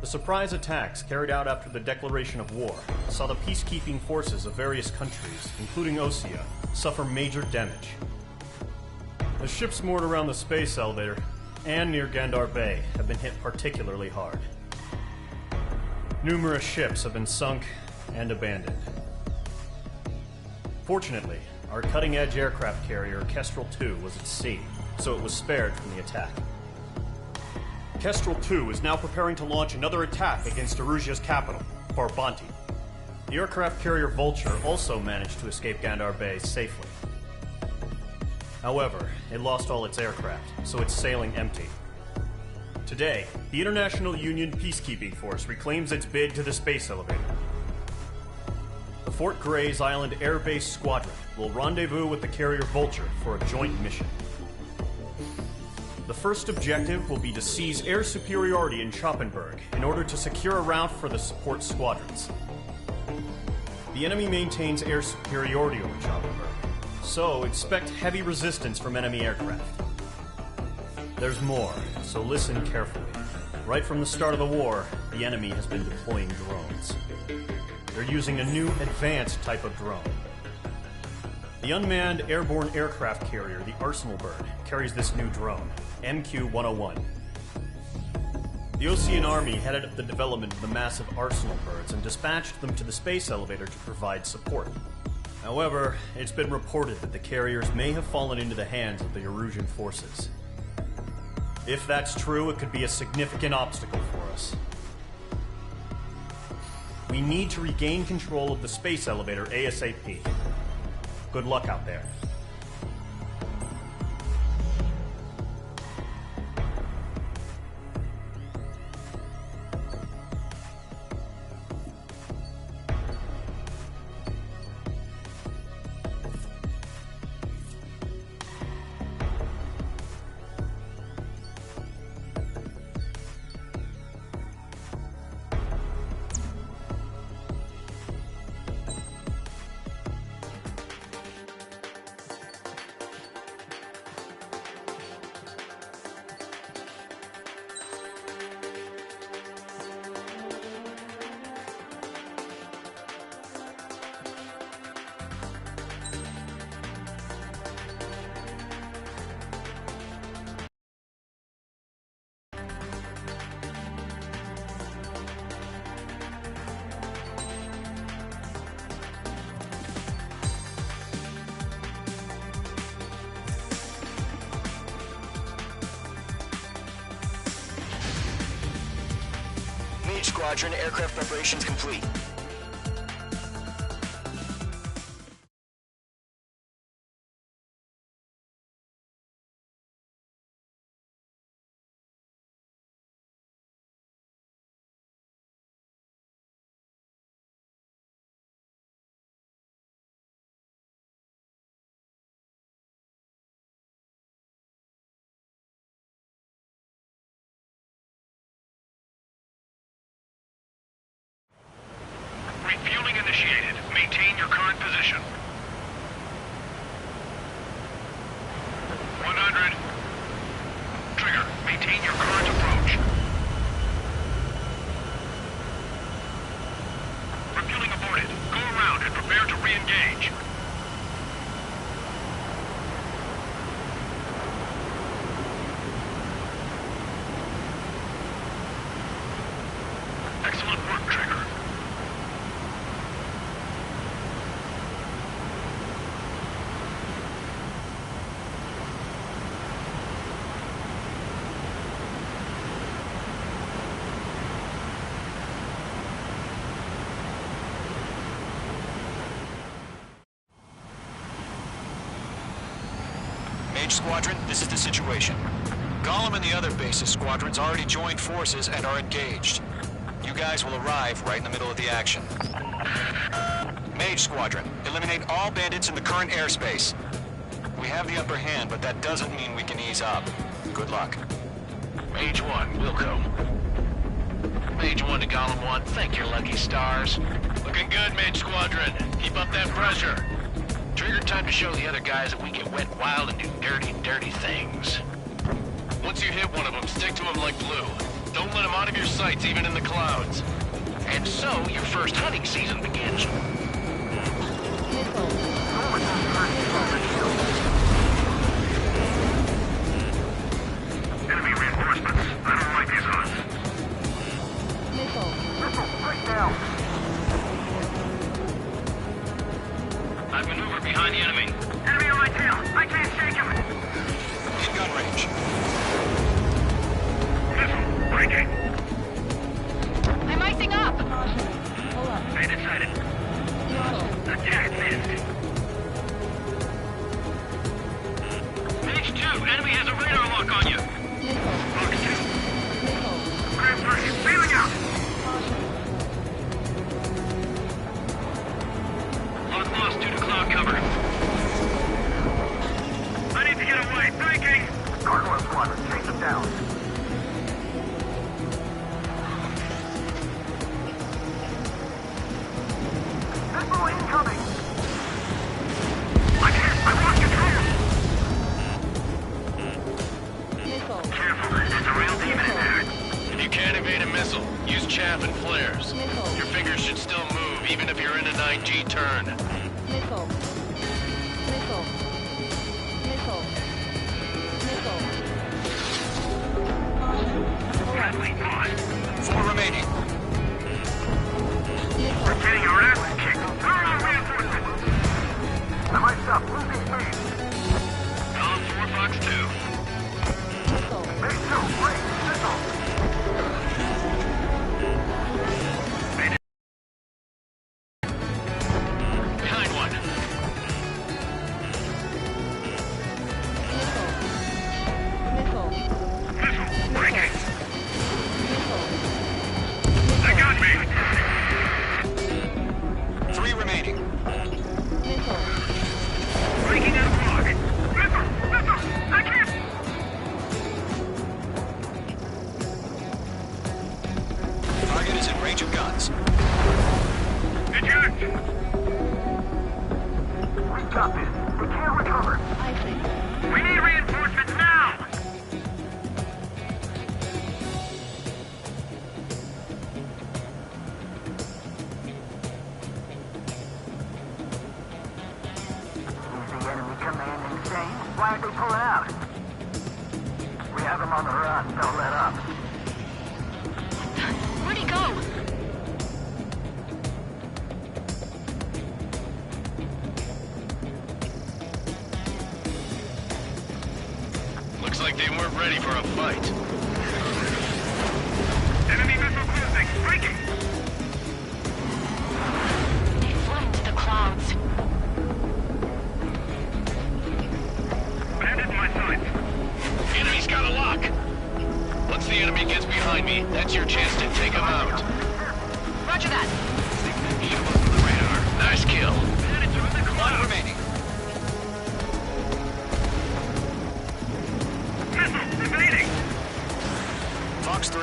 The surprise attacks carried out after the declaration of war saw the peacekeeping forces of various countries, including Osea, suffer major damage. The ships moored around the space elevator and near Gandar Bay have been hit particularly hard. Numerous ships have been sunk and abandoned. Fortunately, our cutting-edge aircraft carrier Kestrel II was at sea, so it was spared from the attack. Kestrel II is now preparing to launch another attack against Erusia's capital, Farbanti. The aircraft carrier Vulture also managed to escape Gandar Bay safely. However, it lost all its aircraft, so it's sailing empty. Today, the International Union Peacekeeping Force reclaims its bid to the space elevator. The Fort Grays Island Air Base Squadron will rendezvous with the carrier Vulture for a joint mission. The first objective will be to seize air superiority in Schoppenberg in order to secure a route for the support squadrons. The enemy maintains air superiority over Schoppenberg, so expect heavy resistance from enemy aircraft. There's more, so listen carefully. Right from the start of the war, the enemy has been deploying drones. They're using a new advanced type of drone. The unmanned airborne aircraft carrier, the Arsenal Bird, carries this new drone, MQ-101. The Osean Army headed up the development of the massive Arsenal Birds and dispatched them to the space elevator to provide support. However, it's been reported that the carriers may have fallen into the hands of the Erusian forces. If that's true, it could be a significant obstacle for us. We need to regain control of the space elevator ASAP. Good luck out there. Squadron, aircraft preparations complete. Refueling initiated. Maintain your current position. 100. Trigger, maintain your current approach. Refueling aborted. Go around and prepare to re-engage. Excellent work, Trigger. Mage Squadron, this is the situation. Golem and the other bases squadrons already joined forces and are engaged. You guys will arrive right in the middle of the action. Mage Squadron, eliminate all bandits in the current airspace. We have the upper hand, but that doesn't mean we can ease up. Good luck. Mage 1, Wilco. Mage 1 to Golem 1, thank your lucky stars. Looking good, Mage Squadron. Keep up that pressure. Trigger, time to show the other guys that we can wet wild and do dirty, dirty things. Once you hit one of them, stick to them like glue. Don't let them out of your sights, even in the clouds. And so, your first hunting season begins. Enemy reinforcements. I don't like these hunts. Missile, right now. I've maneuvered behind the enemy. Enemy on my tail. I can't shake him. In gun range. Missile, breaking. I'm icing up! Bandit sighted. Attack missed. Mage 2, enemy has a radar lock on you. Fox 2. Cram 3, feeling out. Lock lost due to cloud cover. I need to get away. Breaking. Gargoyle squadron, chase them down. Missile incoming. I lost control. Careful, there's a real demon in there. If you can't evade a missile, use chaff and flares. Your fingers should still move, even if you're in a 9G turn. Missile. Missile. Missile. Missile. Friendly pause. 4 remaining. We're getting our asses kicked. Where are reinforcements? I might stop losing speed. Column 4, Fox 2. Missile. Base 2, break. Missile. Behind one. Missile. Missile, breaking. Missile. They got me. 3 remaining. Missile. Breaking out of block. Missile. I can't. Target is in range of guns. Eject. We got this. They can't recover. Icing. We need reinforcements now. Is the enemy command insane? Why aren't they pulling out? We have them on the run. Don't let up. Where'd he go? Looks like they weren't ready for a fight. Enemy missile cruising. Breaking. They flew into the clouds. Bandit in my sights. The enemy's got a lock. Once the enemy gets behind me, that's your chance to take him out. Roger that. He was on the radar. Nice kill. Bandits are in the 1 clouds. remaining. Missile evading. Fox 3.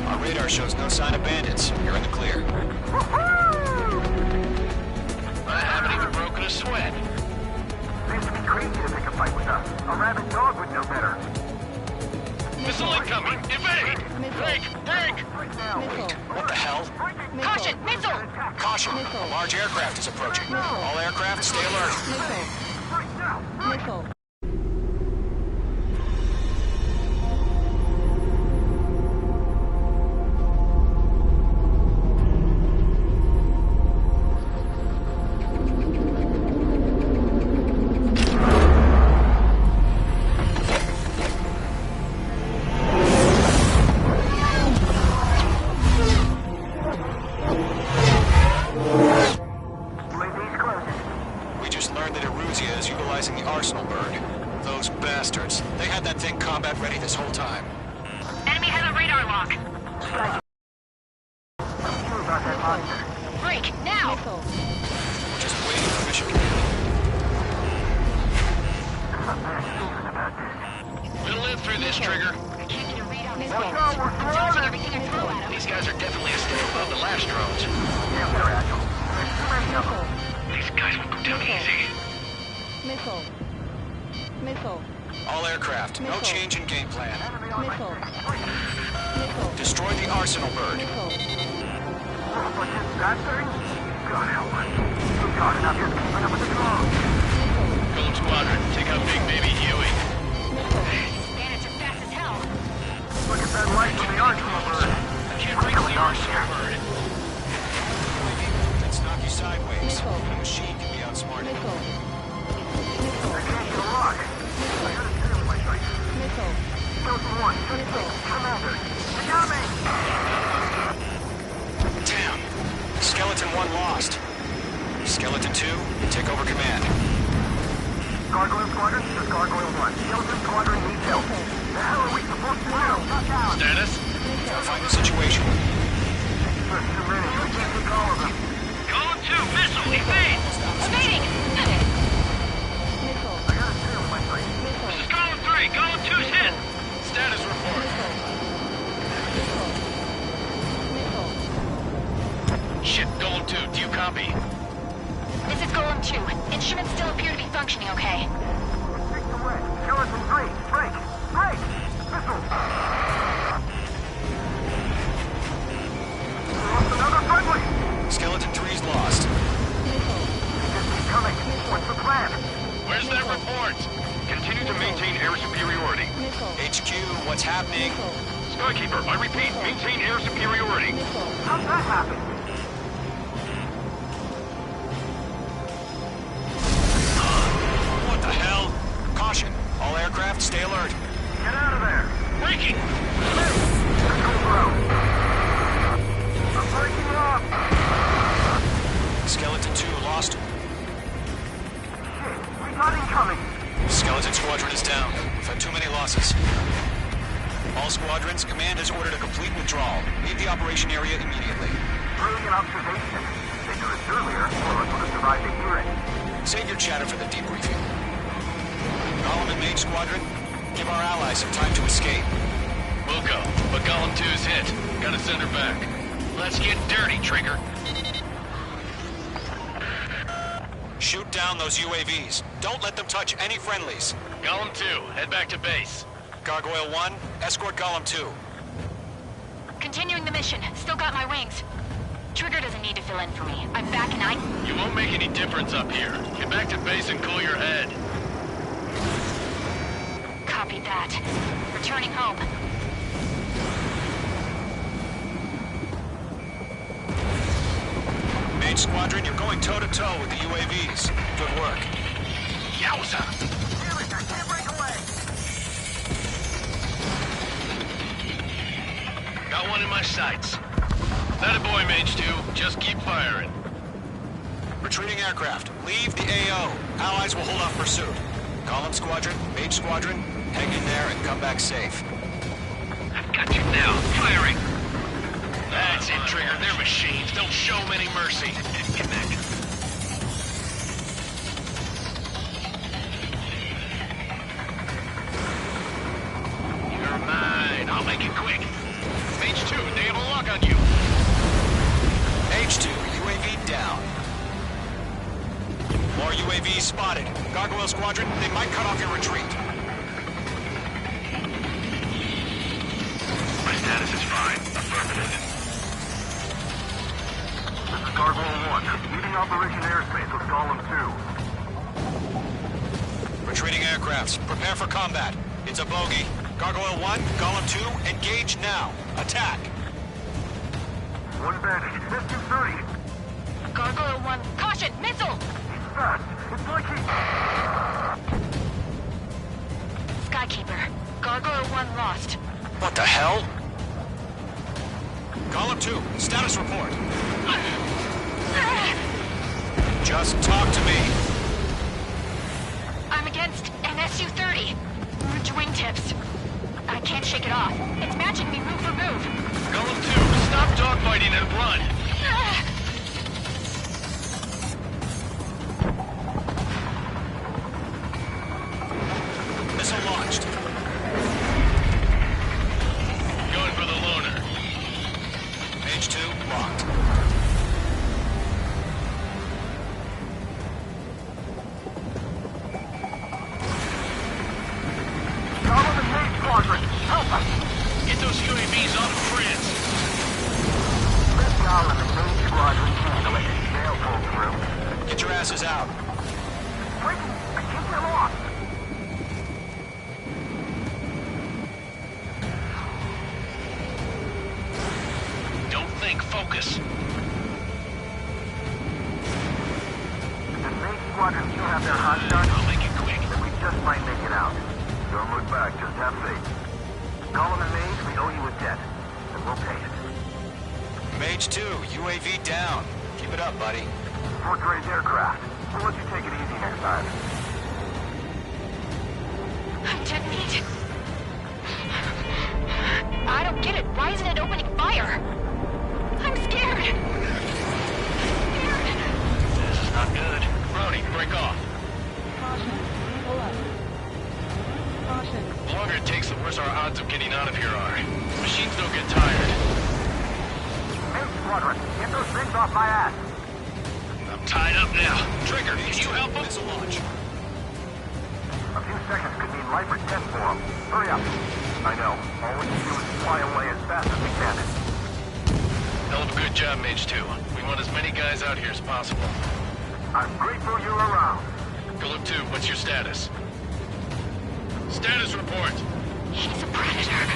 Our radar shows no sign of bandits. You're in the clear. I haven't even broken a sweat. Seems to be crazy to pick a fight with us. A rabid dog would know better. Missile incoming. Evade. Break. Break. Right now. Missile. What the hell? Caution! Missile! Caution! Missile. A large aircraft is approaching. Missile. All aircraft, stay alert. Missile. Right now. Missile. UAV's closing. We just learned that Eruzia is utilizing the Arsenal bird. Those bastards. They had that thing combat ready this whole time. Enemy has a radar lock. I'm sure about that monster. Break, now! We're just waiting for mission command. I'm bad feeling about this. We'll live through this, Trigger. I can't get a read on this Watch one. out, we're I'm dodging surrounded. everything I throw at him. These guys are definitely a step above the last drones. Yeah, they're agile. There's too many of them. Missile. Missile. All aircraft, no Missile. change in game plan. Missile. Missile. Destroy the arsenal bird. Missile. That thing? God help us. We're talking out here keeping up with the drone. Golem Squadron, take out Big Baby Huey. Bandits are fast as hell. Look at that light from the arsenal bird. I can't reach the arsenal bird. Let's knock you sideways. Missile. The machine can be outsmarted. Missile. I can't get a lock. I got a tail in my sight. Missile. Skeleton 1, Missile. Commander. They got me! Damn. Skeleton 1 lost. Skeleton 2, take over command. Gargoyle Squadron, this is Gargoyle 1. Skeleton Squadron needs help. The hell are we supposed to do? Shut down! Status? Verify the situation. There's too many. We can't take all of them. Golem 2, missile, evade! Evading! Missile. I got a tail in my sight. Missile. This is Golem 3, Golem 2's hit! Status report. Shit, Golem 2, do you copy? This is Golem 2. Instruments still appear to be functioning okay. Take the way. Skeleton 3, break! Break! Missile! Lost another friendly! Skeleton 3's lost. He's coming. What's the plan? Where's that report? Continue to maintain air superiority. HQ, what's happening? Skykeeper, I repeat, maintain air superiority. How'd that happen? What the hell? Caution. All aircraft, stay alert. Get out of there! Breaking! Control bro. I'm breaking up! Skeleton 2 lost. Shit, we got incoming! Skeleton Squadron is down. We've had too many losses. All squadrons, command has ordered a complete withdrawal. Leave the operation area immediately. Brilliant observation. They knew this earlier, or else would have survived the hearing. Save your chatter for the debriefing. Golem and Mage Squadron, give our allies some time to escape. We'll go, but Golem 2's hit. Gotta send her back. Let's get dirty, Trigger. Shoot down those UAVs. Don't let them touch any friendlies. Golem 2, head back to base. Gargoyle 1, escort Golem 2. Continuing the mission. Still got my wings. Trigger doesn't need to fill in for me. I'm back and You won't make any difference up here. Get back to base and cool your head. Copy that. Returning home. Mage Squadron, you're going toe-to-toe with the UAVs. Good work. Yowza! Damn it, I can't break away! Got one in my sights. That a boy, Mage 2. Just keep firing. Retreating aircraft, leave the AO. Allies will hold off pursuit. Golem Squadron, Mage Squadron, hang in there and come back safe. I've got you now. Firing! That's it, Trigger. They're machines. Don't show them any mercy. Connect. You're mine. I'll make it quick. Mage 2, they have a lock on you. H2, UAV down. More UAVs spotted. Gargoyle Squadron, they might cut off your retreat. My status is fine. Affirmative. This is Gargoyle 1, leading Operation Airspace with Golem 2. Retreating aircrafts, prepare for combat. It's a bogey. Gargoyle 1, Golem 2, engage now. Attack. One bandit, distance 30. Gargoyle 1. Caution! Missile! Fast. It's like he... Skykeeper. Gargoyle 1 lost. What the hell? Golem 2, status report. Just talk to me. I'm against an Su-30. Ridge wingtips. I can't shake it off. It's matching me move for move. Golem 2, stop dogfighting and run. Missile launched. Going for the loner. Mage 2, locked. passes out. Wait, I can't get lost. Don't think, focus. The main squadron still have their hot start. I'll make it quick. Then we just might make it out. Don't look back, just have faith. Column and Mage, we owe you a debt, and we'll pay it. Mage 2, UAV down. Keep it up, buddy. Fort Gray's aircraft. We'll let you take it easy next time. Dead meat. I don't get it. Why isn't it opening fire? I'm scared. This is not good. Brody, break off. Caution. Pull up. Caution. The longer it takes, the worse our odds of getting out of here are. Machines don't get tired. Main squadron, get those things off my ass. I'm tied up now. Trigger, can you help him? Missile launch. A few seconds could mean life or death for them. Hurry up. I know. All we can do is fly away as fast as we can. Hell of a good job, Mage 2. We want as many guys out here as possible. I'm grateful you're around. Golem 2, what's your status? Status report. He's a predator.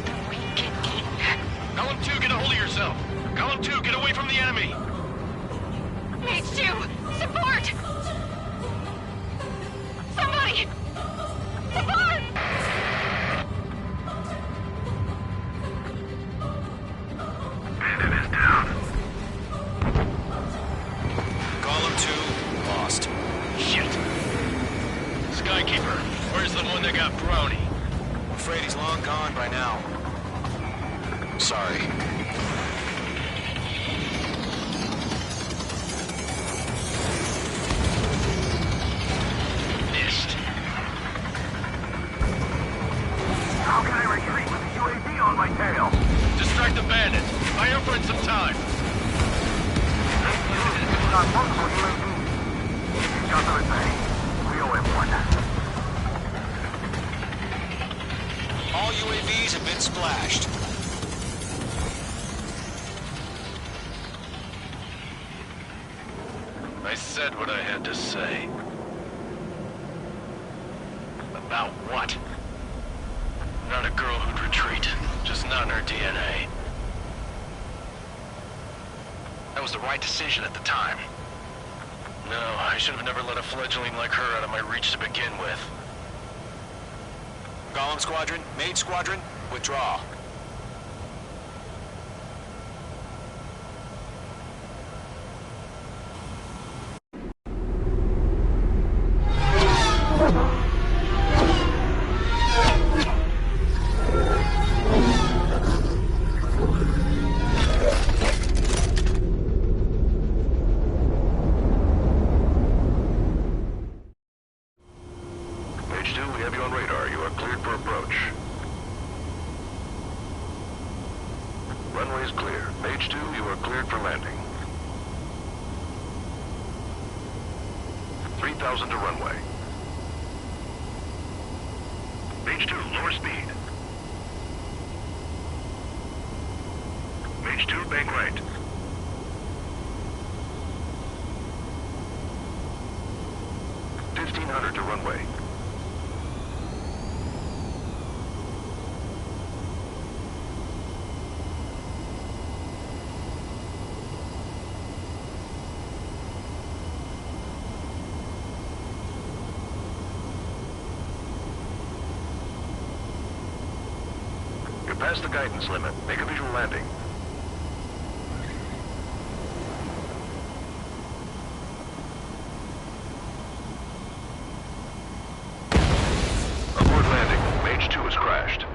The weak get eaten. Column 2, get a hold of yourself. Column 2, get away from the enemy. Mage 2, support! Somebody! Support! Bandit is down. Column 2, lost. Shit. Skykeeper, where's the one that got Brownie? I'm afraid he's long gone by now. Sorry. Missed. How can I retreat with the UAV on my tail? Distract the bandit. Fire for it some time. It's not multiple UAVs. He's got the thing. We owe him one. All UAVs have been splashed. I said what I had to say. About what? Not a girl who'd retreat. Just not in her DNA. That was the right decision at the time. No, I should have never let a fledgling like her out of my reach to begin with. Golem Squadron, Mage Squadron, withdraw. Mage 2, we have you on radar. You are cleared for approach. Runway is clear. Mage 2, you are cleared for landing. 3,000 to runway. Mage 2, lower speed. Mage 2, bank right. .1500 to runway. You're past the guidance limit. Make a visual landing. Aboard landing. Mage 2 has crashed.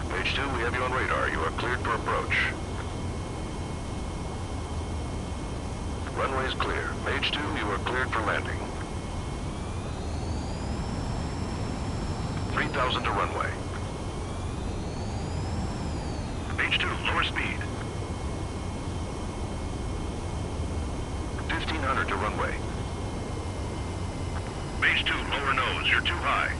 Mage 2, we have you on radar. You are cleared for approach. Runway is clear. Mage 2, you are cleared for landing. 3,000 to runway. Mage 2, lower speed. 1,500 to runway. Mage 2, lower nose. You're too high.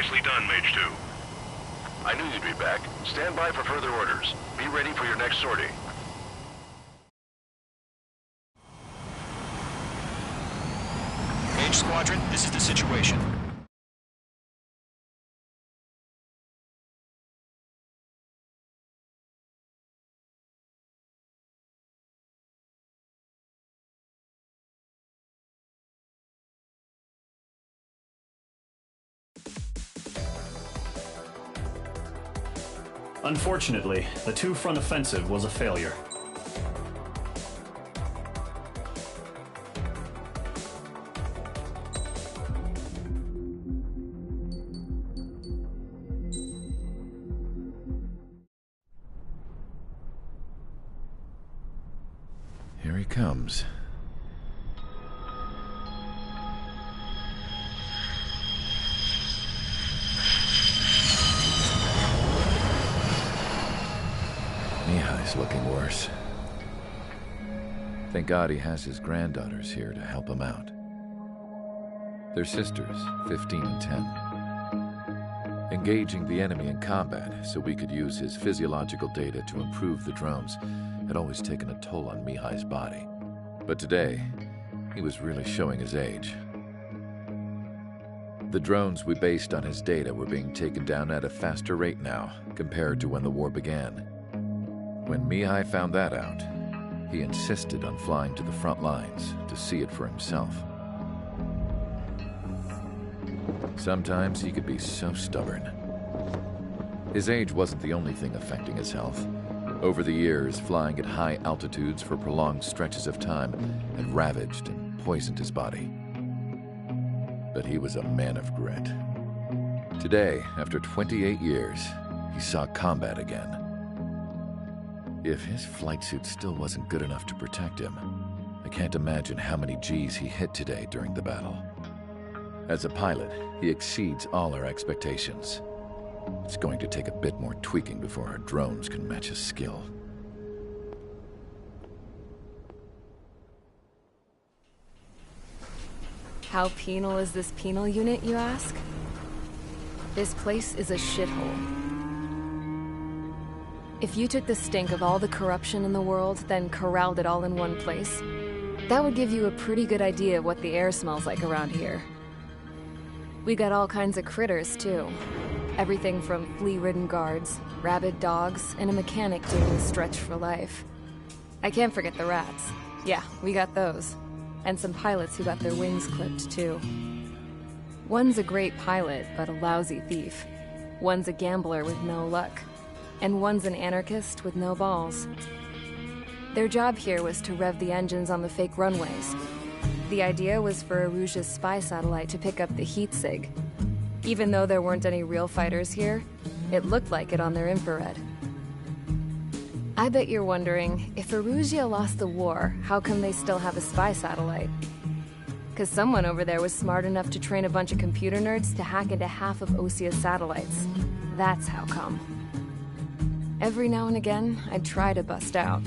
Nicely done, Mage 2. I knew you'd be back. Stand by for further orders. Be ready for your next sortie. Mage Squadron, this is the situation. Unfortunately, the two-front offensive was a failure. Here he comes. Mihai's looking worse. Thank God he has his granddaughters here to help him out. They're sisters, 15 and 10. Engaging the enemy in combat so we could use his physiological data to improve the drones had always taken a toll on Mihai's body. But today, he was really showing his age. The drones we based on his data were being taken down at a faster rate now compared to when the war began. When Mihai found that out, he insisted on flying to the front lines to see it for himself. Sometimes he could be so stubborn. His age wasn't the only thing affecting his health. Over the years, flying at high altitudes for prolonged stretches of time had ravaged and poisoned his body. But he was a man of grit. Today, after 28 years, he saw combat again. If his flight suit still wasn't good enough to protect him, I can't imagine how many Gs he hit today during the battle. As a pilot, he exceeds all our expectations. It's going to take a bit more tweaking before our drones can match his skill. How penal is this penal unit, you ask? This place is a shithole. If you took the stink of all the corruption in the world, then corralled it all in one place, that would give you a pretty good idea of what the air smells like around here. We got all kinds of critters, too. Everything from flea-ridden guards, rabid dogs, and a mechanic doing the stretch for life. I can't forget the rats. Yeah, we got those. And some pilots who got their wings clipped, too. One's a great pilot, but a lousy thief. One's a gambler with no luck. And one's an anarchist with no balls. Their job here was to rev the engines on the fake runways. The idea was for Erusia's spy satellite to pick up the heat sig. Even though there weren't any real fighters here, it looked like it on their infrared. I bet you're wondering, if Erusia lost the war, how come they still have a spy satellite? Because someone over there was smart enough to train a bunch of computer nerds to hack into half of Osia's satellites. That's how come. Every now and again, I'd try to bust out.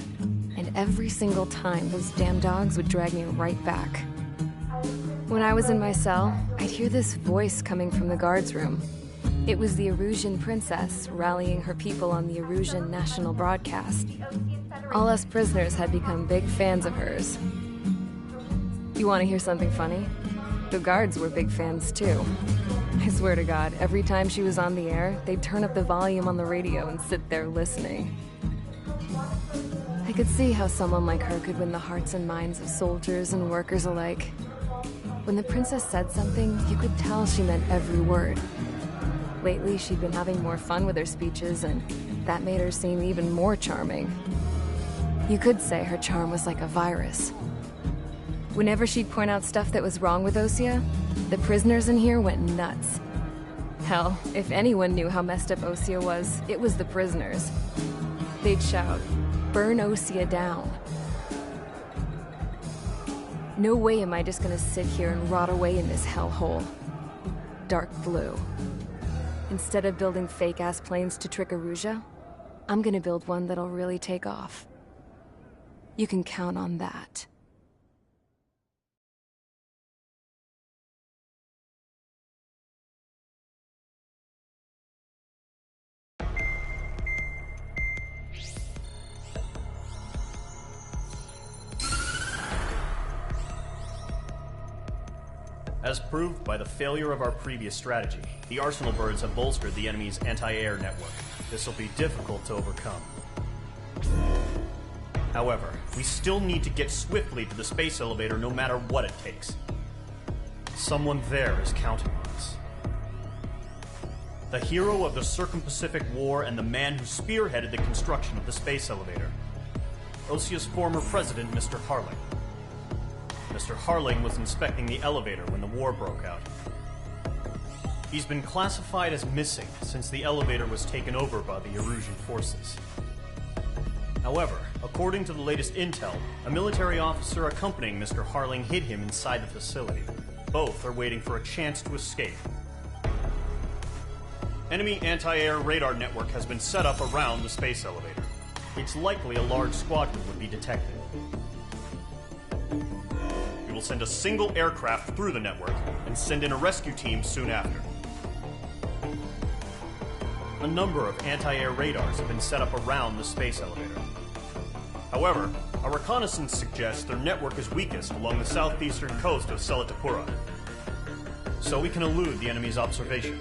And every single time, those damn dogs would drag me right back. When I was in my cell, I'd hear this voice coming from the guards room. It was the Erusian princess rallying her people on the Erusian national broadcast. All us prisoners had become big fans of hers. You want to hear something funny? The guards were big fans too. I swear to God, every time she was on the air, they'd turn up the volume on the radio and sit there listening. I could see how someone like her could win the hearts and minds of soldiers and workers alike. When the princess said something, you could tell she meant every word. Lately, she'd been having more fun with her speeches, and that made her seem even more charming. You could say her charm was like a virus. Whenever she'd point out stuff that was wrong with Osia, the prisoners in here went nuts. Hell, if anyone knew how messed up Osia was, it was the prisoners. They'd shout, "Burn Osia down." No way am I just gonna sit here and rot away in this hellhole. Dark blue. Instead of building fake-ass planes to trick Erusia, I'm gonna build one that'll really take off. You can count on that. As proved by the failure of our previous strategy, the Arsenal birds have bolstered the enemy's anti-air network. This will be difficult to overcome. However, we still need to get swiftly to the space elevator no matter what it takes. Someone there is counting on us. The hero of the Circum-Pacific War and the man who spearheaded the construction of the space elevator. OSEA's former president, Mr. Harling. Mr. Harling was inspecting the elevator when the war broke out. He's been classified as missing since the elevator was taken over by the Erusian forces. However, according to the latest intel, a military officer accompanying Mr. Harling hid him inside the facility. Both are waiting for a chance to escape. Enemy anti-air radar network has been set up around the space elevator. It's likely a large squadron would be detected. We will send a single aircraft through the network and send in a rescue team soon after. A number of anti-air radars have been set up around the space elevator. However, our reconnaissance suggests their network is weakest along the southeastern coast of Selatapura, so we can elude the enemy's observation.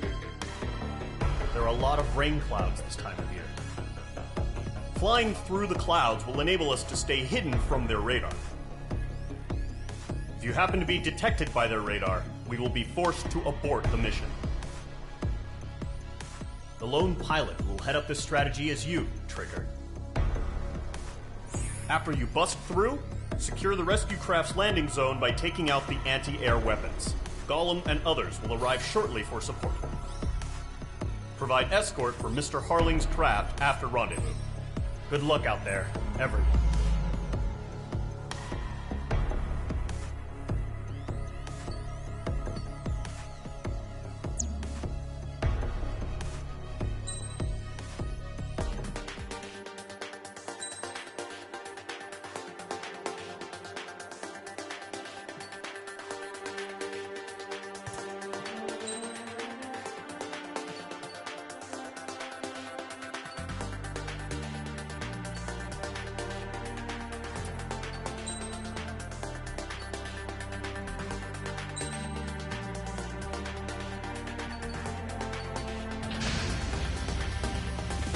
There are a lot of rain clouds this time of year. Flying through the clouds will enable us to stay hidden from their radar. If you happen to be detected by their radar, we will be forced to abort the mission. The lone pilot will head up this strategy as you, Trigger. After you bust through, secure the rescue craft's landing zone by taking out the anti-air weapons. Gollum and others will arrive shortly for support. Provide escort for Mr. Harling's craft after rendezvous. Good luck out there, everyone.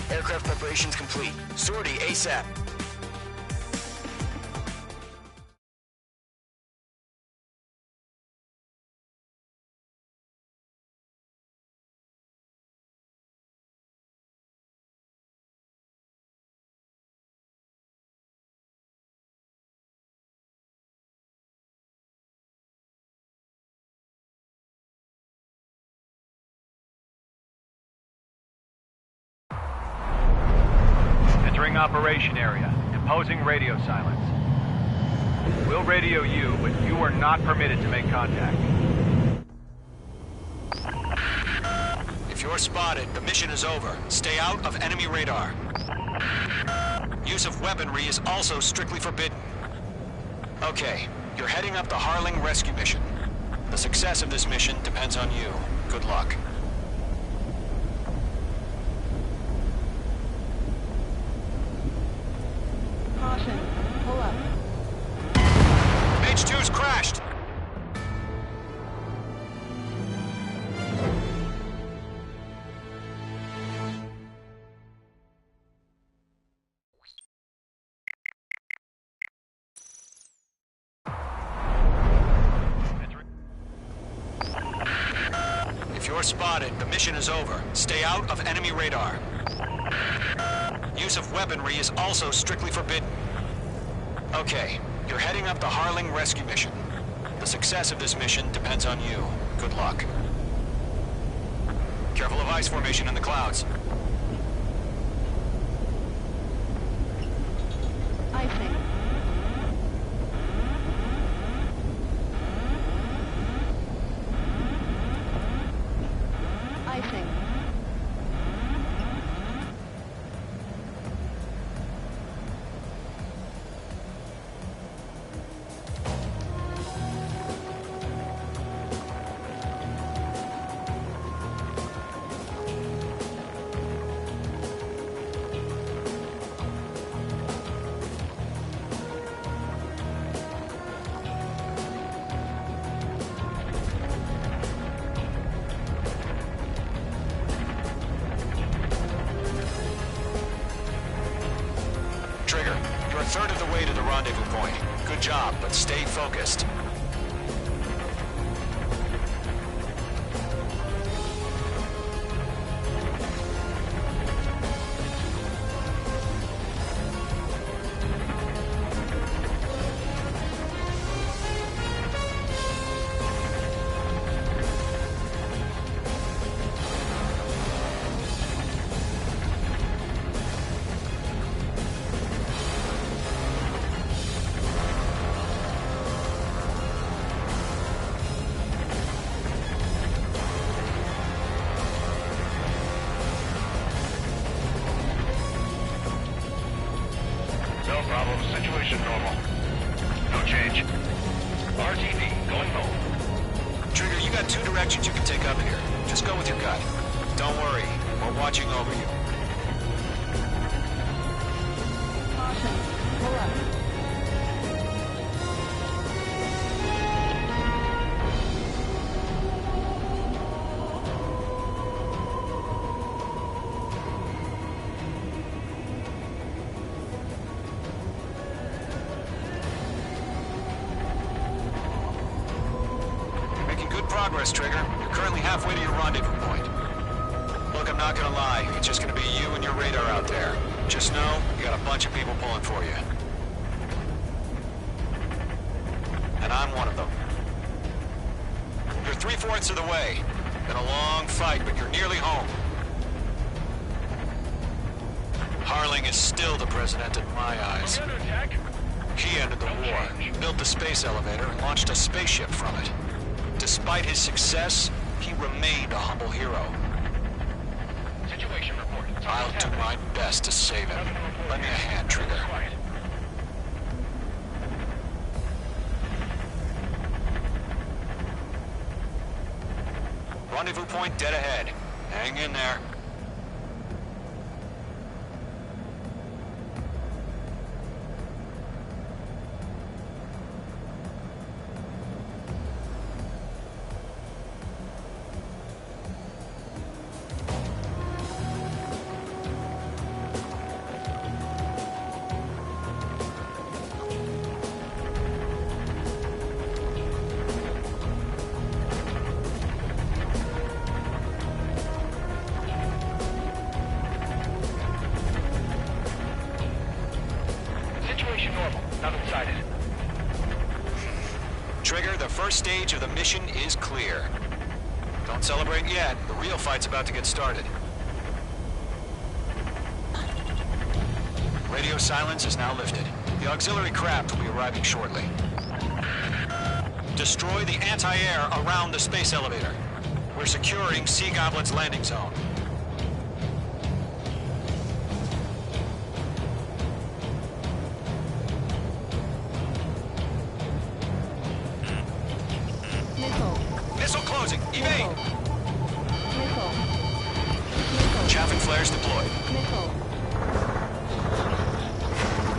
Aircraft preparations complete. Sortie ASAP. Entering operation area. Imposing radio silence. We'll radio you, but you are not permitted to make contact. If you're spotted, the mission is over. Stay out of enemy radar. Use of weaponry is also strictly forbidden. Okay, you're heading up the Harling rescue mission. The success of this mission depends on you. Good luck. Caution. Pull up. Mage 2's crashed! If you're spotted, the mission is over. Stay out of enemy radar. Use of weaponry is also strictly forbidden. Okay, you're heading up the Harling rescue mission. The success of this mission depends on you. Good luck. Careful of ice formation in the clouds. Icing. Icing. of the way to the rendezvous point. Good job, but stay focused. No problem. Situation normal. No change. RTD, going home. Trigger, you got two directions you can take up here. Just go with your gut. Don't worry, we're watching over you. Caution. Pull up. Making good progress, Trigger. You're currently halfway to your rendezvous point. Look, I'm not gonna lie. It's just gonna be you and your radar out there. Just know, you got a bunch of people pulling for you. And I'm one of them. You're 3/4 of the way. Been a long fight, but you're nearly home. Harling is still the president in my eyes. Under attack. He ended the war, built the space elevator, and launched a spaceship from it. Despite his success, he remained a humble hero. Situation report. I'll do my best to save him. Lend me a hand, Trigger. Quiet. Rendezvous point dead ahead. Hang in there. Situation normal. Nothing sighted. Trigger, the first stage of the mission is clear. Don't celebrate yet. The real fight's about to get started. Radio silence is now lifted. The auxiliary craft will be arriving shortly. Destroy the anti-air around the space elevator. We're securing Sea Goblin's landing zone. Missile. Missile closing. Evade! Missile. Missile. Chaffing flares deployed. Missile.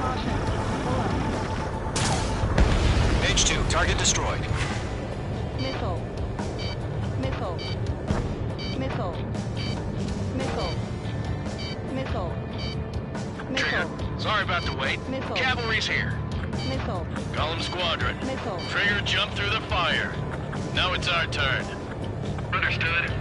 Caution. Pull up. Page 2, target destroyed. Missile. Missile. Missile. Missile. Missile. Missile. Sorry about the wait. Missile. Cavalry's here. Missile. Golem Squadron. Missile. Trigger jumped through the fire. Now it's our turn. Understood.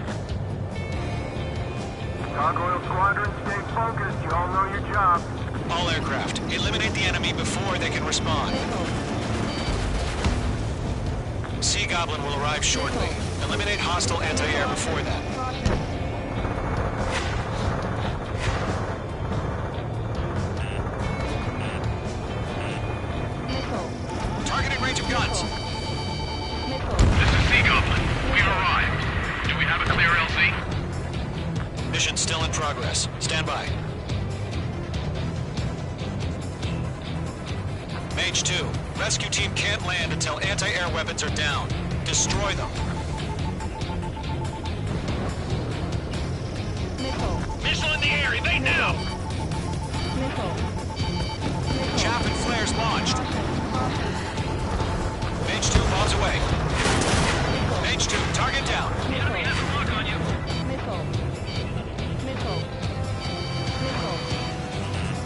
Gargoyle Squadron, stay focused. You all know your job. All aircraft, eliminate the enemy before they can respond. Missile. Sea Goblin will arrive shortly. Eliminate hostile anti-air before that. Caution. Missile. Targeting range of guns. Missile. This is Sea Goblin. We've arrived. Do we have a clear LC? Mission still in progress. Stand by. Mage 2, rescue team can't land until anti-air weapons are down. Destroy them. Missile. Missile in the air. Evade now. Missile. Missile. Chaff and flares launched. Caution. Mage 2 bombs away. Mage 2, target down. Enemy has a lock on you. Missile. Missile. Missile.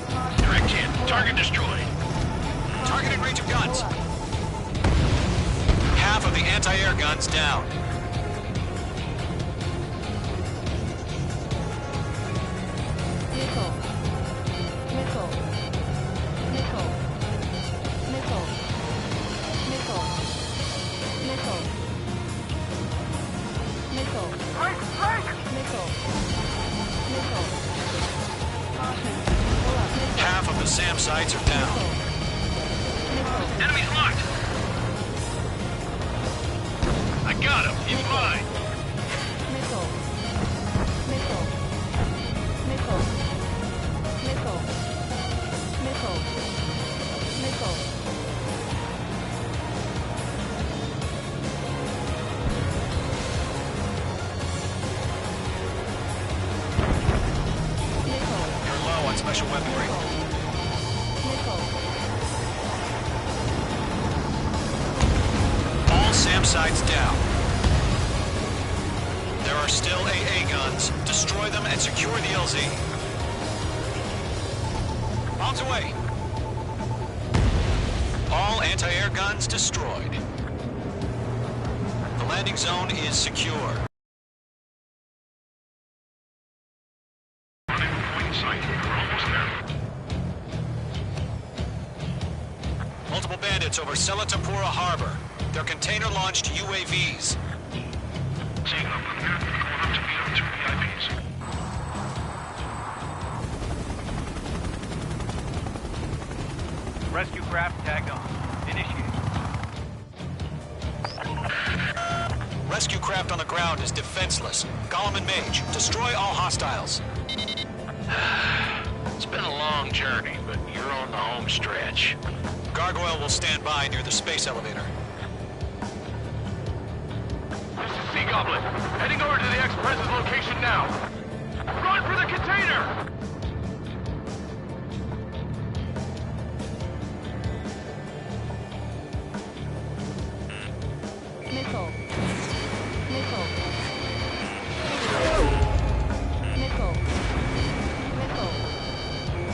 Caution. Direct hit. Target destroyed. Targeting range of guns. Half of the anti-air guns down. Missile. Missile. Missile. Missile. Missile. Missile. Missile. Missile. Missile. Caution. Pull up. Missile. Half of the SAM sites are down. Missile. Enemy's marked. I got him. He's mine. Missile. Missile. Missile. Missile. Missile. Missile. Missile. You're low on special weaponry. Missile. All SAM sites down. There are still AA guns. Destroy them and secure the LZ. Bombs away. All anti-air guns destroyed. The landing zone is secure. Multiple bandits over Selatapura Harbor. They're container-launched UAVs. Rescue craft tagged on. Initiate. Rescue craft on the ground is defenseless. Gollum and Mage, destroy all hostiles. It's been a long journey, but you're on the home stretch. Gargoyle will stand by near the space elevator. This is Sea Goblin. Heading over to the Express's location now. Run for the container! Missile. Missile. Missile. Missile.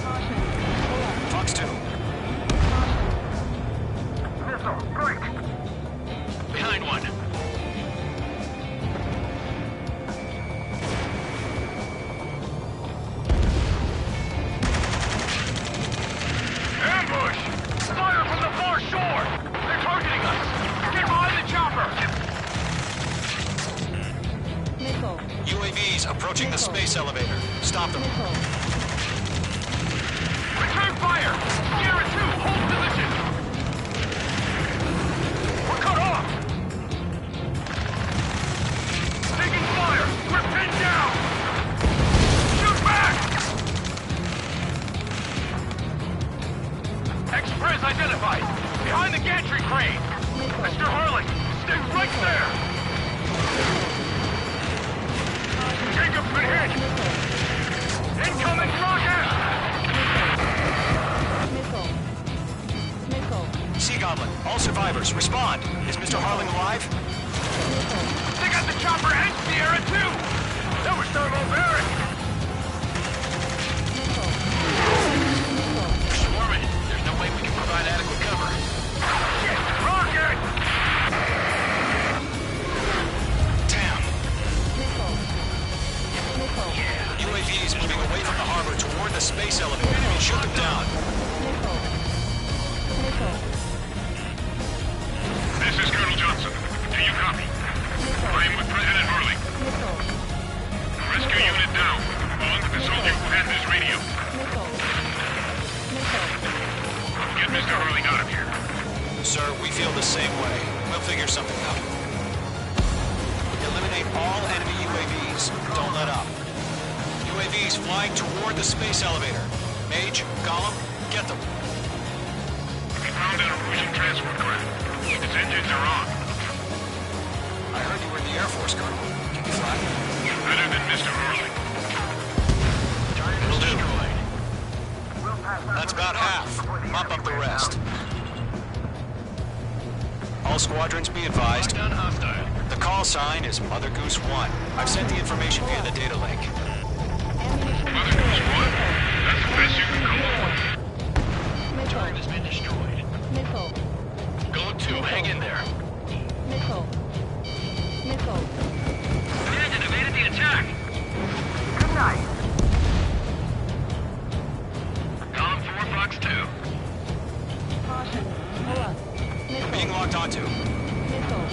Caution. Pull up. Fox 2. Missile, break! Behind one. Ambush! Fire from the far shore! They're targeting us! Get behind the chopper! Missile. UAVs approaching the space elevator. Stop them. Missile. Return fire! Sierra 2, hold position! We're cut off! Taking fire! We're pinned down! Shoot back! Express identified! Behind the gantry crane! Mr. Harling, stay right there! Jacob's been hit! Incoming rocket! Missile. Missile. Sea Goblin, all survivors, respond. Is Mr. Harling alive? Missile. They got the chopper and Sierra too! That was thermobaric! Missile. Missile. Swarming. There's no way we can provide adequate cover. Shit! Rocket! Damn. Missile. Missile. UAVs moving away from the harbor toward the space elevator. Shoot them down. Missile. Missile. This is Colonel Johnson. Do you copy? I am with President Harling. Missile. Rescue unit down, along with the soldier who had this radio. Missile. Missile. Get Mr. Harling out of here. Sir, we feel the same way. We'll figure something out. Eliminate all enemy UAVs. Don't let up. UAVs flying toward the space elevator. Mage, Gollum, get them. We found an Erusian transport craft. Its engines are on. I heard you were in the Air Force, Colonel. Can you fly? Better than Mr. Harling. It'll do. We'll pass out That's the about half. before the Mop up the enemy wears rest. out. All squadrons be advised. Lockdown hostile. The call sign is Mother Goose 1. I've sent the information via the data link. Ammunition. Mother Goose 1? That's the best you can call. Missile. Turret has been destroyed. Missile. Hola. Being locked onto. Missile.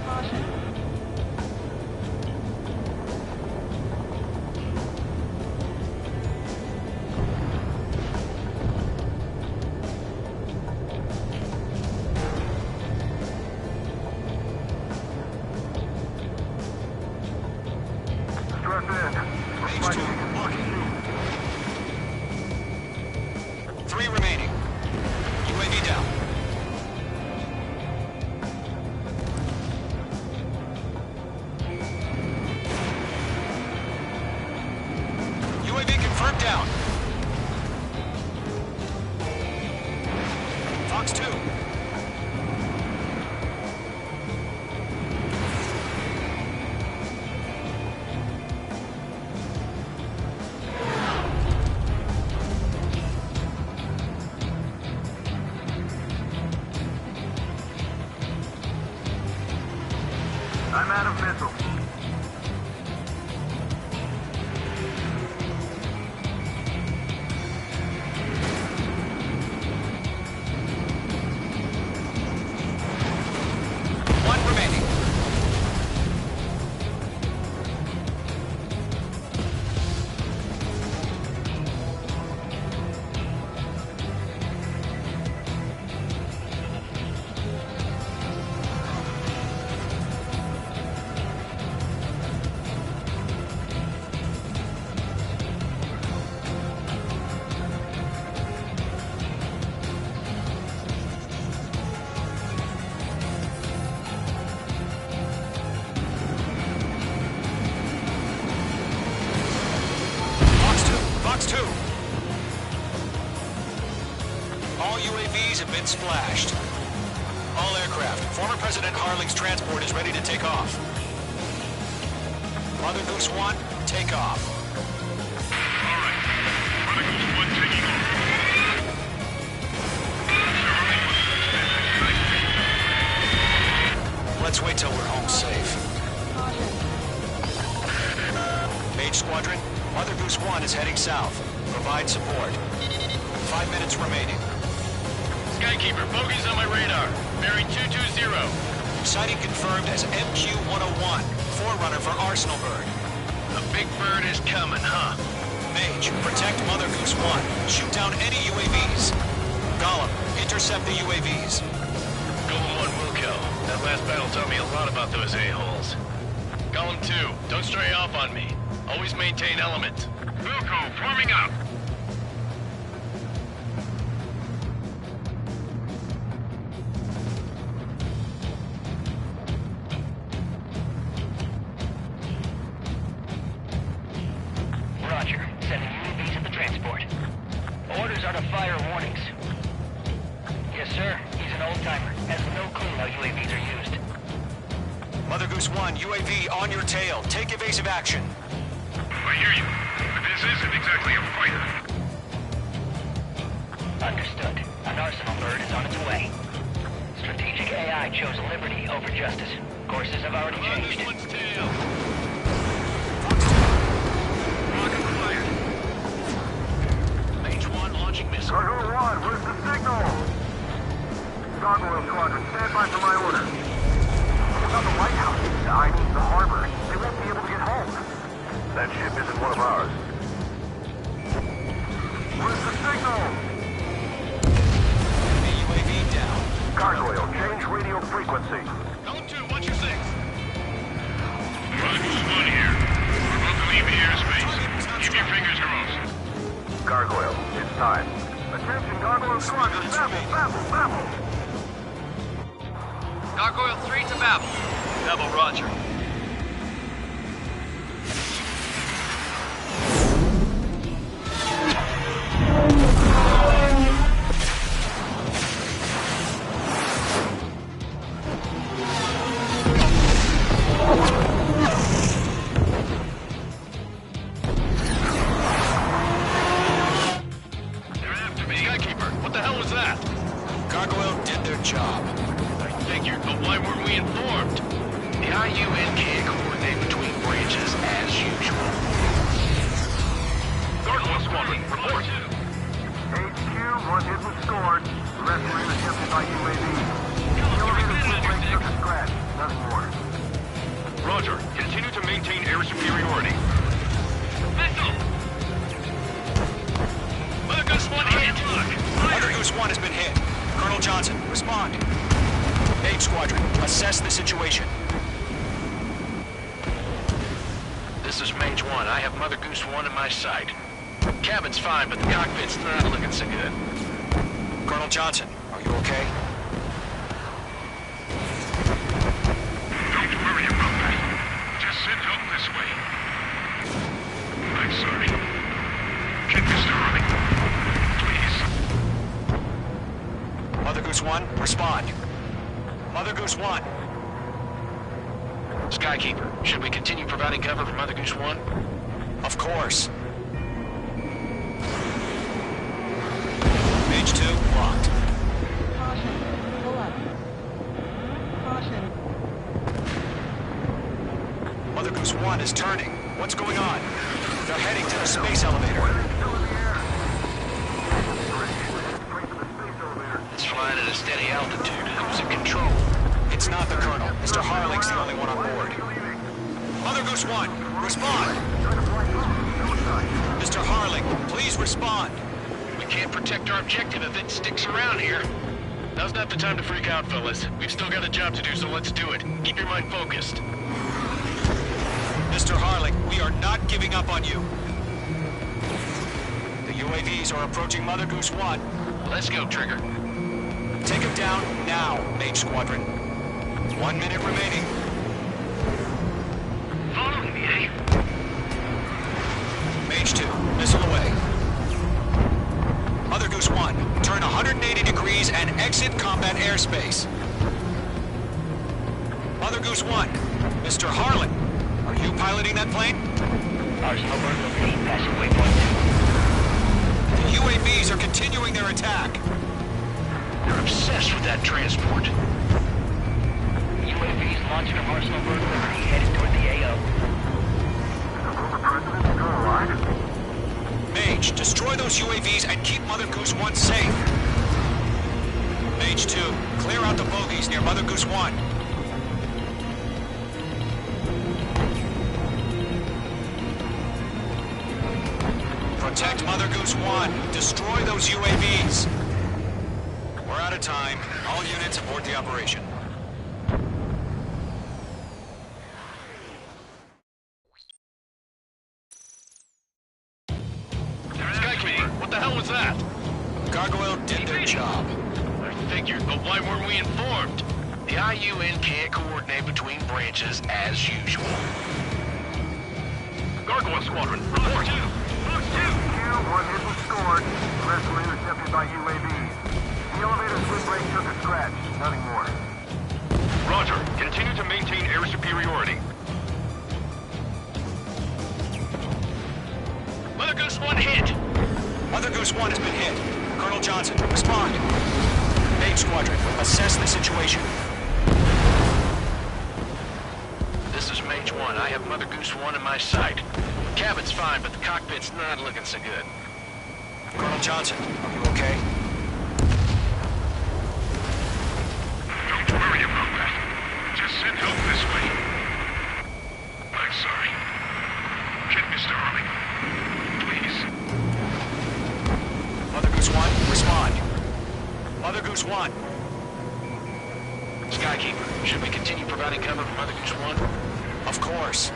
Caution. Stress in. Mage 2, locking. 3 remaining. UAV down. UAV confirmed down. Fox 2. I'm out of missiles. One remaining. Fox 2. All UAVs have been splashed. All aircraft. Former President Harling's transport is ready to take off. Mother Goose 1, take off. Mother Goose 1 taking off. Let's wait till we're home safe. Mage Squadron, Mother Goose 1 is heading south. Provide support. 5 minutes remaining. Skykeeper, bogeys on my radar. Bearing 220. Sighting confirmed as MQ-101, forerunner for Arsenal Bird. A big bird is coming, huh? Mage, protect Mother Goose 1. Shoot down any UAVs. Gollum, intercept the UAVs. Golem 1 will kill. That last battle taught me a lot about those a-holes. Golem 2, don't stray off on me. Always maintain element. Wilco, forming up. Roger. Sending UAVs at the transport. Orders are to fire warnings. Yes, sir. He's an old-timer. Has no clue how UAVs are used. Mother Goose 1, UAV on your tail. Take evasive action. I hear you, but this isn't exactly a fighter. Understood. An Arsenal Bird is on its way. Strategic AI chose liberty over justice. Courses have already changed. One's tail. Rocket fired. Mage 1 launching missile. Cargo 1, where's the signal? Gargoyle Squadron, stand by for my order. It's not the White House. I need the harbor. They won't be able to get home. That ship isn't one of ours. Where's the signal? Enemy UAV down. Gargoyle, change radio frequency. Golem 2, watch your 6. Mother Goose 1 here. We're about to leave the airspace. Keep your fingers crossed. Gargoyle, it's time. Attention, Gargoyle Squadron, babble. Gargoyle 3 to Babel. Double roger. They're after me. Skykeeper, what the hell was that? Gargoyle did their job. I figured, but why weren't we informed? The IUN can't coordinate between branches as usual. Gargoyle Squadron, report. Rescuing attempted by UAV. The elevator's wind brake took a scratch. Nothing more. Roger. Continue to maintain air superiority. Missile! Mother Goose 1 hit! Mother Goose 1 has been hit. Colonel Johnson, respond. Mage Squadron, assess the situation. This is Mage 1. I have Mother Goose 1 in my sight. Cabin's fine, but the cockpit's not looking so good. Colonel Johnson, are you okay? Don't worry about that. Just send help this way. I'm sorry. Get Mr. Harling. Please. Mother Goose 1, respond. Mother Goose 1. Skykeeper, should we continue providing cover for Mother Goose 1? Of course. Mage 2, locked. Caution. Pull up. Caution. Mother Goose 1 is turning. What's going on? They're heading to the space elevator. It's flying at a steady altitude. Who's in control? It's not the Colonel. Mr. Harling's the only one on board. Mother Goose 1, respond! Mr. Harling, please respond! We can't protect our objective if it sticks around here. Now's not the time to freak out, fellas. We've still got a job to do, so let's do it. Keep your mind focused. Mr. Harling, we are not giving up on you. The UAVs are approaching Mother Goose 1. Let's go, Trigger. Take him down now, Mage Squadron. 1 minute remaining. Following me, eh? Mage 2, missile away. Mother Goose 1, turn 180 degrees and exit combat airspace. Mother Goose 1, Mr. Harling, are you piloting that plane? Arsenal bird location passing waypoint. The UAVs are continuing their attack. They're obsessed with that transport. UAVs launching from Arsenal bird Liberty headed toward the AO. Mage, destroy those UAVs and keep Mother Goose 1 safe. Mage 2, clear out the bogies near Mother Goose 1. Protect Mother Goose 1. Destroy those UAVs. We're out of time. All units abort the operation. Skykeeper, what the hell was that? Gargoyle did their job. I figured, but why weren't we informed? The IUN can't coordinate between branches as usual. Gargoyle Squadron, report. Q, 1 hit was scored. The rest were intercepted by UAVs. The elevator's wind brake took a scratch. Nothing more. Roger. Continue to maintain air superiority. Mother Goose 1 hit! Mother Goose 1 has been hit. Colonel Johnson, respond. Mage Squadron, assess the situation. This is Mage 1. I have Mother Goose 1 in my sight. Cabin's fine, but the cockpit's not looking so good. Colonel Johnson, are you okay? Don't worry about that. Just send help this way. I'm sorry. Get Mr. Harling. Please. Mother Goose 1, respond. Mother Goose 1. Skykeeper, should we continue providing cover for Mother Goose 1? Of course.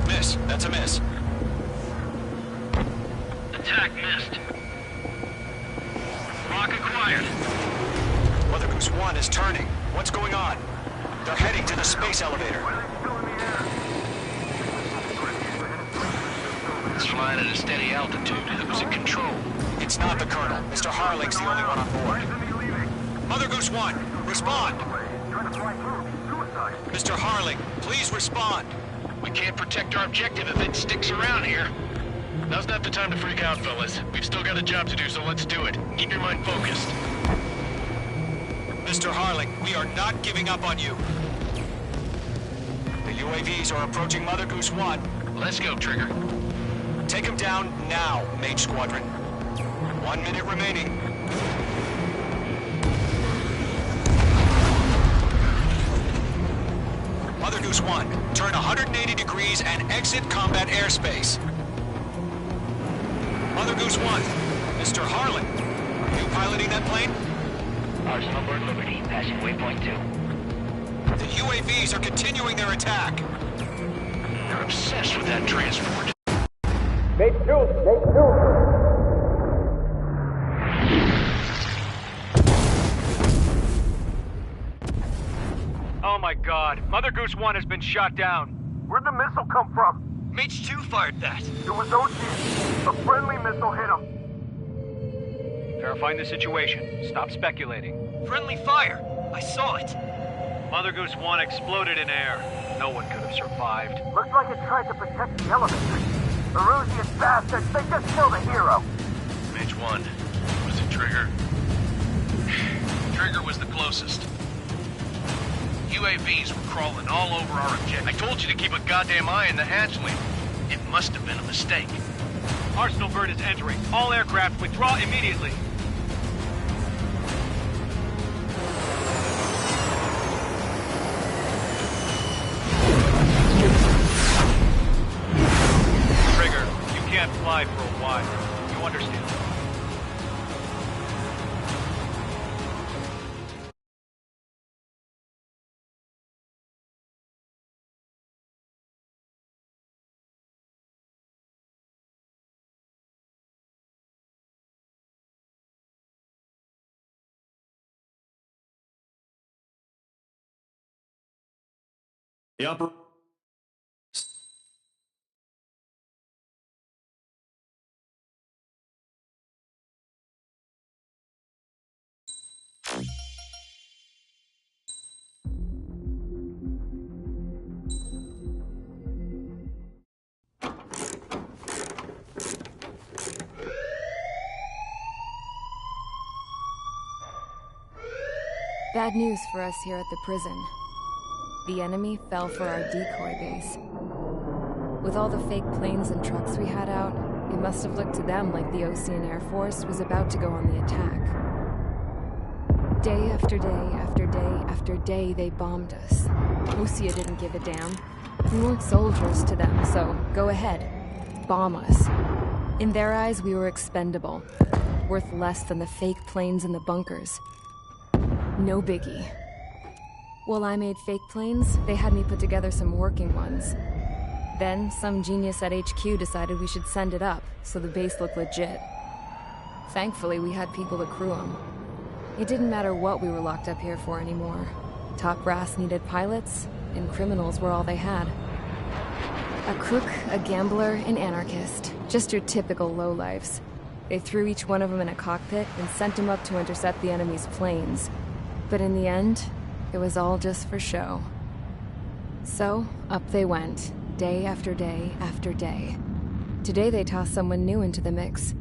Miss, that's a miss. Attack missed. Rock acquired. Mother Goose 1 is turning. What's going on? They're heading to the space elevator. It's flying at a steady altitude. Who's in control? It's not the Colonel. Mr. Harling's the only one on board. Mother Goose 1, respond! Mr. Harling, please respond! We can't protect our objective if it sticks around here. Now's not the time to freak out, fellas. We've still got a job to do, so let's do it. Keep your mind focused. Mr. Harling, we are not giving up on you. The UAVs are approaching Mother Goose 1. Let's go, Trigger. Take him down now, Mage Squadron. 1 minute remaining. Mother Goose 1, turn 180 degrees and exit combat airspace. Mother Goose 1, Mr. Harlan, are you piloting that plane? Arsenal Bird Liberty, passing waypoint 2. The UAVs are continuing their attack. They're obsessed with that transport. Oh my god, Mother Goose 1 has been shot down. Where'd the missile come from? Mage 2 fired that. It was OG. A friendly missile hit him. Verifying the situation. Stop speculating. Friendly fire. I saw it. Mother Goose 1 exploded in air. No one could have survived. Looks like it tried to protect the elevator. Erusian bastards, they just killed a hero. Mage 1, was it Trigger? Trigger was the closest. UAVs were crawling all over our objective. I told you to keep a goddamn eye on the hatchling. It must have been a mistake. Arsenal Bird is entering. All aircraft withdraw immediately. Trigger, you can't fly for a while. You understand? The operator. Bad news for us here at the prison. The enemy fell for our decoy base. With all the fake planes and trucks we had out, it must have looked to them like the Osean Air Force was about to go on the attack. Day after day after day after day, they bombed us. Osea didn't give a damn. We weren't soldiers to them, so go ahead. Bomb us. In their eyes, we were expendable. Worth less than the fake planes in the bunkers. No biggie. While I made fake planes, they had me put together some working ones. Then, some genius at HQ decided we should send it up, so the base looked legit. Thankfully, we had people to crew them. It didn't matter what we were locked up here for anymore. Top brass needed pilots, and criminals were all they had. A crook, a gambler, an anarchist. Just your typical lowlifes. They threw each one of them in a cockpit and sent them up to intercept the enemy's planes. But in the end, it was all just for show. So, up they went, day after day after day. Today they tossed someone new into the mix.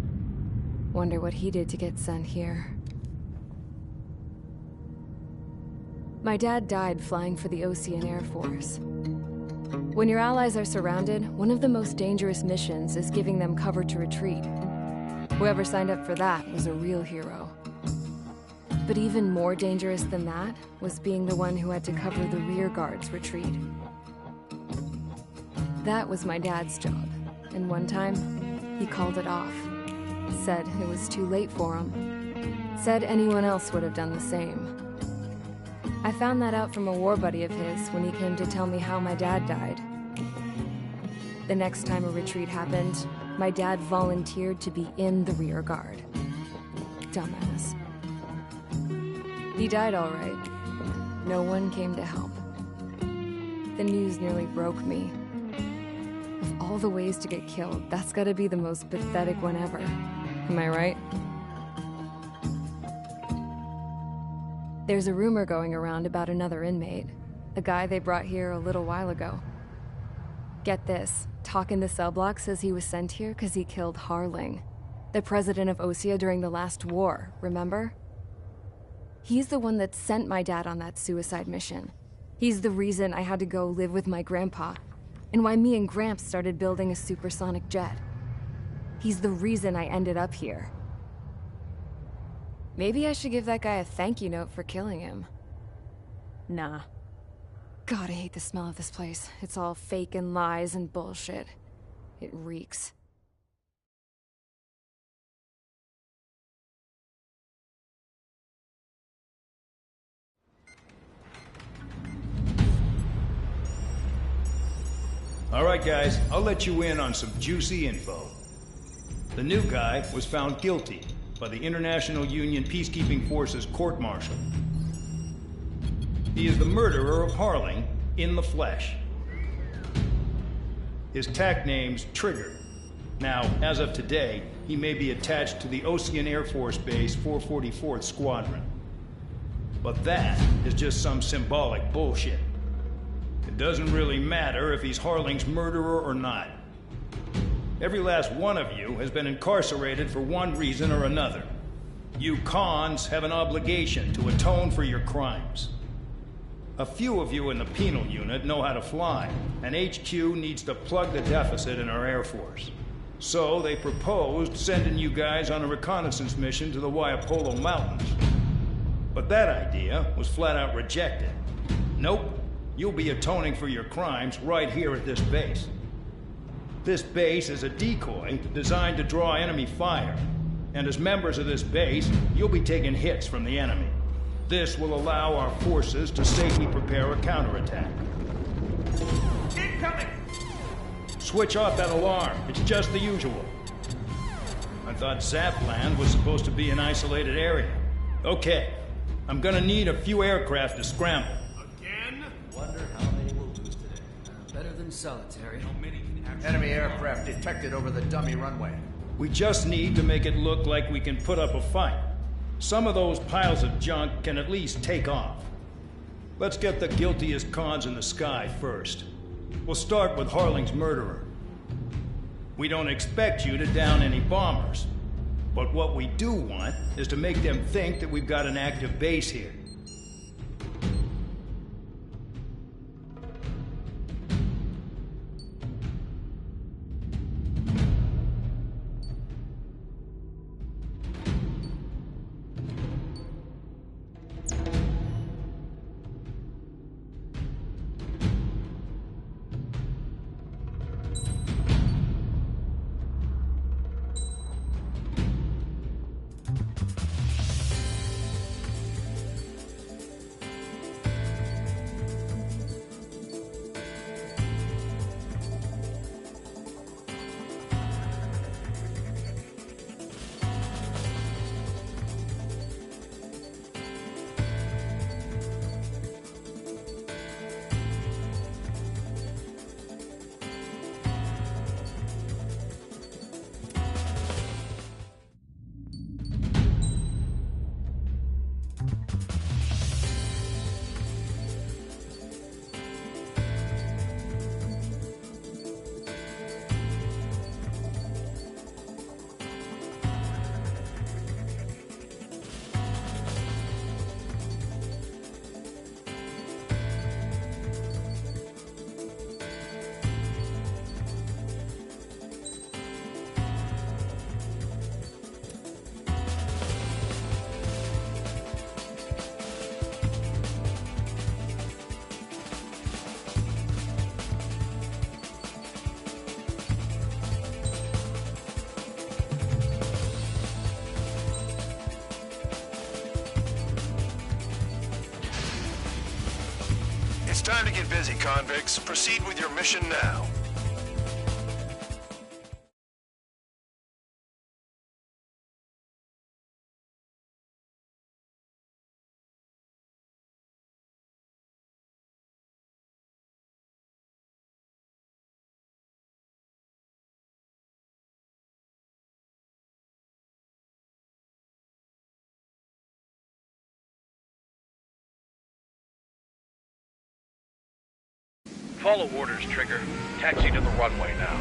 Wonder what he did to get sent here. My dad died flying for the Osean Air Force. When your allies are surrounded, one of the most dangerous missions is giving them cover to retreat. Whoever signed up for that was a real hero. But even more dangerous than that was being the one who had to cover the rear guard's retreat. That was my dad's job, and one time, he called it off. Said it was too late for him. Said anyone else would have done the same. I found that out from a war buddy of his when he came to tell me how my dad died. The next time a retreat happened, my dad volunteered to be in the rear guard. Dumbass. He died all right. No one came to help. The news nearly broke me. Of all the ways to get killed, that's gotta be the most pathetic one ever. Am I right? There's a rumor going around about another inmate. A guy they brought here a little while ago. Get this, talk in the cell block says he was sent here because he killed Harling, the president of Osea during the last war, remember? He's the one that sent my dad on that suicide mission. He's the reason I had to go live with my grandpa, and why me and Gramps started building a supersonic jet. He's the reason I ended up here. Maybe I should give that guy a thank you note for killing him. Nah. God, I hate the smell of this place. It's all fake and lies and bullshit. It reeks. All right, guys, I'll let you in on some juicy info. The new guy was found guilty by the International Union Peacekeeping Forces court-martial. He is the murderer of Harling in the flesh. His TAC name's Trigger. Now, as of today, he may be attached to the Ocean Air Force Base 444th Squadron. But that is just some symbolic bullshit. It doesn't really matter if he's Harling's murderer or not. Every last one of you has been incarcerated for one reason or another. You cons have an obligation to atone for your crimes. A few of you in the penal unit know how to fly, and HQ needs to plug the deficit in our Air Force. So they proposed sending you guys on a reconnaissance mission to the Waiapolo Mountains. But that idea was flat out rejected. Nope. You'll be atoning for your crimes right here at this base. This base is a decoy designed to draw enemy fire. And as members of this base, you'll be taking hits from the enemy. This will allow our forces to safely prepare a counterattack. Incoming! Switch off that alarm. It's just the usual. I thought Zapland was supposed to be an isolated area. Okay. I'm gonna need a few aircraft to scramble. Wonder how many will lose today. Better than solitary. Enemy aircraft detected over the dummy runway. We just need to make it look like we can put up a fight. Some of those piles of junk can at least take off. Let's get the guiltiest cons in the sky first. We'll start with Harling's murderer. We don't expect you to down any bombers. But what we do want is to make them think that we've got an active base here. It's time to get busy, convicts. Proceed with your mission now. Follow orders, Trigger. Taxi to the runway now.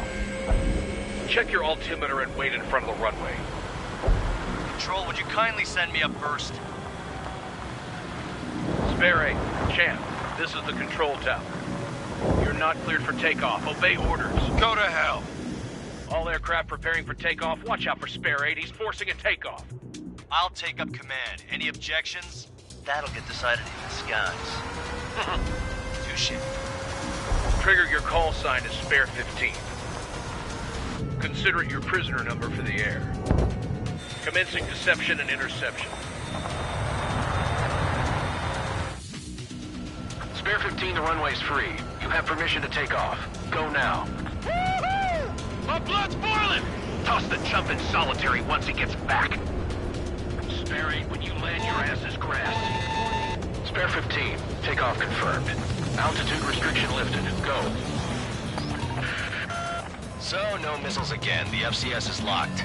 Check your altimeter and wait in front of the runway. Control, would you kindly send me up first? Spare, Champ, this is the control tower. You're not cleared for takeoff. Obey orders. Go to hell. All aircraft preparing for takeoff. Watch out for Spare 8. He's forcing a takeoff. I'll take up command. Any objections? That'll get decided in the skies. Touche. Trigger, your call sign is Spare 15. Consider it your prisoner number for the air. Commencing deception and interception. Spare 15, the runway's free. You have permission to take off. Go now. Woo-hoo! My blood's boiling! Toss the chump in solitary once he gets back. Spare 8, when you land, your ass is grass. Spare 15, takeoff confirmed. Altitude restriction lifted. Go. So, no missiles again. The FCS is locked.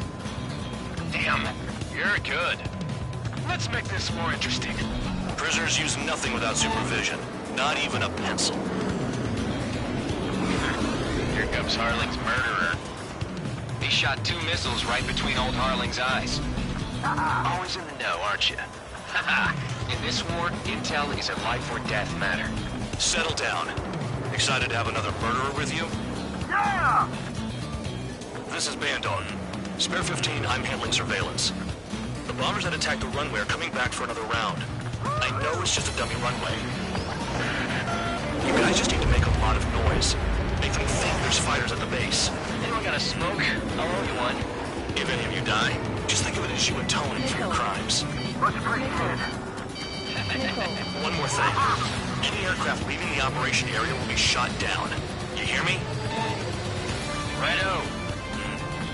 Damn, you're good. Let's make this more interesting. Prisoners use nothing without supervision. Not even a pencil. Here comes Harling's murderer. He shot 2 missiles right between old Harling's eyes. Always in the know, aren't you? In this war, intel is a life or death matter. Settle down. Excited to have another murderer with you? Yeah! This is Bandon. Spare 15, I'm handling surveillance. The bombers that attacked the runway are coming back for another round. I know it's just a dummy runway. You guys just need to make a lot of noise. Make them think there's fighters at the base. Anyone got a smoke? I'll owe you one. If any of you die, just think of it as you atoning for your crimes. Much appreciated. One more thing. Any aircraft leaving the operation area will be shot down. You hear me? Righto.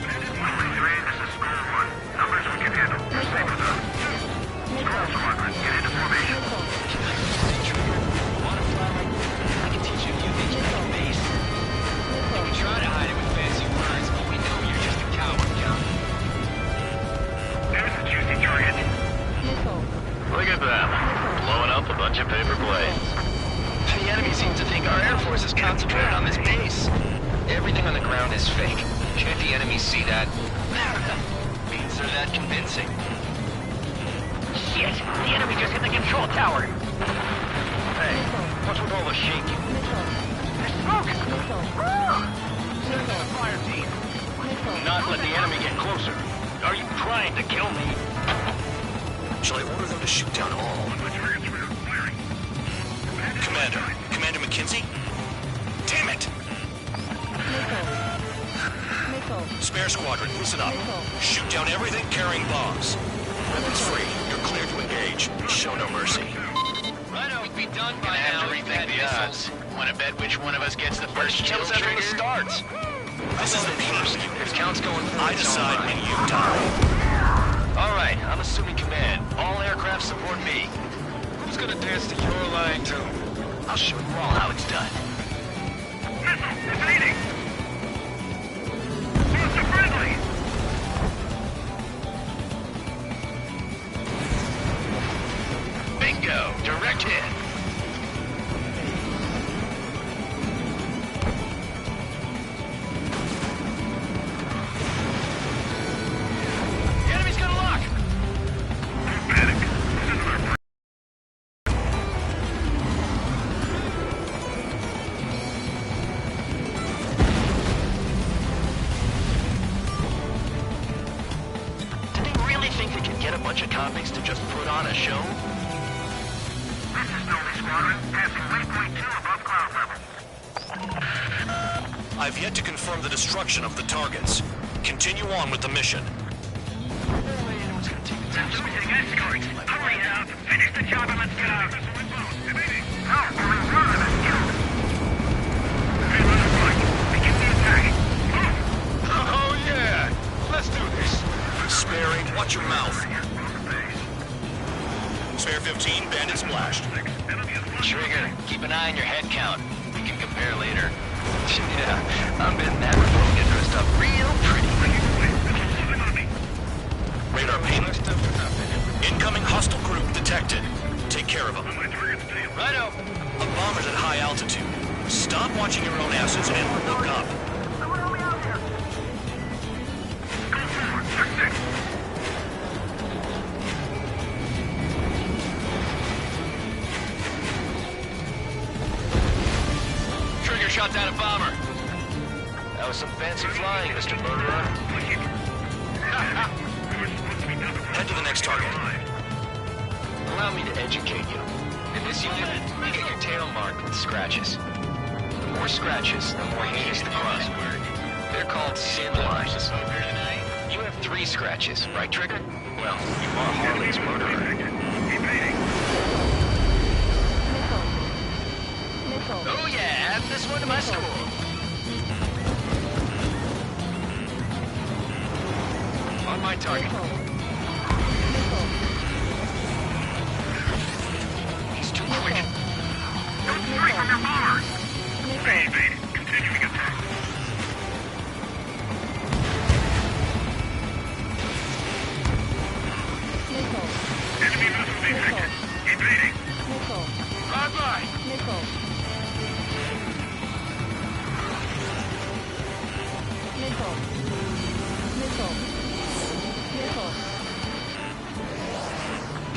This is Square 1. Numbers we can handle. Stay with us. Squall Squadron, get into formation. Wanna fly like this? I can teach you a few things about the base. You can try to hide it with fancy words, but we know you're just a coward, Count. There's a juicy target. Look at them. Blowing up a bunch of paper planes. The enemy seems to think our Air Force is concentrated on this base. Everything on the ground is fake. Can't the enemy see that? Means they're that convincing. Shit! The enemy just hit the control tower! Hey, what's with all the shaking? There's smoke! Send the fire team! Not let the enemy get closer. Are you trying to kill me? Shall I order them to shoot down all? Commander McKenzie? Damn it! Spare Squadron, listen up. Shoot down everything carrying bombs. Weapons free. You're clear to engage. Show no mercy. Righto, we'd be done by Gonna now. have to rethink the odds. Wanna bet which one of us gets the first kill Kills after trigger? the starts. This is the first. If Count's going for I decide when you die. All right, I'm assuming command. All aircraft support me. Who's gonna dance to your line too? I'll show you all how it's done. Missile, evading! Monster friendly! Bingo! Direct hit! The enemy's gonna lock! Don't panic. This isn't our Did they really think they could get a bunch of convicts to just put on a show? This is Snowy Squadron, passing waypoint 2 above cloud level. I've yet to confirm the destruction of the targets. Continue on with the mission. Losing escorts. Hurry up. Finish the job and let's get out. Evading. How? Only one of us killed. Hey, run the right. Begin the attack. Oh yeah! Let's do this! Spare 8, watch your mouth. Spare 15, bandit splashed. Trigger, keep an eye on your head count. We can compare later. Yeah, I'm betting that we're both get dressed up real pretty. Radar ping. Incoming hostile group detected. Take care of them. Righto. A bomber's at high altitude. Stop watching your own asses and look up. Trigger shot down a bomber. That was some fancy flying, Mr. Murderer. next target. Allow me to educate you. In this unit, you get your tail marked with scratches. The more scratches, the more heinous the crime. They're called sin lines. You have 3 scratches, right, Trigger? Well, you are Harley's murderer. Oh yeah, add this one to my score. On my target. He's too quick. Don't strike on their bombers! Evade. Continuing attack. Enemy missile detected. Evading. Bye-bye.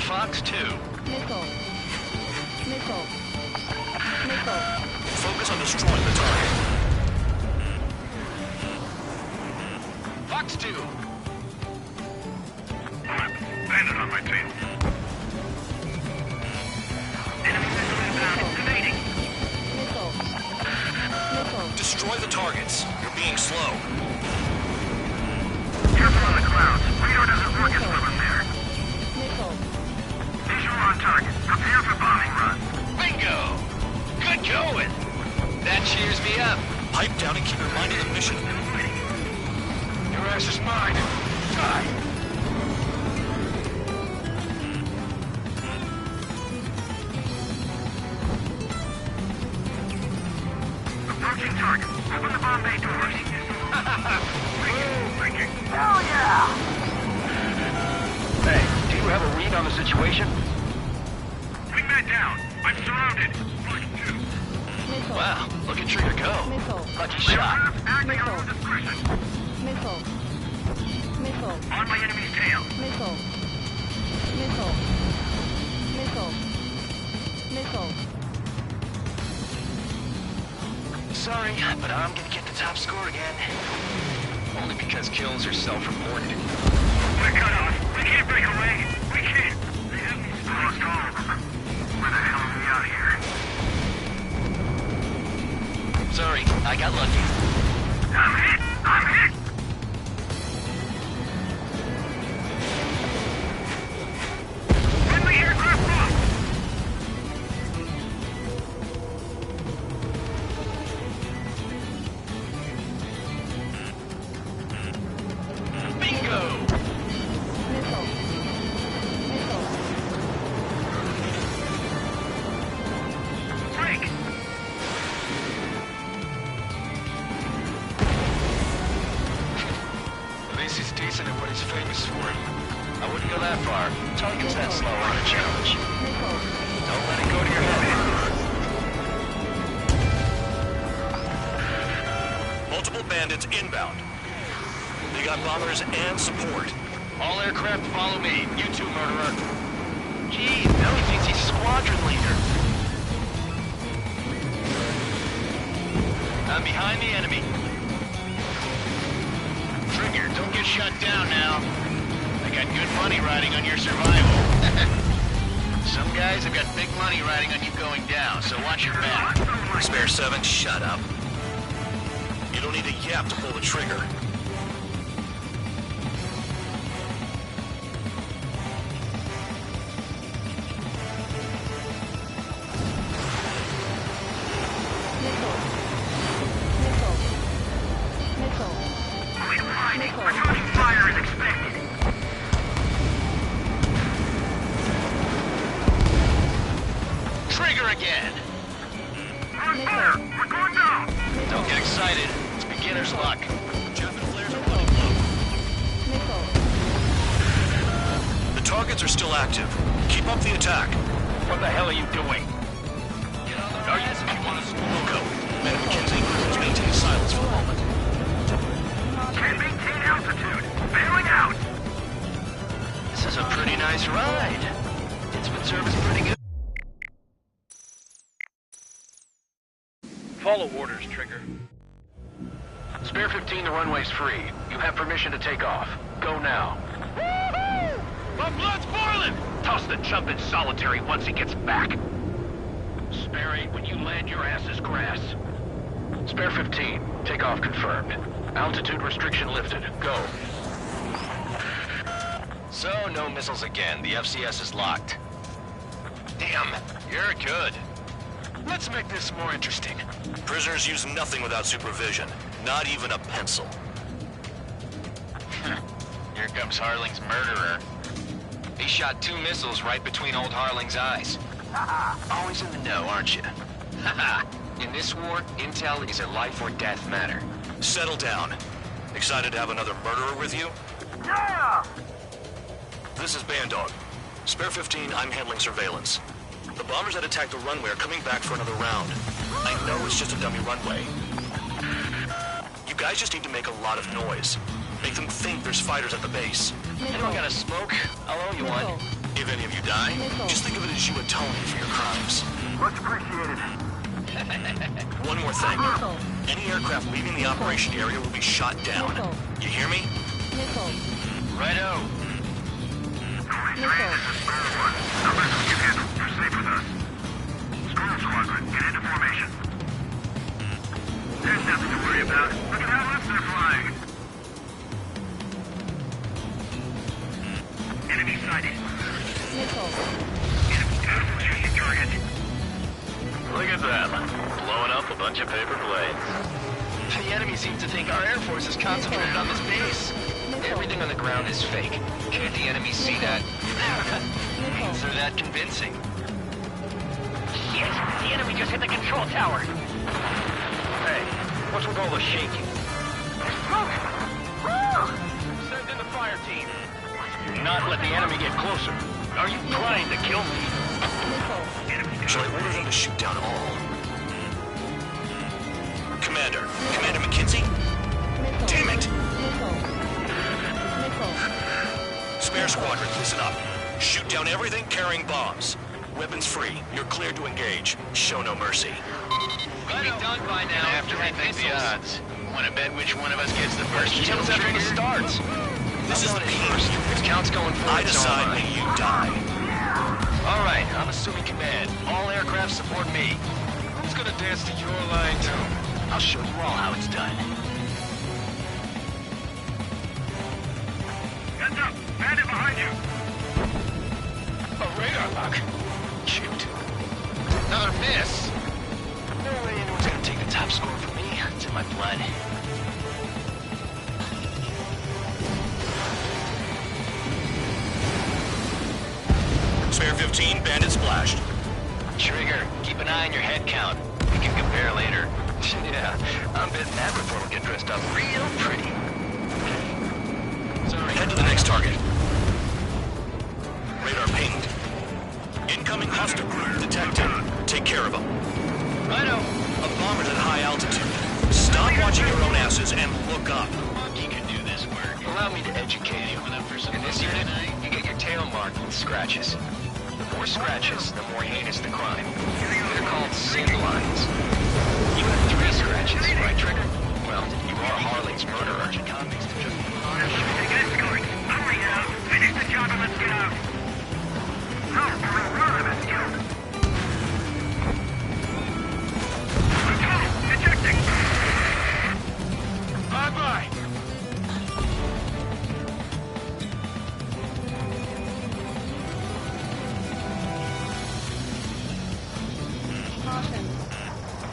Fox 2. Focus on destroying the target. Fox 2. Bandit on my tail. Enemy missile inbound. Evading. Destroy the targets. You're being slow. Careful on the clouds. Radar doesn't work as well in there. Visual on target. Prepare for bombing run. Bingo! Good going! That cheers me up. Pipe down and keep your mind on the mission. Your ass is mine. Die! Approaching target. Open the bomb bay doors. Thinking. Hell yeah! Hey, do you have a read on the situation? Wingman down. I'm surrounded. Wow, look at Trigger go. Lucky shot. Acting on discretion. On my enemy's tail. Sorry, but I'm gonna get the top score again. Only because kills are self-reported. We're cut off. We can't break away. We can't. They have me lost all of them. Where the hell are we out here? Sorry, I got lucky. I'm hit! I'm hit! Friendly aircraft lost! Bingo! Break! At least he's decent at what he's famous for. I wouldn't go that far. Target's that slow on a challenge. Don't let it go to your head. Multiple bandits inbound. They got bombers and support. All aircraft follow me. You too, murderer. Geez, now he thinks he's squadron leader. I'm behind the enemy. Trigger, don't get shut down now. I got good money riding on your survival. Some guys have got big money riding on you going down, so watch your back. Spare 7, shut up. You don't need a yap to pull the trigger. Returning fire is expected. Trigger again! On fire! We're going down! Don't get excited. It's beginner's luck. Jet and flares are running low. The targets are still active. Keep up the attack. What the hell are you doing? Are you if you want to Wilco, Madam McKenzie, please maintain silence for a moment. Can't maintain altitude. Bailing out. This is a pretty nice ride. It's been serviced pretty good. Follow orders, Trigger. Spare 15, the runway's free. You have permission to take off. Go now. My blood's boiling! Toss the chump in solitary once he gets back. Sperry, when you land, your ass is grass. Spare 15. Takeoff confirmed. Altitude restriction lifted. Go. So, no missiles again. The FCS is locked. Damn, you're good. Let's make this more interesting. Prisoners use nothing without supervision. Not even a pencil. Here comes Harling's murderer. He shot 2 missiles right between old Harling's eyes. Always in the know, aren't you? In this war, intel is a life or death matter. Settle down. Excited to have another murderer with you? Yeah! This is Bandog. Spare 15, I'm handling surveillance. The bombers that attacked the runway are coming back for another round. I know it's just a dummy runway. You guys just need to make a lot of noise. Make them think there's fighters at the base. Anyone got a smoke? I'll owe you one. If any of you die, just think of it as you atoning for your crimes. Much appreciated. One more thing. Any aircraft leaving the operation area will be shot down. You hear me? Righto. Numbers we can handle. You're safe with us. Squirrel Squadron, get into formation. There's nothing to worry about. Look at how lift they're flying. Enemy sighted. Enemy beautiful shooting target. Look at them. Blowing up a bunch of paper planes. The enemy seems to think our Air Force is concentrated on this base. Everything on the ground is fake. Can't the enemy see that? Means they're that convincing. Shit! The enemy just hit the control tower! Hey, what's with all the shaking? Smoke! Woo! Send in the fire team. Not let the enemy get closer. Are you trying to kill me? Shall I order them to shoot down all? Commander McKenzie? Damn it! Spare squadron, listen up. Shoot down everything carrying bombs. Weapons free. You're cleared to engage. Show no mercy. We'll be done by now. After we think the odds. Want to bet which one of us gets the first kill after it starts. This is the first. This count's going for I decide when you die. All right, I'm assuming command. All aircraft support me. Who's gonna dance to your line too? I'll show you all how it's done. Heads up! Bandit behind you! A radar lock. Shoot. Another miss. No way anyone's gonna take the top score from me. It's in my blood. Spare 15, bandit splashed. Trigger, keep an eye on your head count. We can compare later. Yeah, I'm betting that report will get dressed up real pretty. Sorry. Head to the next target. Radar pinged. Incoming hostile group detected. Take care of them. Righto. A bomber's at high altitude. Stop watching your own asses and look up. You can do this work. Allow me to educate you. In this unit, you get your tail marked with scratches. The more scratches, the more heinous the crime. They're called sin lines. You have 3 scratches, right, Trigger? Well, you are Harling's murderer. Convicts to just... Take an escort. Hurry up! Finish the job and let's get out! No, we're let's go! Lieutenant, ejecting! Bye-bye!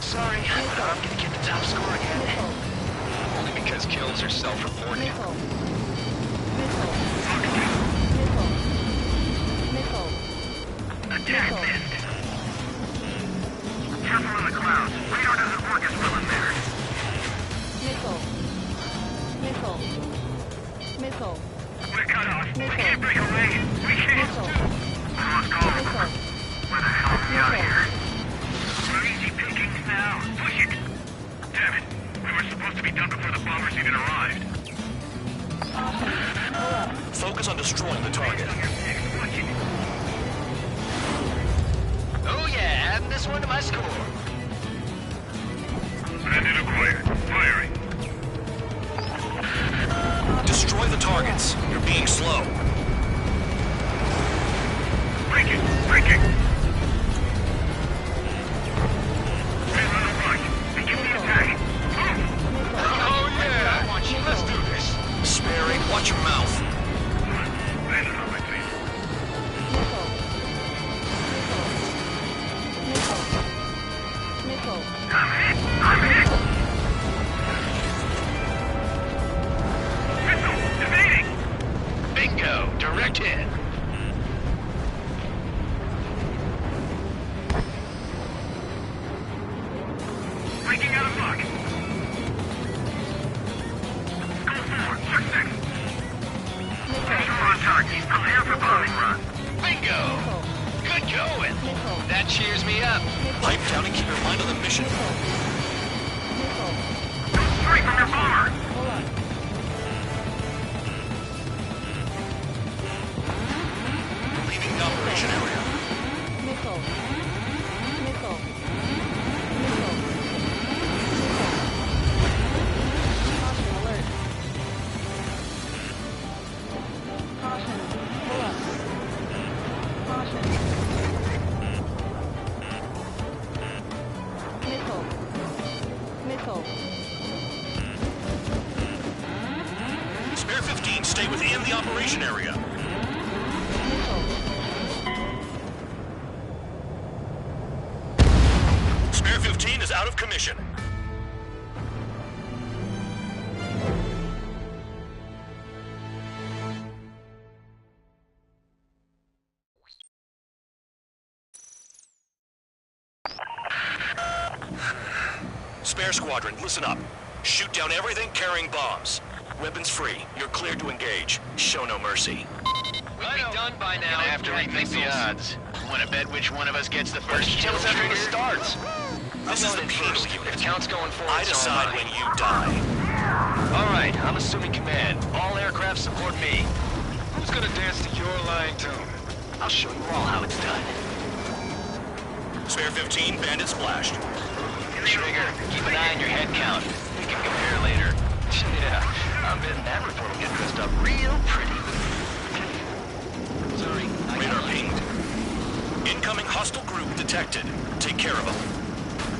Sorry, but I'm gonna get the top score again. Only because kills are self-reported. Attack missed! Careful in the clouds. Radar doesn't work as well in there. Missile. We're cut off. We can't break away. We can't. We lost Golem. Where the hell are we out here? We're easy pickings now. Push it! Damn it. We were supposed to be done before the bombers even arrived. Focus on destroying the target. Oh yeah, adding this one to my score. Bandit acquired. Firing. Destroy the targets. You're being slow. Breaking. Begin the attack. Oh yeah! Let's do this. Sperry, watch your mouth. Landed on my feet. Missile. I'm hit. Missile, evading. Bingo! Direct hit. Breaking out of luck. Go forward, 6-6. Pressure on target. Prepare for bombing run. Bingo! Good going. That cheers me up. Pipe down and keep your mind on the mission. Go straight from your bomber. Leaving the operation area. Missile. Caution alert. Caution. Pull up. Caution. Missile. Spare 15, stay within the operation area. Spare 15 is out of commission. Spare squadron, listen up. Shoot down everything carrying bombs. Weapons free. You're cleared to engage. Show no mercy. We'll be done by now. Gonna have to rethink the odds. Want to bet which one of us gets the first kill after it starts? This is the penal unit. If count's going forward, I decide when you die. All right, I'm assuming command. All aircraft support me. Who's gonna dance to your line tune? I'll show you all how it's done. Spare 15, bandit splashed. Trigger, keep an eye on your head count. We can compare later. Yeah, I'm betting that report will get dressed up real pretty. Sorry, Radar pinged. Incoming hostile group detected. Take care of them.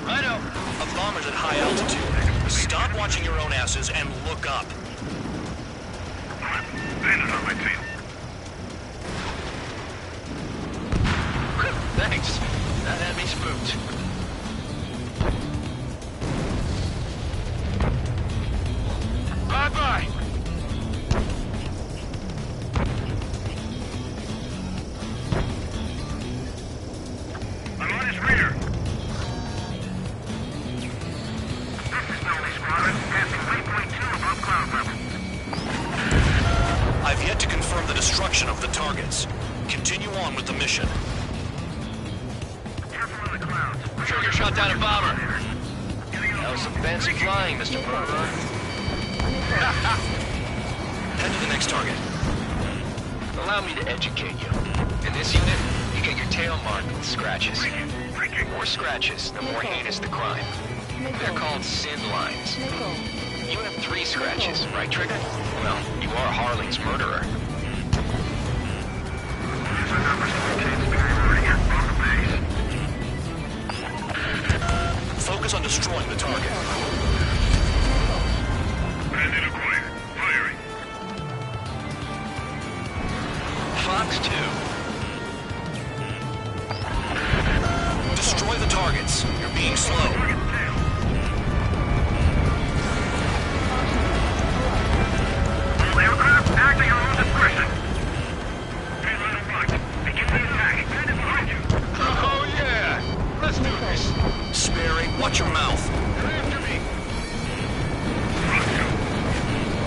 Righto. A bomber's at high altitude. Stop watching your own asses and look up. Landed on my feet. Thanks. That had me spooked. Bye-bye. I'm on his rear. This is Snowy Squadron, passing waypoint 2 above cloud level. I've yet to confirm the destruction of the targets. Continue on with the mission. Careful in the clouds. Trigger shot down a bomber. That was some fancy flying, Mr. Burger. Head to the next target. Allow me to educate you. In this unit, you get your tail marked with scratches. The more scratches, the more heinous the crime. They're called sin lines. You have 3 scratches, right, Trigger? Well, you are Harling's murderer. Focus on destroying the target. Bandit acquired. Firing. Fox 2. Destroy the targets. You're being slow. All aircraft, act at your own discretion. Payload unlocked. Begin the attack. Bandit behind you. Oh yeah! Let's do this. Sperry, watch your mouth. They're after me.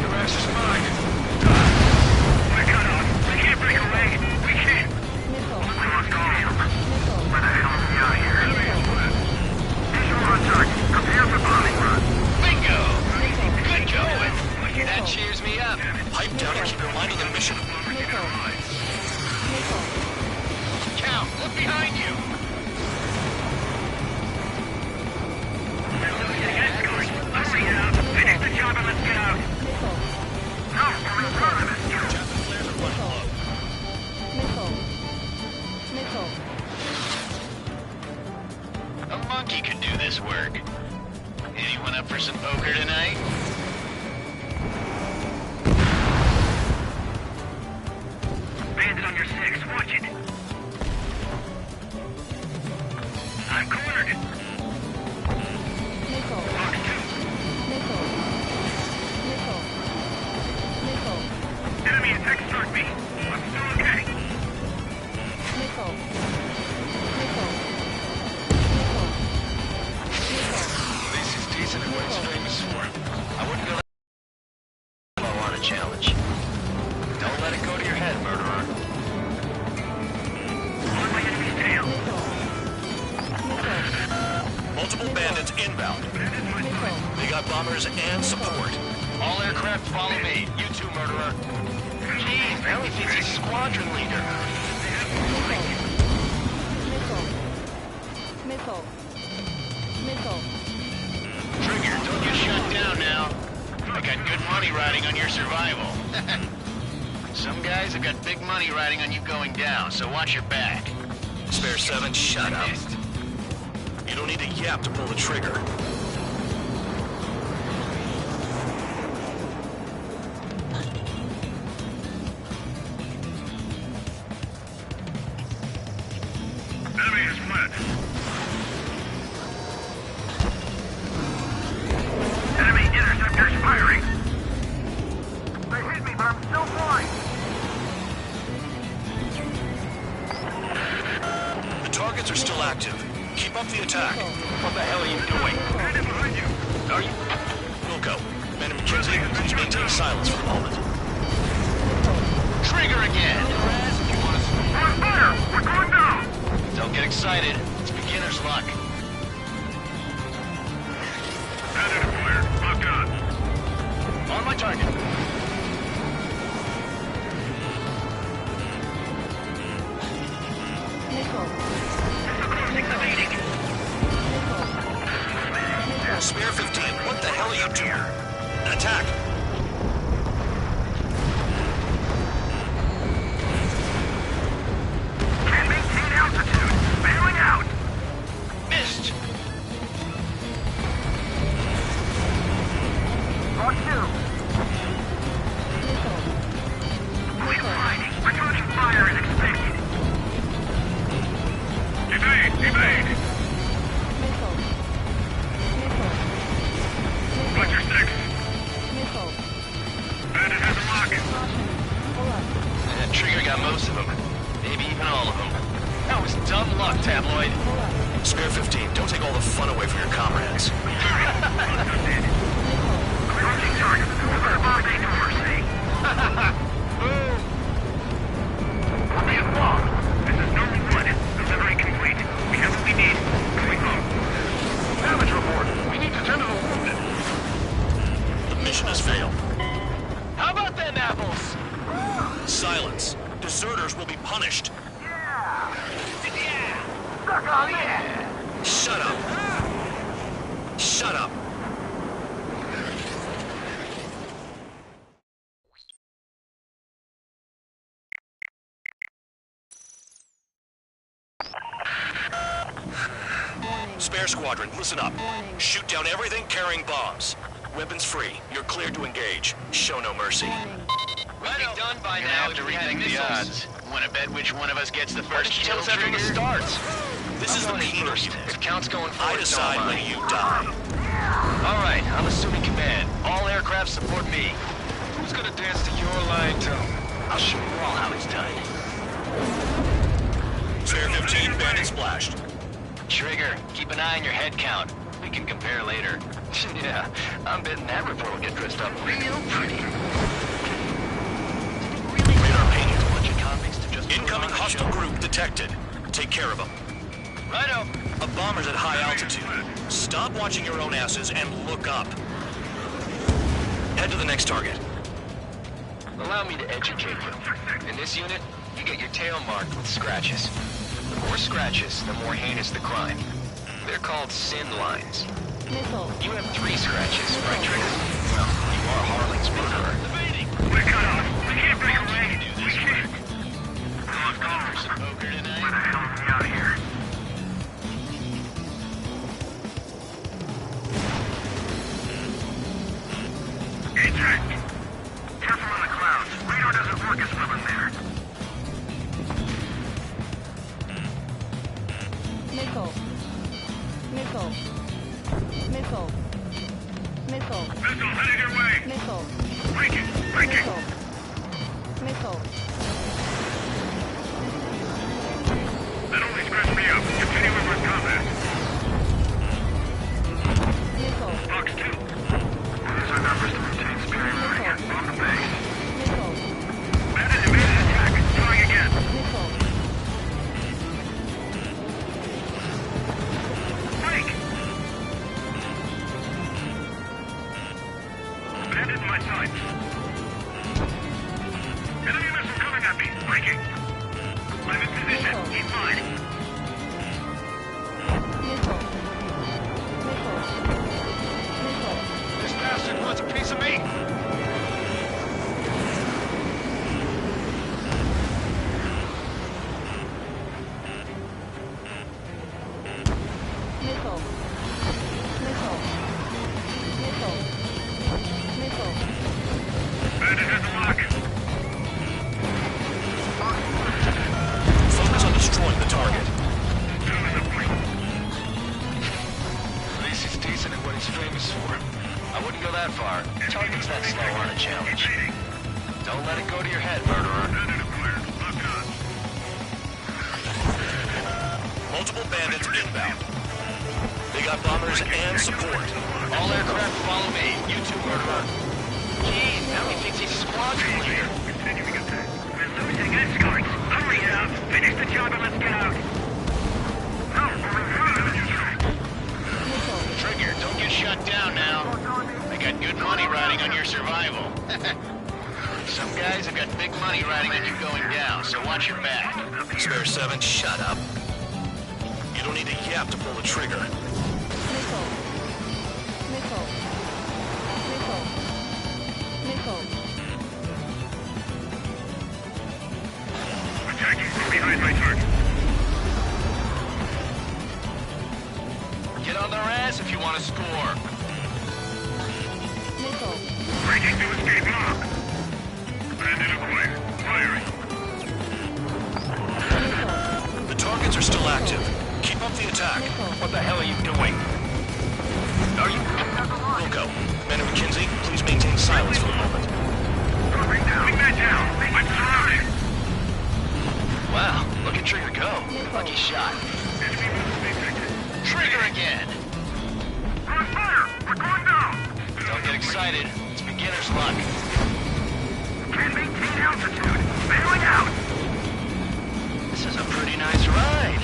Your ass is mine. We're cut off. We can't break away. We can't. We lost all of them. Where the hell are we out here? Visual on target. Prepare for bombing run. Bingo! Good going. That cheers me up. Pipe down and keep your mind on the mission. Count, look behind you. Hurry up. Finish the job and let's get out. No, we're in front of it. Missile. me. I'm still okay. Missile. This is decent at what it's famous for. I wouldn't go that on a challenge. Don't let it go to your head, murderer. On my enemy's tail. Multiple bandits inbound. They got bombers and support. All aircraft follow me. You too, murderer. Jeez, now he thinks he's squadron leader. Missile. Trigger, don't get shut down now. I got good money riding on your survival. Some guys have got big money riding on you going down, so watch your back. Spare 7, shut up. You don't need a yap to pull the trigger. Enemy has fled. Enemy interceptors firing. They hit me, but I'm still flying. The targets are still active. Keep up the attack. What the hell are you doing? Right in behind you. Are you? Wilco, Man and McKenzie, please maintain silence for the moment. Trigger again! On fire! We're going down! Don't get excited. It's beginner's luck. Bandit acquired. Locked on. On my target. Spear 15, what the hell are you doing? Attack! Can't maintain altitude. Bailing out. Missed! On 2. We're fighting. Returning fire is expected. Evade! Fletcher 6. Bandit has a lock. That Trigger got most of them. Maybe even all of them. That was dumb luck, Tabloid. Spare 15, don't take all the fun away from your comrades. Approaching target. Over the Bombay door, see? Boom! We're being bombed. This is number 1. Delivery complete. We have what we need. Going home. Damage report. We need to tend to the wounded. The mission has failed. How about them apples? Silence. Deserters will be punished. Suck on it! Shut up. Shut up. Spare squadron, listen up. Shoot down everything carrying bombs. Weapons free. You're cleared to engage. Show no mercy. We'll be done by now if we had missiles. Want to bet which one of us gets the first kill? Tell us after the starts. This is the penal first. unit. If counts going forward, I decide when you die. All right, I'm assuming command. All aircraft support me. Who's gonna dance to your line tone? I'll show you all how it's done. Spare 15, bandit splashed. Trigger, keep an eye on your head count. We can compare later. Yeah, I'm betting that report will get dressed up real pretty. Radar ping. A bunch of convicts to just incoming hostile group detected. Take care of them. Righto. A bomber's at high altitude. Stop watching your own asses and look up. Head to the next target. Allow me to educate you. In this unit, you get your tail marked with scratches. The more scratches, the more heinous the crime. They're called sin lines. Missile. You have 3 scratches, right, Trigger? Well, you are Harling's murderer. We're cut off. We can't break away. Do this work. Some poker tonight? Where the hell are we out here? Eject! Careful on the clouds. Radar doesn't work as well in there. Missile. Missile. Missile. Missile. Missile headed your way. Missile. Break it! Break it! Missile. Breaking. I'm in position. Keep mine. Missile. Missile. Missile. This bastard wants a piece of me! Missile. Missile. Missile. Missile. Bandit has a lock. Focus on destroying the target. At least he's decent at what he's famous for. I wouldn't go that far. Targets that slow aren't a challenge. Don't let it go to your head, murderer. Multiple bandits inbound. They got bombers and support. All aircraft follow me. You too, murderer. Jeez, now he thinks he's a squadron leader. Continuing attack. We're losing escorts. Hurry up. Finish the job and let's get out. Trigger, don't get shut down now. I got good money riding on your survival. Some guys have got big money riding on you going down, so watch your back. Spare 7, shut up. You don't need a yap to pull the trigger. Missile. Missile. Missile. Missile. Attacking from behind my target. Get on their ass if you want to score. Missile. Breaking to escape lock. Bandit acquired. Firing. The targets are still active. Keep up the attack. What the hell are you doing? Are you... Wilco, Commander McKenzie, please maintain silence for a moment. Dropping down. Man down. I'm surrounded. Wow, look at Trigger go. Lucky shot. Enemy missile detected. Trigger again. On fire. We're going down. Don't get excited. It's beginner's luck. Can't maintain altitude. Bailing out. This is a pretty nice ride.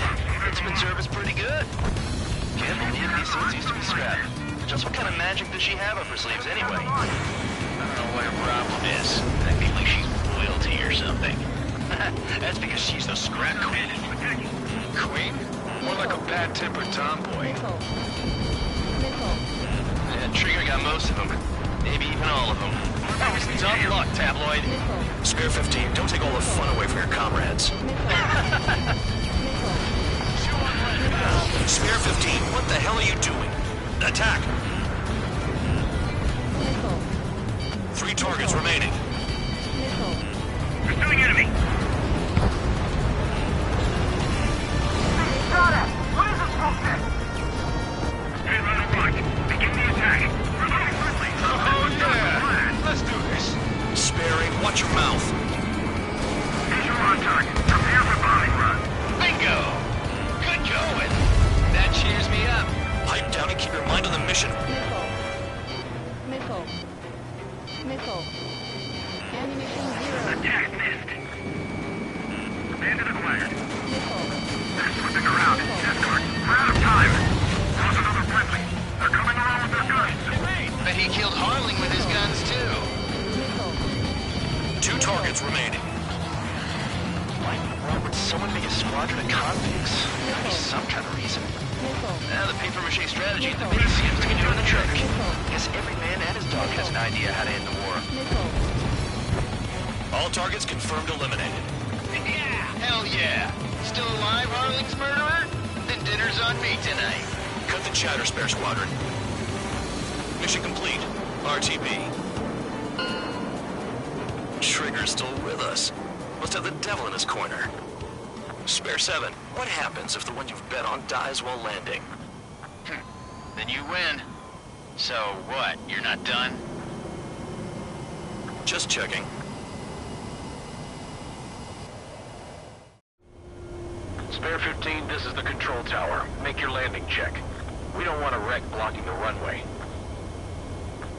Instrument service pretty good. Can't believe these suits used to be scrapped. Just what kind of magic does she have up her sleeves anyway? I don't know what her problem is. I feel like she's royalty or something. That's because she's the scrap queen. Queen? More like a bad-tempered tomboy. Yeah, Trigger got most of them. Maybe even all of them. That was dumb luck, Tabloid. Spare 15, don't take all the fun away from your comrades. Spare 15, what the hell are you doing? Attack! 3 targets remaining. Pursuing enemy. Got it! What is this bullshit? Stand by the watch. Begin the attack. Reloading quickly. Oh yeah! Let's do this. Sparing, watch your mouth. Visual on target. Prepare for bombing run. Bingo! Good going. That cheers me up. Pipe down and keep your mind on the mission. Missile. Missile. Ammunition 0. Attack missed. Bandit acquired. Missile. They're slipping around. Escort. We're out of time. Lost another friendly. They're coming around with their guns. Bet he killed Harling with his guns too. 2 targets remaining. Why in the world would someone make a squadron of convicts? There'd be some kind of reason. Now the papier-mâché strategy at the base seems to be doing the trick. Guess every man and his dog has an idea how to end the war. All targets confirmed eliminated. Yeah! Hell yeah! Still alive, Harling's murderer? Then dinner's on me tonight. Cut the chatter, Spare Squadron. Mission complete. RTB. Trigger's still with us. Must have the devil in his corner. Spare 7, what happens if the one you've bet on dies while landing? Then you win. So what, you're not done? Just checking. Spare 15, this is the control tower. Make your landing check. We don't want a wreck blocking the runway.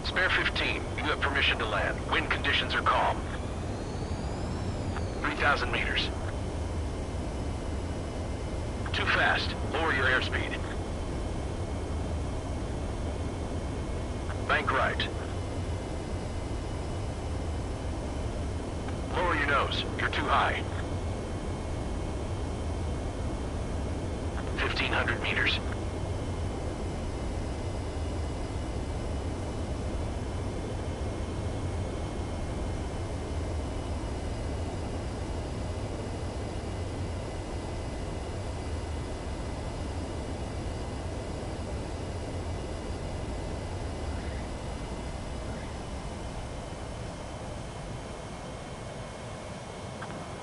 Spare 15, you have permission to land. Wind conditions are calm. 3,000 meters. Too fast. Lower your airspeed. Bank right. Lower your nose. You're too high. 1,500 meters.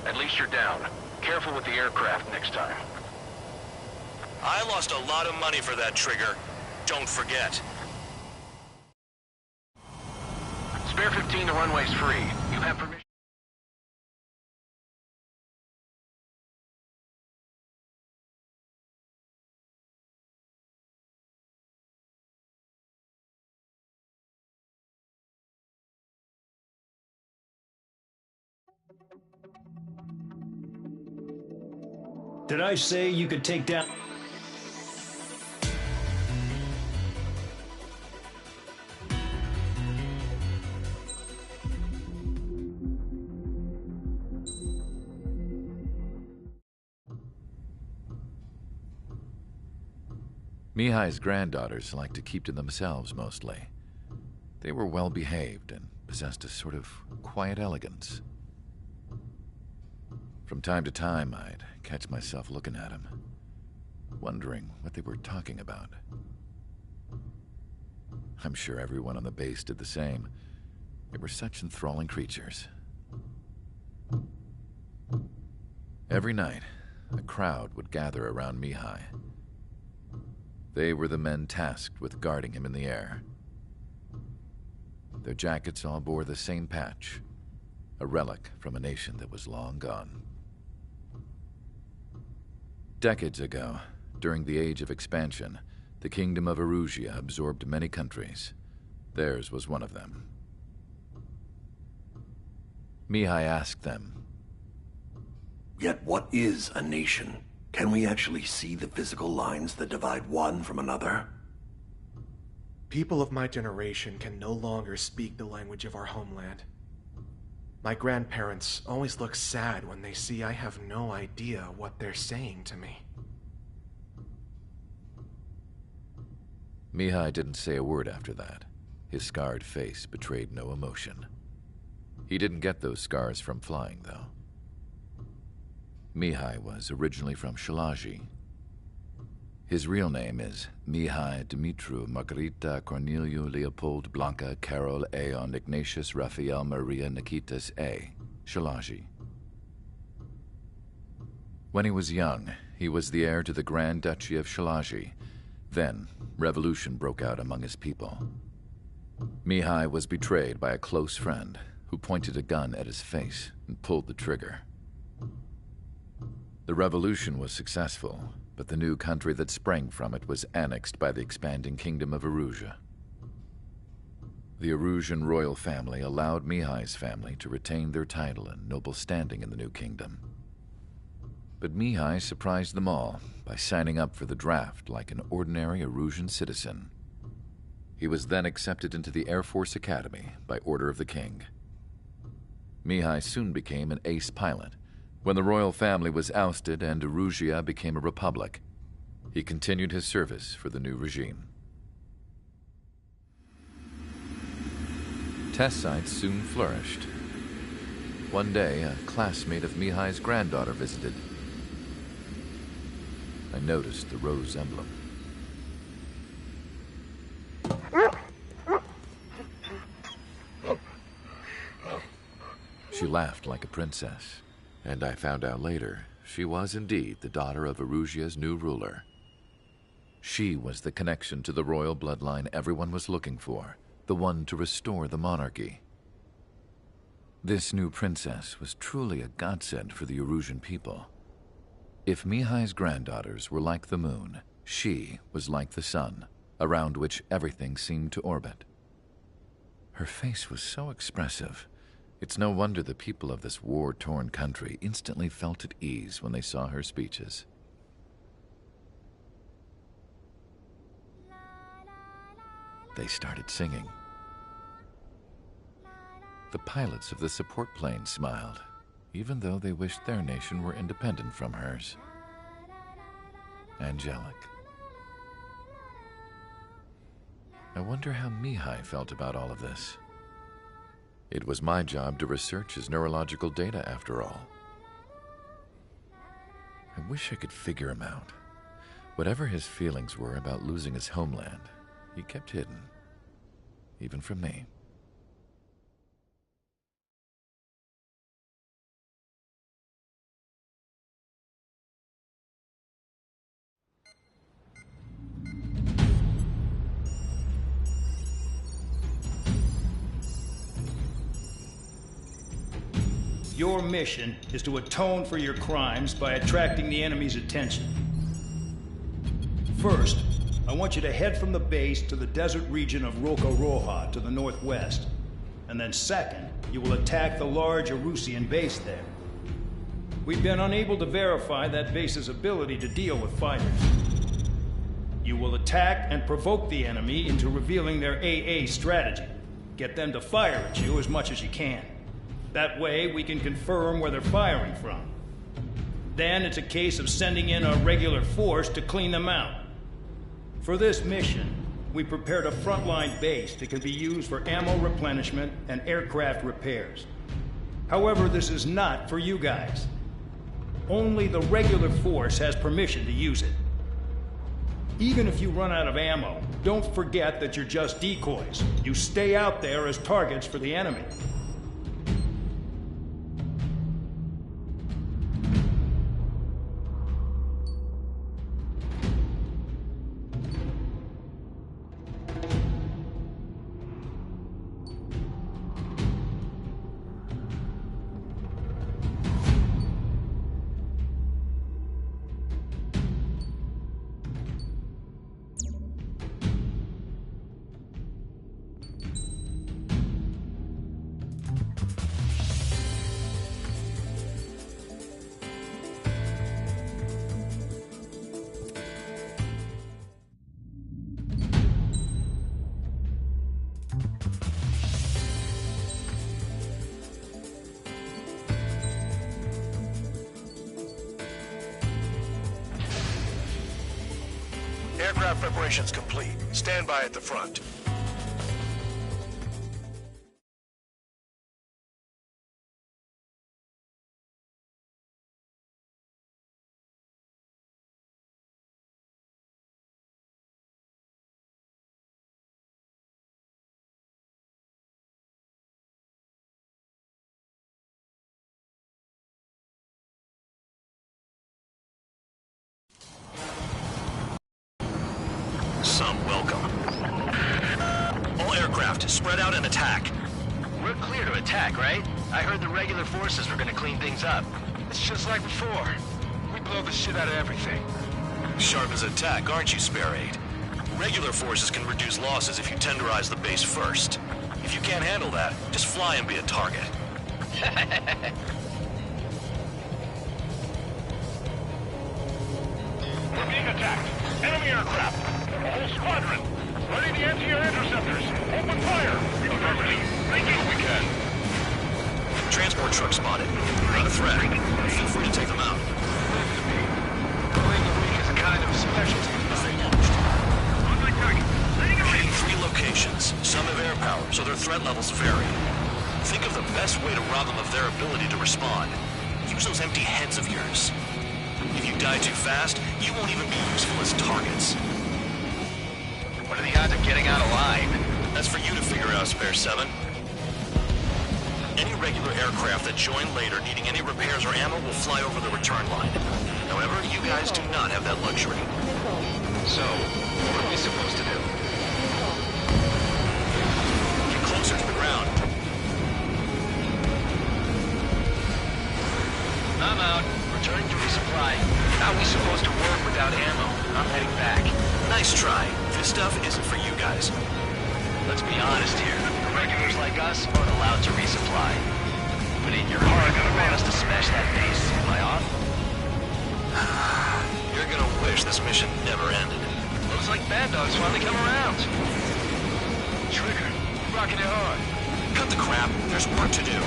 At least you're down. Careful with the aircraft next time. I lost a lot of money for that trigger. Don't forget. Spare 15, the runway's free. You have permission. Did I say you could take down... Mihai's granddaughters liked to keep to themselves mostly. They were well behaved and possessed a sort of quiet elegance. From time to time, I'd catch myself looking at them, wondering what they were talking about. I'm sure everyone on the base did the same. They were such enthralling creatures. Every night, a crowd would gather around Mihai. They were the men tasked with guarding him in the air. Their jackets all bore the same patch, a relic from a nation that was long gone. Decades ago, during the Age of Expansion, the Kingdom of Erusia absorbed many countries. Theirs was one of them. Mihai asked them, "Yet what is a nation? Can we actually see the physical lines that divide one from another?" People of my generation can no longer speak the language of our homeland. My grandparents always look sad when they see I have no idea what they're saying to me. Mihai didn't say a word after that. His scarred face betrayed no emotion. He didn't get those scars from flying, though. Mihai was originally from Shalaji. His real name is Mihai Dumitru Margarita Corneliu Leopold Blanca Carol Aeon Ignatius Raphael Maria Nikitas A. Shalaji. When he was young, he was the heir to the Grand Duchy of Shalaji. Then, revolution broke out among his people. Mihai was betrayed by a close friend who pointed a gun at his face and pulled the trigger. The revolution was successful, but the new country that sprang from it was annexed by the expanding Kingdom of Erusia. The Erusian royal family allowed Mihai's family to retain their title and noble standing in the new kingdom. But Mihai surprised them all by signing up for the draft like an ordinary Erusian citizen. He was then accepted into the Air Force Academy by order of the king. Mihai soon became an ace pilot. When the royal family was ousted and Erusia became a republic, he continued his service for the new regime. Test sites soon flourished. One day, a classmate of Mihai's granddaughter visited. I noticed the rose emblem. She laughed like a princess, and I found out later she was indeed the daughter of Erusia's new ruler. She was the connection to the royal bloodline everyone was looking for, the one to restore the monarchy. This new princess was truly a godsend for the Erusian people. If Mihai's granddaughters were like the moon, she was like the sun, around which everything seemed to orbit. Her face was so expressive. It's no wonder the people of this war-torn country instantly felt at ease when they saw her speeches. They started singing. The pilots of the support plane smiled. even though they wished their nation were independent from hers. Angelic. I wonder how Mihai felt about all of this. It was my job to research his neurological data, after all. I wish I could figure him out. Whatever his feelings were about losing his homeland, he kept hidden, even from me. Your mission is to atone for your crimes by attracting the enemy's attention. First, I want you to head from the base to the desert region of Roca-Roja to the northwest. And then second, you will attack the large Erusian base there. We've been unable to verify that base's ability to deal with fighters. You will attack and provoke the enemy into revealing their AA strategy. Get them to fire at you as much as you can. That way, we can confirm where they're firing from. Then it's a case of sending in a regular force to clean them out. For this mission, we prepared a frontline base that can be used for ammo replenishment and aircraft repairs. However, this is not for you guys. Only the regular force has permission to use it. Even if you run out of ammo, don't forget that you're just decoys. You stay out there as targets for the enemy. Aircraft preparations complete. Stand by at the front. Spread out and attack. We're clear to attack, right? I heard the regular forces were gonna clean things up. It's just like before. We blow the shit out of everything. Sharp as a tack, aren't you, Spare Aid? Regular forces can reduce losses if you tenderize the base first. If you can't handle that, just fly and be a target. We're being attacked. Enemy aircraft. A whole squadron. Ready the anti-air interceptors. Open fire. Affirmative. Make it we can. Transport truck spotted. Not a threat. Feel free to take them out. Going weak is a kind of specialty. On my target. Letting it Hitting 3 locations. Some have air power, so their threat levels vary. Think of the best way to rob them of their ability to respond. Use those empty heads of yours. If you die too fast, you won't even be useful as targets. What are the odds of getting out alive? That's for you to figure out, Spare 7. Any regular aircraft that join later needing any repairs or ammo will fly over the return line. However, you guys do not have that luxury. So, what are we supposed to do? Get closer to the ground. I'm out. Returning to resupply. How are we supposed to work without ammo? I'm heading back. Nice try. This stuff isn't for you guys. Let's be honest here. Regulars like us aren't allowed to resupply. But in your heart, you want us to smash that base. Am I off? You're gonna wish this mission never ended. Looks like Bad Dog's finally come around. Trigger, rocking it hard. Cut the crap. There's work to do.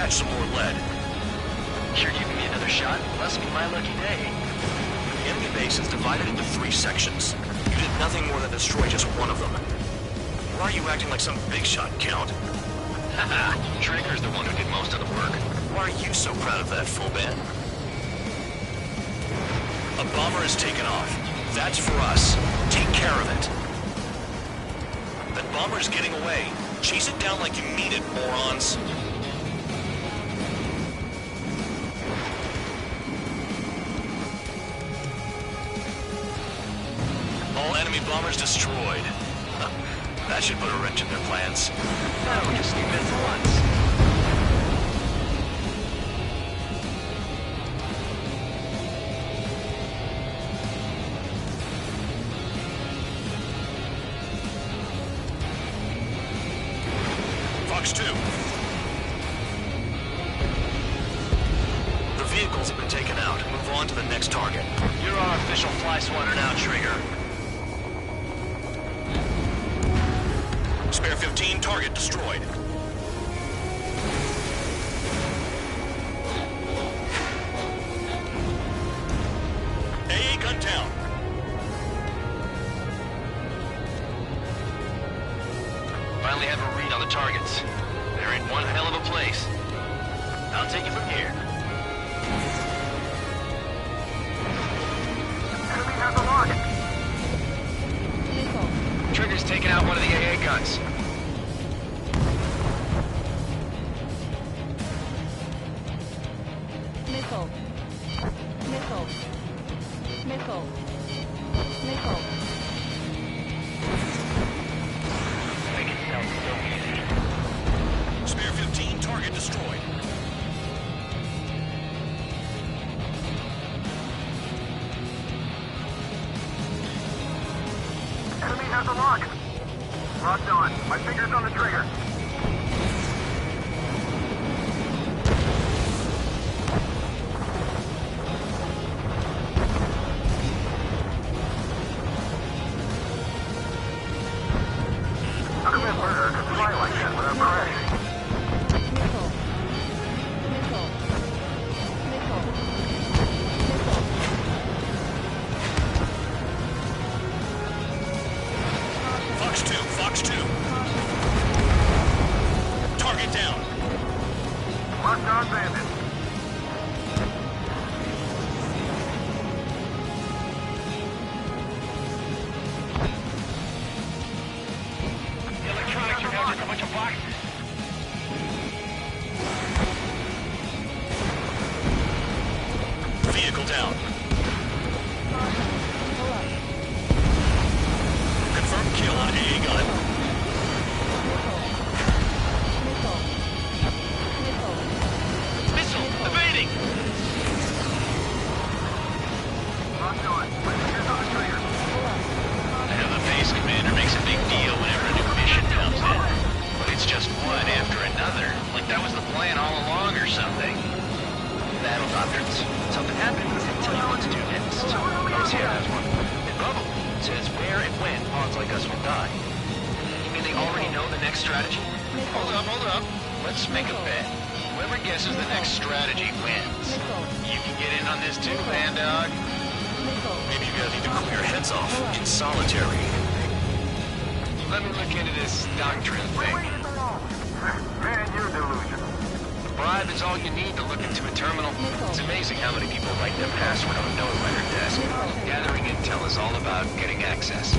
attach some more lead. You're giving me another shot? Must be my lucky day. The enemy base is divided into 3 sections. You did nothing more than destroy just one of them. Why are you acting like some big shot, Count? Haha, Trigger's the one who did most of the work. Why are you so proud of that, Fullban? A bomber is taken off. That's for us. Take care of it. That bomber's getting away. Chase it down like you mean it, morons. All enemy bombers destroyed. That should put a wrench in their plans. That'll just leave it for once. Fox 2. The vehicles have been taken out. Move on to the next target. You're our official fly swatter now, Trigger. Spare 15, target destroyed. AA gun down. Finally have a read on the targets. They're in one hell of a place. I'll take it from here. Enemy has a lock. Missile. Trigger's taking out one of the AA guns. Missile. Missile. Missile. Missile. Make it sound so easy. Spare 15, target destroyed. Enemy has a lock. Locked on. My finger's on the trigger. How come that bird can fly like that without crashing? Missile. Missile. Missile. Missile. Fox 2, Fox 2. Target down. Locked on bandit. The electronics are now just a bunch of boxes. Vehicle down. Confirmed kill on AA gun. Missile. Missile. Missile! Evading! Locked on. My finger's on the trigger. I know the base commander makes a big deal whenever a new mission comes in. But it's just one after another. Like that was the plan all along or something. Battle doctrines. Something happens and tell you what to do next. OCR has one. And Bravo says where and when pawns like us will die. You mean they already know the next strategy? Hold up. Let's make a bet. Whoever guesses the next strategy wins. You can get in on this too, Bandog. Maybe you guys need to cool your heads off in solitary. Let me look into this doctrine thing. Man, you're delusional. The bribe is all you need to look into a terminal. It's amazing how many people write their password on a note by their desk. Gathering intel is all about getting access.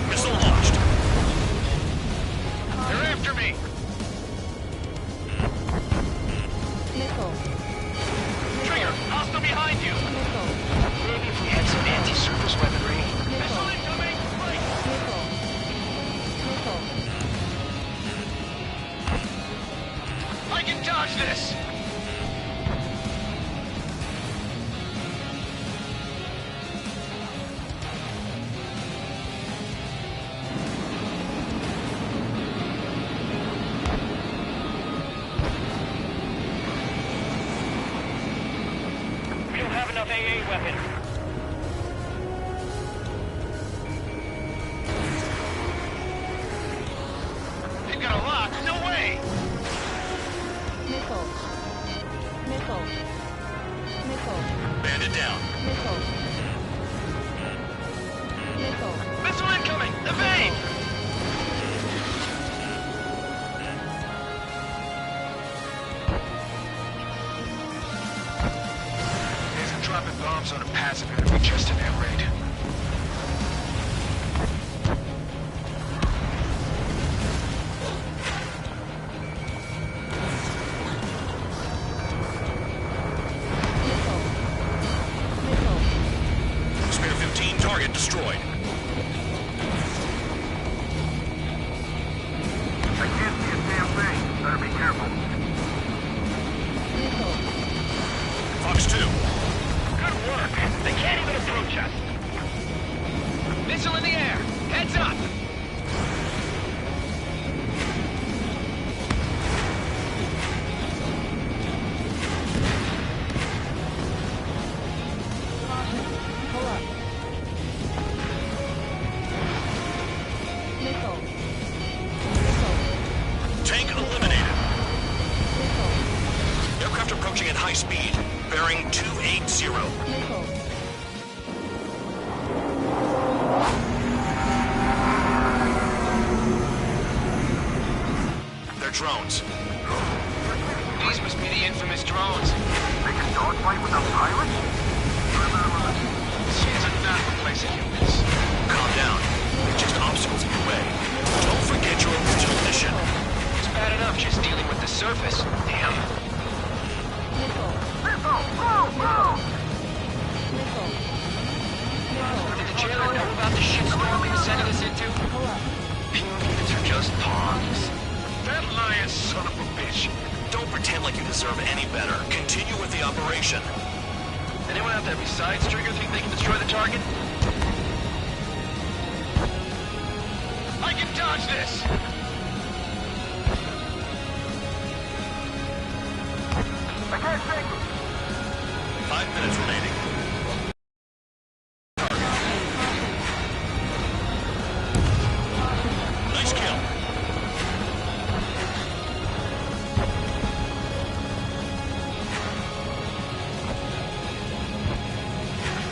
Missile launched. They're after me! Missile. Trigger, hostile behind you! Missile. Maybe if we had some anti-surface weaponry. Missile incoming! Missile. Missile. I can dodge this! We don't have enough AA weapons. sort of passive enemy just in air raid. Spare 15, target destroyed. I can't see a damn thing. Better be careful. Fox 2. Good work. They can't even approach us. Missile in the air. Heads up. Pull up. Missile. Tank eliminated. Aircraft approaching at high speed. Bearing 280. Missile. They're drones. These must be the infamous drones. They can dogfight without pilots? Machines are not replacing humans. Calm down. They're just obstacles in your way. Don't forget your original mission. It's bad enough just dealing with the surface. Damn. Missile. Missile! Move! Move! Missile. Did the jailer know about the shitstorm he was sending us into? Pull up. Humans are just pawns. That lion son of a bitch. Don't pretend like you deserve any better. Continue with the operation. Anyone out there besides Trigger think they can destroy the target? I can dodge this! I can't take it! 5 minutes remaining. Nice kill.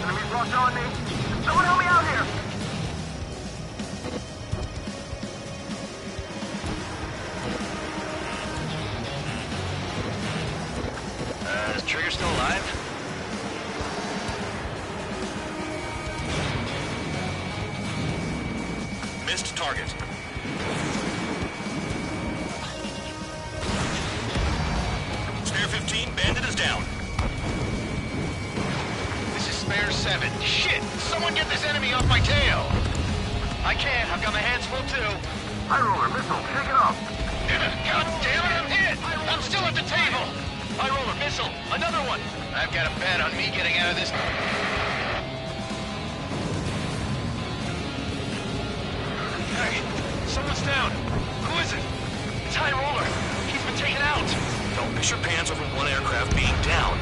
Enemies locked on me! Someone help me out here! Is Trigger still alive? Missed target. Spare 15, bandit is down. This is Spare 7. Shit! Someone get this enemy off my tail! I can't. I've got my hands full too. High roller, missile, shake it off! God damn it, I'm hit! I'm still at the table! High roller, missile, another one! I've got a bet on me getting out of this. Hey, someone's down. Who is it? It's High roller. He's been taken out. Don't piss your pants over one aircraft being down.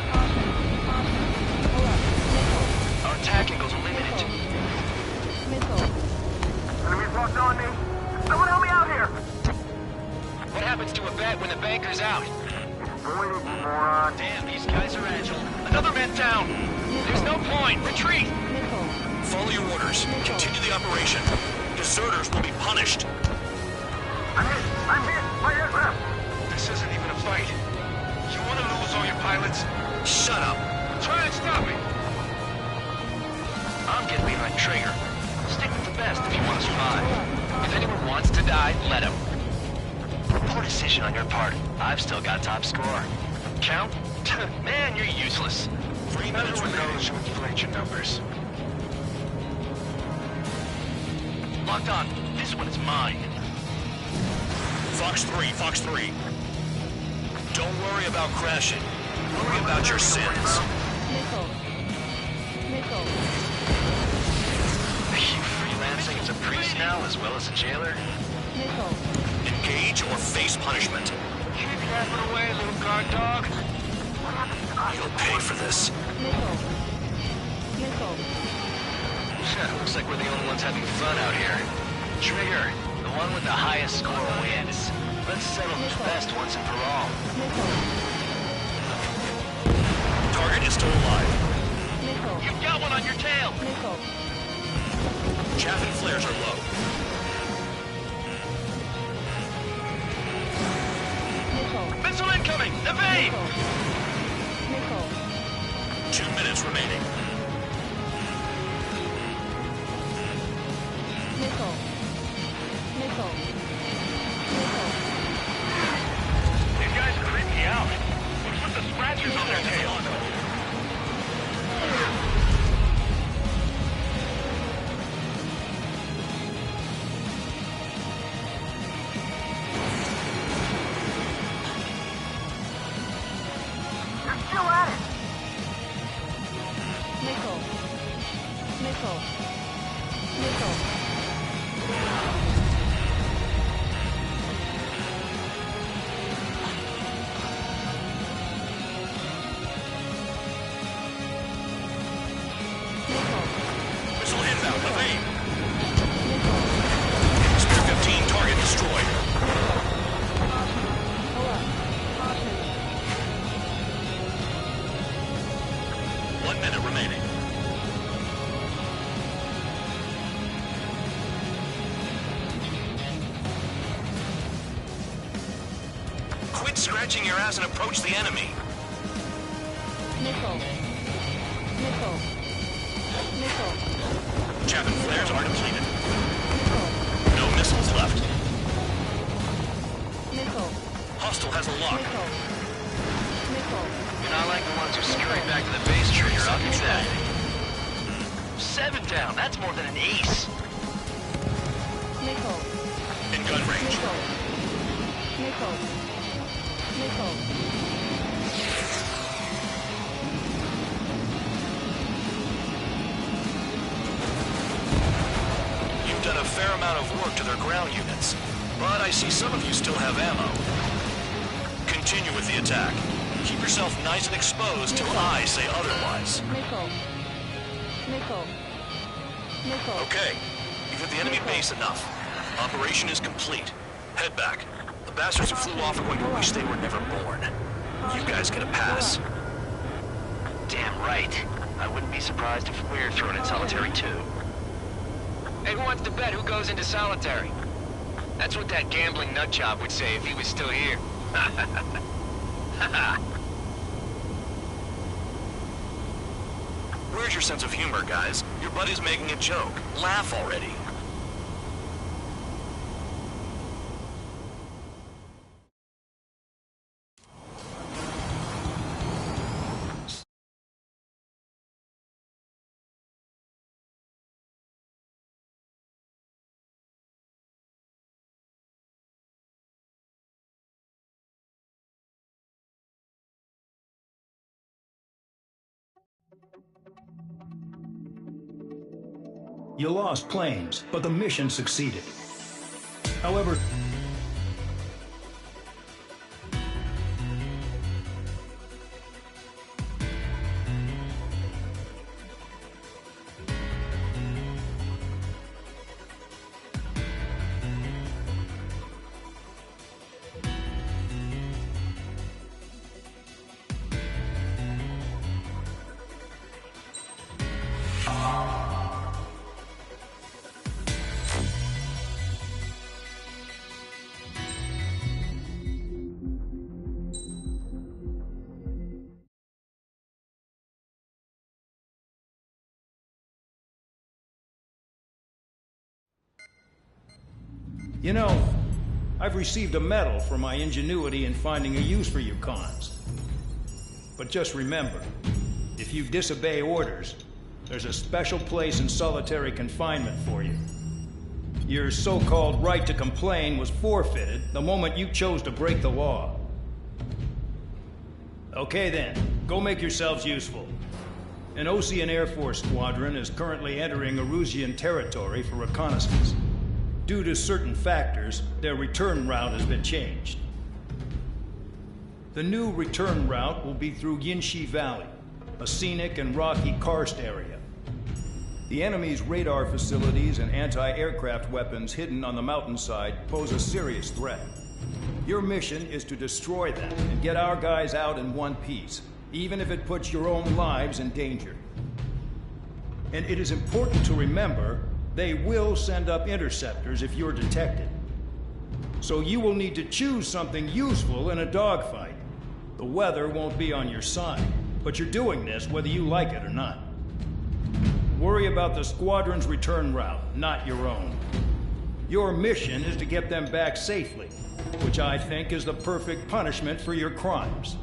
Our attack angles are limited. Missile. Enemies locked on me! Someone help me out here! What happens to a bet when the banker's out? Avoid it, you moron! Damn, these guys are agile. Another man down. There's no point. Retreat. Missile. Follow your orders. Continue the operation. Deserters will be punished. I'm hit! I'm hit! My aircraft! This isn't even a fight. You want to lose all your pilots? Shut up. Try and stop me. I'm getting behind Trigger. Stick with the best if you want to survive. If anyone wants to die, let him. Poor decision on your part. I've still got top score. Count? Man, you're useless. 3 minutes Everyone remaining. knows you inflate your numbers. Locked on. This one is mine. Fox 3, Fox 3. Don't worry about crashing. Worry about your sins. Missile. Missile. Are you freelancing as a priest now as well as a jailer? Missile. Engage or face punishment. Keep yapping away, little guard dog. You'll pay for this. Missile. Missile. Looks like we're the only ones having fun out here. Trigger, the one with the highest score wins. Let's settle who's best once and for all. Missile. Target is still alive. Missile. You've got one on your tail. Missile. Chaff and flares are low. Missile. Missile incoming! Evade! Missile. Missile. 2 minutes remaining. Missile. These guys creep me out. What's with the scratches on their tails? They're still at it! Missile. Missile. Missile. Missile inbound, evade. Spear 15, target destroyed. Pull up. Caution. 1 minute remaining. Quit scratching your ass and approach the enemy. Missile. Missile. Missile. Chapman flares are depleted. No missiles left. Missile. Hostile has a lock. Missile. Missile. You're not like the ones who scurry back to the base trigger, I'll give you that. 7 down, that's more than an ace. Missile. In gun range. Missile. Missile. Missile. You've done a fair amount of work to their ground units, but I see some of you still have ammo. Continue with the attack. Keep yourself nice and exposed till I say otherwise. Missile. Missile. Missile. Okay, you've hit the enemy base enough. Operation is complete. Head back. The bastards who flew off are going to wish they were never born. You guys get a pass. Damn right. I wouldn't be surprised if we're thrown in solitary too. Hey, who wants to bet who goes into solitary? That's what that gambling nutjob would say if he was still here. Where's your sense of humor, guys? Your buddy's making a joke. Laugh already. You lost planes, but the mission succeeded. However, you know, I've received a medal for my ingenuity in finding a use for you cons. But just remember, if you disobey orders, there's a special place in solitary confinement for you. Your so-called right to complain was forfeited the moment you chose to break the law. Okay then, go make yourselves useful. An Osean Air Force squadron is currently entering Erusian territory for reconnaissance. Due to certain factors, their return route has been changed. The new return route will be through Yinshi Valley, a scenic and rocky karst area. The enemy's radar facilities and anti-aircraft weapons hidden on the mountainside pose a serious threat. Your mission is to destroy them and get our guys out in one piece, even if it puts your own lives in danger. And it is important to remember, they will send up interceptors if you're detected. So you will need to choose something useful in a dogfight. The weather won't be on your side, but you're doing this whether you like it or not. Worry about the squadron's return route, not your own. Your mission is to get them back safely, which I think is the perfect punishment for your crimes.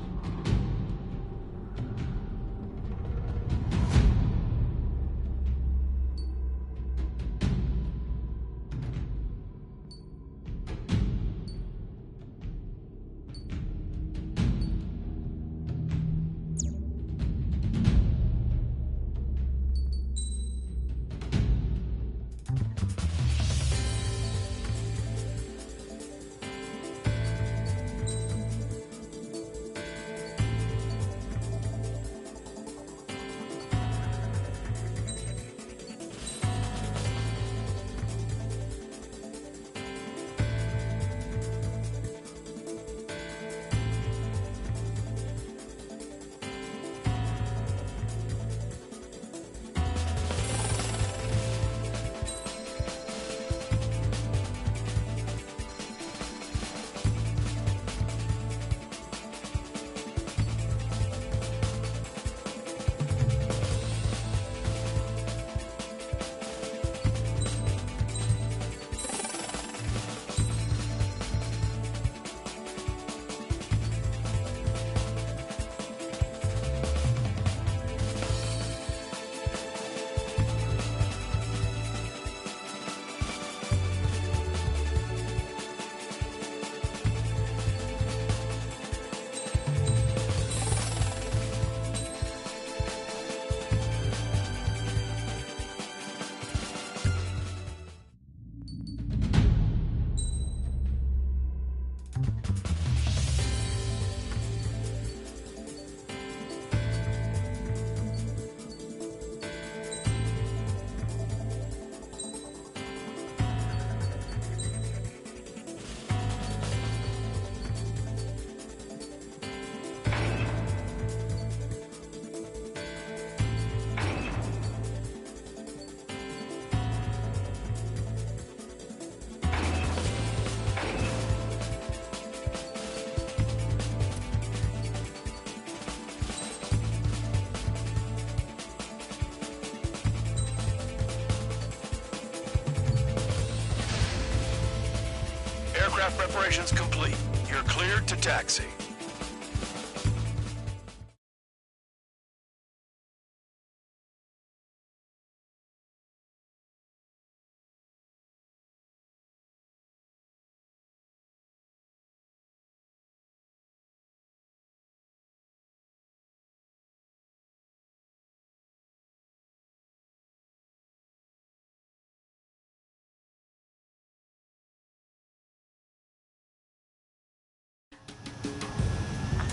Aircraft preparations complete. You're cleared to taxi.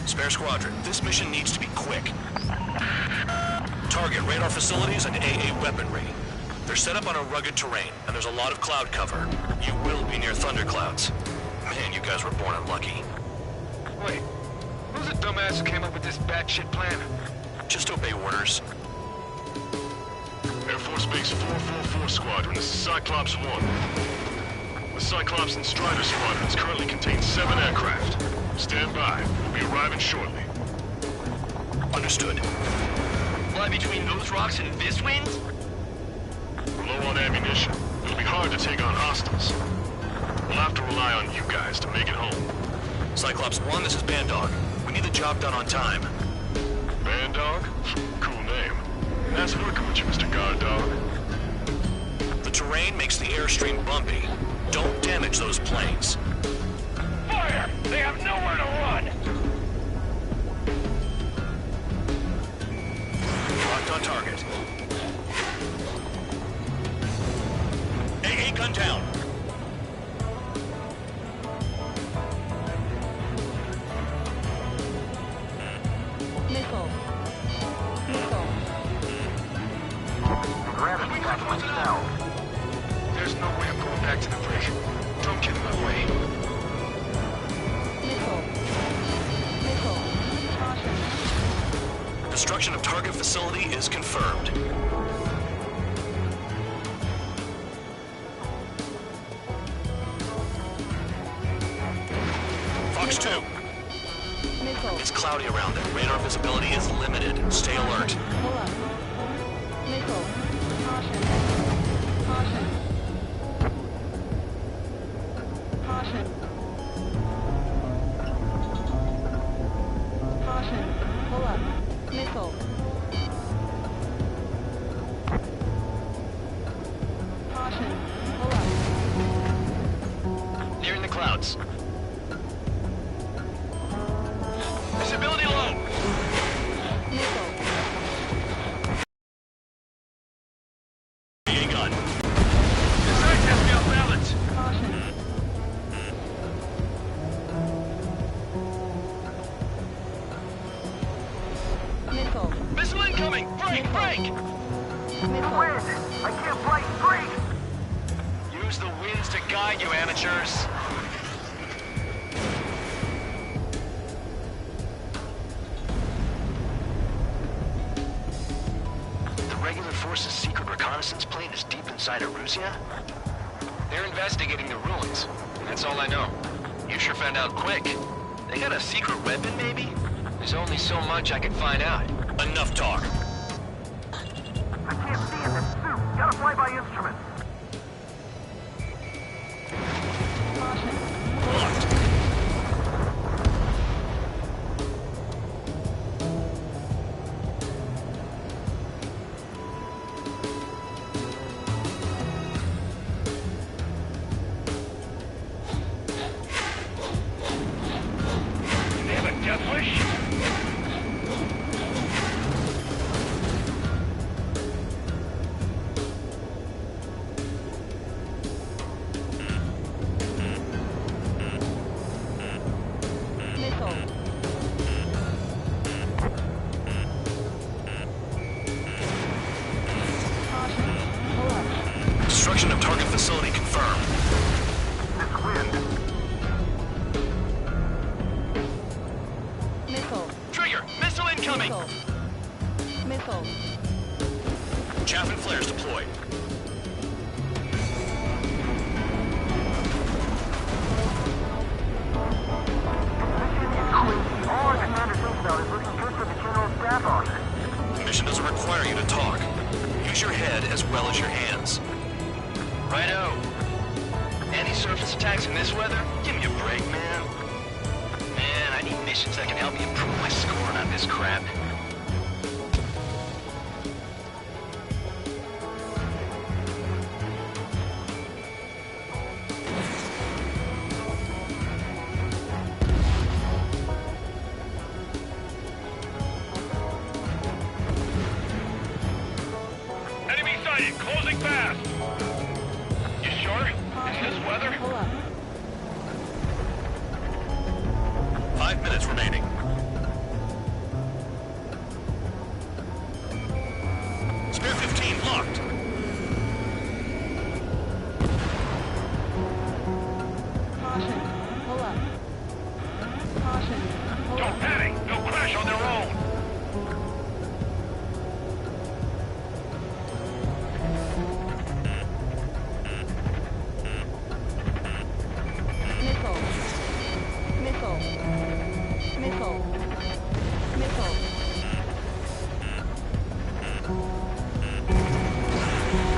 Spare Squadron, this mission needs to be quick. Target radar facilities and AA weaponry. They're set up on a rugged terrain, and there's a lot of cloud cover. You will be near thunderclouds. Man, you guys were born unlucky. Wait, who's the dumbass who came up with this batshit plan? Just obey orders. Air Force Base 444 Squadron, this is Cyclops 1. The Cyclops and Strider Squadrons currently contain 7 aircraft. Stand by. We'll be arriving shortly. Understood. Fly between those rocks and this wind? We're low on ammunition. It'll be hard to take on hostiles. We'll have to rely on you guys to make it home. Cyclops 1, this is Bandog. We need the job done on time. Bandog? Cool name. Nice working with you, Mr. Guard Dog. The terrain makes the airstream bumpy. Don't damage those planes. Fire! They have nowhere to run! Locked on target. AA gun down. Missile. Missile. Gravity catchment now. There's no way I'm going back to the bridge. Don't get in my way. Missile. Missile. Caution. Destruction of target facility is confirmed. Fox 2. Missile. It's cloudy around there. Radar visibility is limited. Stay alert. Pull up. Missile. Caution. Caution. once. Visibility low. BA gun. This side has me off balance. Missile. Missile incoming! Break! Break! Missile. I can't fight straight! Use the winds to guide you, amateurs. The regular force's secret reconnaissance plane is deep inside Erusea? They're investigating the ruins. That's all I know. You sure found out quick. They got a secret weapon, maybe? There's only so much I can find out. Enough talk. I can't see in this suit. Gotta fly by instrument. Locked. They have a death wish? Missile. Caution. Pull up. Destruction of target facility confirmed. This wind. Missile. Trigger! Missile incoming! Missile. Missile. Chaff and flares deployed. All our commander thinks about is looking good for the general staff office. The mission doesn't require you to talk. Use your head as well as your hands. Righto. Anti-surface attacks in this weather? Give me a break, man. Man, I need missions that can help me improve my scoring on this crap. Enemy sighted! Closing fast! You sure? In this weather? Pull up. 5 minutes remaining. Spare 15 locked. Caution. Pull up. Caution. Pull Don't up. panic! They'll crash on their own! Missile. Missile. Missile. Missile.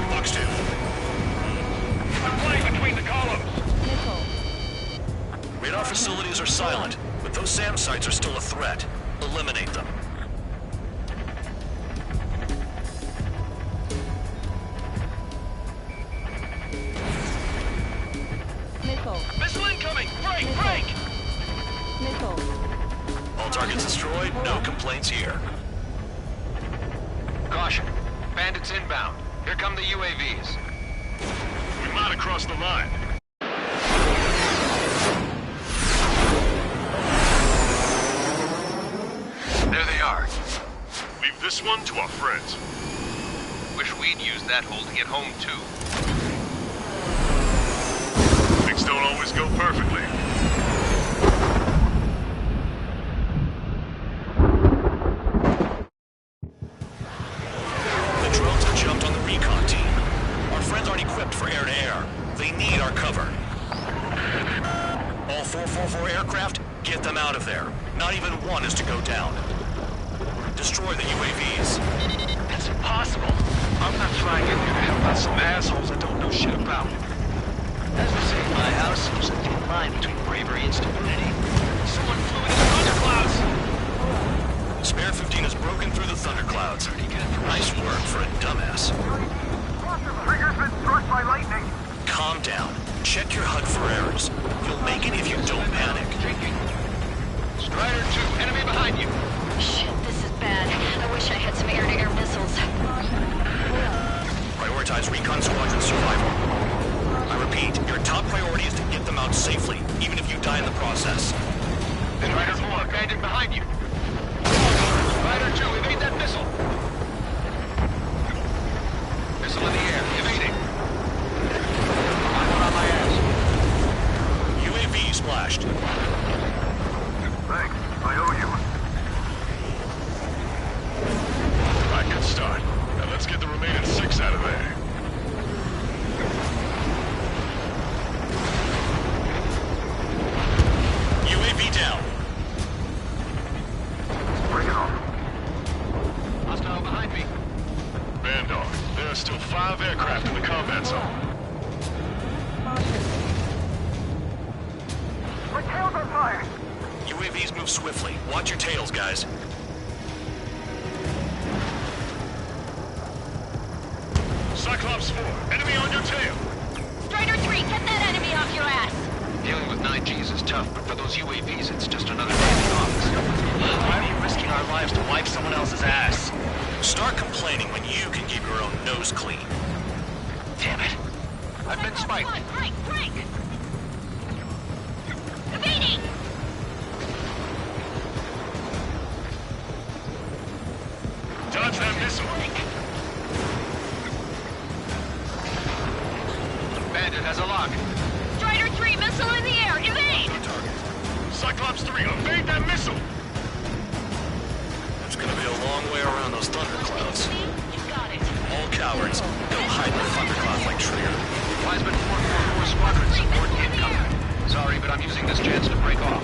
Box 2. I'm flying between the columns! Missile. Radar facilities are silent, but those SAM sites are still a threat. Eliminate them. Missile. Missile incoming! Break! Break! Missile. All targets destroyed, no complaints here. Caution. Bandits inbound. Here come the UAVs. We might have crossed the line. There they are. Leave this one to our friends. Wish we'd used that hole to get home, too. Things don't always go perfectly. The drones have jumped on the recon team. Our friends aren't equipped for air-to-air. They need our cover. All 444 aircraft, get them out of there. Not even one is to go down. Destroy the UAVs. That's impossible. I'm not flying in here to help out some assholes I don't know shit about. As we say in my house, there's a thin line between bravery and stupidity. Someone flew into the thunderclouds! Spare 15 has broken through the thunderclouds. Nice work for a dumbass. Trigger's been struck by lightning. Calm down. Check your HUD for errors. You'll make it if prioritize Recon Squadron's survival. I repeat, your top priority is to get them out safely, even if you die in the process. Strider 4, bandit behind you. Strider 2, evade that missile. Missile in the air, evading. I'm on my ass. UAV splashed. Thanks. I owe you. Right, good start. Now let's get the remaining 6 out of there. UAV down. Bring it on. Hostile behind me. Bandog, there are still 5 aircraft in the combat zone. My tail's on fire. UAVs move swiftly. Watch your tails, guys. Cyclops 4, enemy on your tail. Strider 3, get that enemy off your ass! Dealing with 9Gs is tough, but for those UAVs, it's just another day of dogs. Why are you risking our lives to wipe someone else's ass? Start complaining when you can keep your own nose clean. Damn it. I've been spiked. Break! Evading! Dodge that missile. Bandit has a lock. Strider 3, missile in the air, evade! Cyclops 3, evade that missile. There's gonna be a long way around those thunderclouds. You got it. All cowards, go hide in the thunderclouds like Trigger. Wiseman 444 Squadron support incoming. Sorry, but I'm using this chance to break off.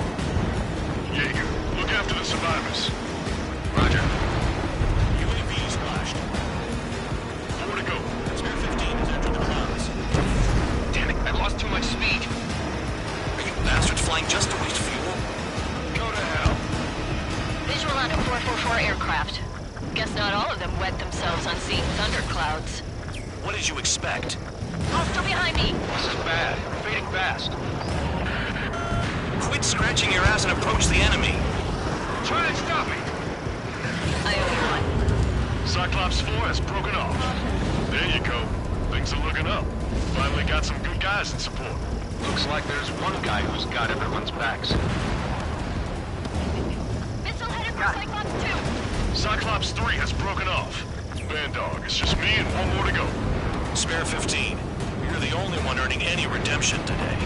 Jaeger, look after the survivors. Roger. UAV splashed. 4 to go. Spare 15 has entered the clouds. Damn it, I lost too much speed. Are you bastards flying just to waste fuel? Go to hell. Visual on a 444 aircraft. Guess not all of them wet themselves on seeing thunderclouds. What did you expect? Hostile behind me! This is bad. Fading fast. Quit scratching your ass and approach the enemy. Try and stop me. I owe you one. Cyclops 4 has broken off. There you go. Things are looking up. Finally got some good guys in support. Looks like there's one guy who's got everyone's backs. Missile headed for Cyclops 2! Cyclops 3 has broken off. Bandog, it's just me and 1 more to go. Spare 15. You're the only one earning any redemption today.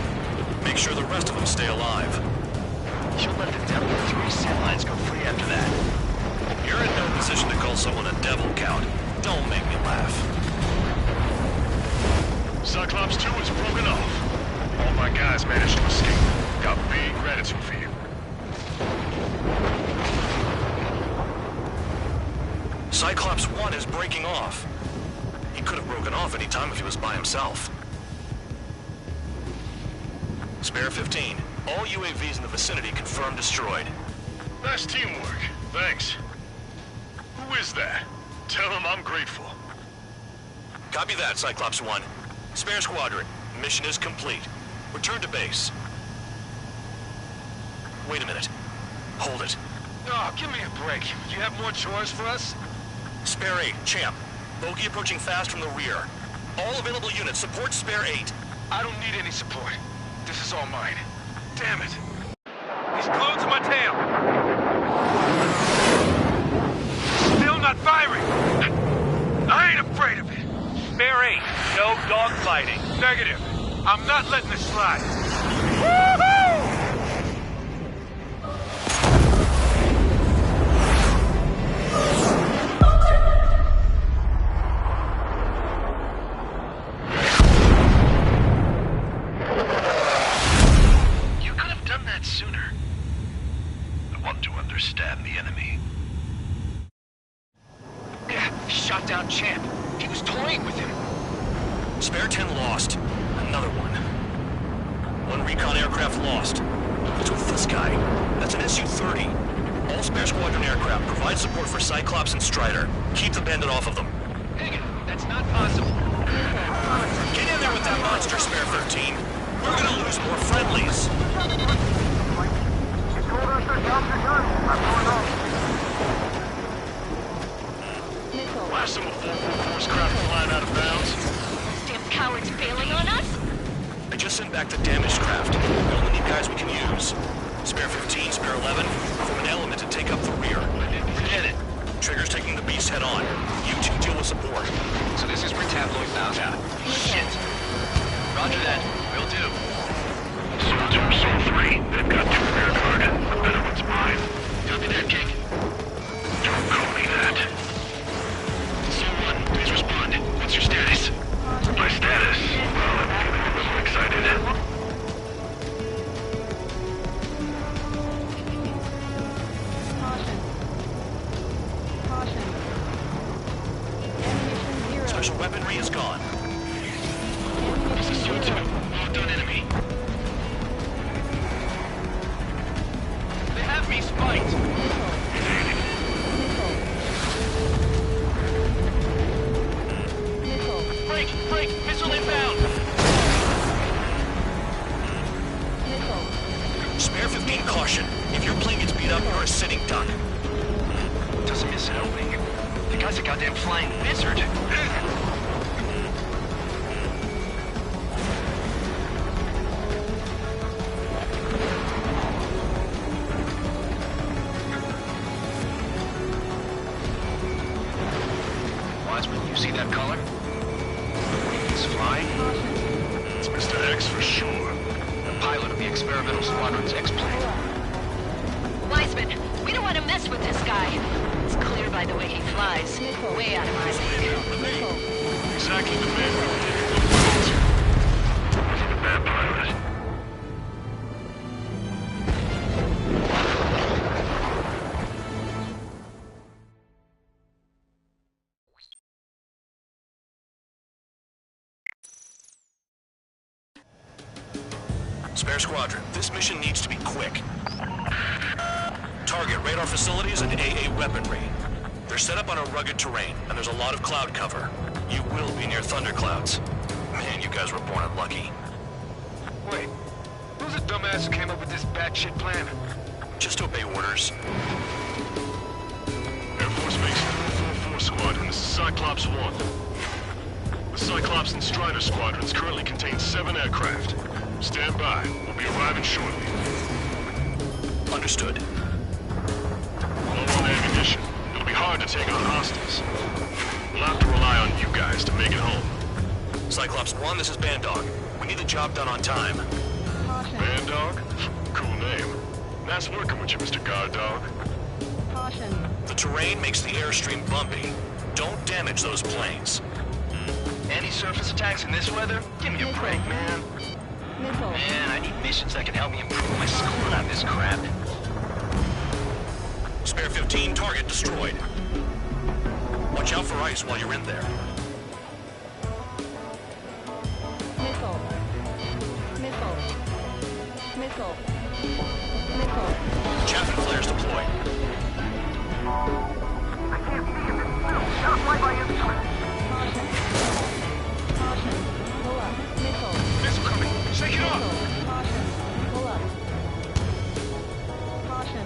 Make sure the rest of them stay alive. You'll let the devil 3 sand lines go free after that. You're in no position to call someone a devil, Count. Don't make me laugh. Cyclops 2 is broken off. All my guys managed to escape. Got big gratitude for you. Cyclops 1 is breaking off. He could have broken off any time if he was by himself. Spare 15. All UAVs in the vicinity confirmed destroyed. Nice teamwork. Thanks. Who is that? Tell him I'm grateful. Copy that, Cyclops 1. Spare squadron. Mission is complete. Return to base. Wait a minute. Hold it. Oh, give me a break. You have more chores for us? Spare 8, Champ. Bogey approaching fast from the rear. All available units support Spare 8. I don't need any support. This is all mine. Damn it. He's glued to my tail. Still not firing. I ain't afraid of it. Spare 8, no dogfighting. Negative. I'm not letting this slide. Woohoo! Sooner. I want to understand the enemy. Yeah, shot down Champ. He was toying with him. Spare 10 lost. Another one. One recon aircraft lost. What's with this guy? That's an Su-30. All Spare Squadron aircraft provide support for Cyclops and Strider. Keep the bandit off of them. Hagen, that's not possible. Get in there with that monster, Spare 13. We're gonna lose more friendlies. Last of the 444's craft flying out of bounds. send back the damaged craft. We only need guys we can use. Spare 15, spare 11, form an element to take up the rear. Hit it. Trigger's taking the beast head on. You two deal with support. So this is where Tabloid bows out. Shit. Roger that. Will do. Soul 2, Soul 3. They've got 2 rear guard. The better one's mine. Copy that, King. Don't call me that. Soul 1, please respond. What's your status? My status? Well, I'm feeling a little excited. Caution. Caution. Ammunition 0. Special weaponry is gone. This is Soul 2. Locked on enemy. They have me spiked. Break! Missile inbound! Spare 15 caution. If your plane gets beat up, you're a sitting duck. Doesn't miss an opening. The guy's a goddamn flying wizard. Wiseman, you see that color? He's flying. It's Mr. X for sure. The pilot of the experimental squadron's X-plane. Wiseman, we don't want to mess with this guy. It's clear by the way he flies. Way out of my league. Exactly the man we needed. Wasn't a bad pilot. Spare squadron, this mission needs to be quick. Target radar facilities and AA weaponry. They're set up on a rugged terrain, and there's a lot of cloud cover. You will be near thunderclouds. Man, you guys were born unlucky. Wait, who's the dumbass who came up with this batshit plan? Just obey orders. Air Force Base 444 Squadron, this is Cyclops 1. The Cyclops and Strider squadrons currently contain 7 aircraft. Stand by. We'll be arriving shortly. Understood. Low on ammunition. It'll be hard to take on hostiles. We'll have to rely on you guys to make it home. Cyclops 1, this is Bandog. We need the job done on time. Caution. Bandog? Cool name. Nice working with you, Mr. Guard Dog. Caution. The terrain makes the airstream bumpy. Don't damage those planes. Any surface attacks in this weather? Give me a break, man. Missile. Man, I need missions that can help me improve my score, not this crap. Spare 15, target destroyed. Watch out for ice while you're in there. Missile. Missile. Missile. Missile. Chaffin flares deployed. I can't see him. It's still shot right by instrument. Caution. Caution. Pull up. Missile. Missile coming! Shake it off! Missile. Caution. Pull up. Caution.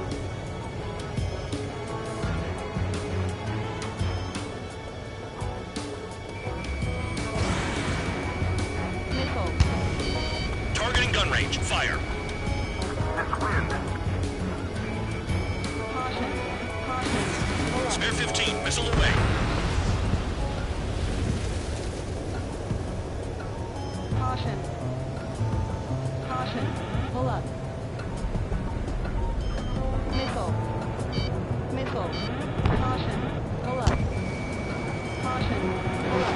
Missile. Targeting gun range. Fire. This wind. Caution. Caution. Pull up. Spare 15, missile away. Caution. Caution. Pull up. Missile. Missile. Caution. Pull up. Caution. Pull up.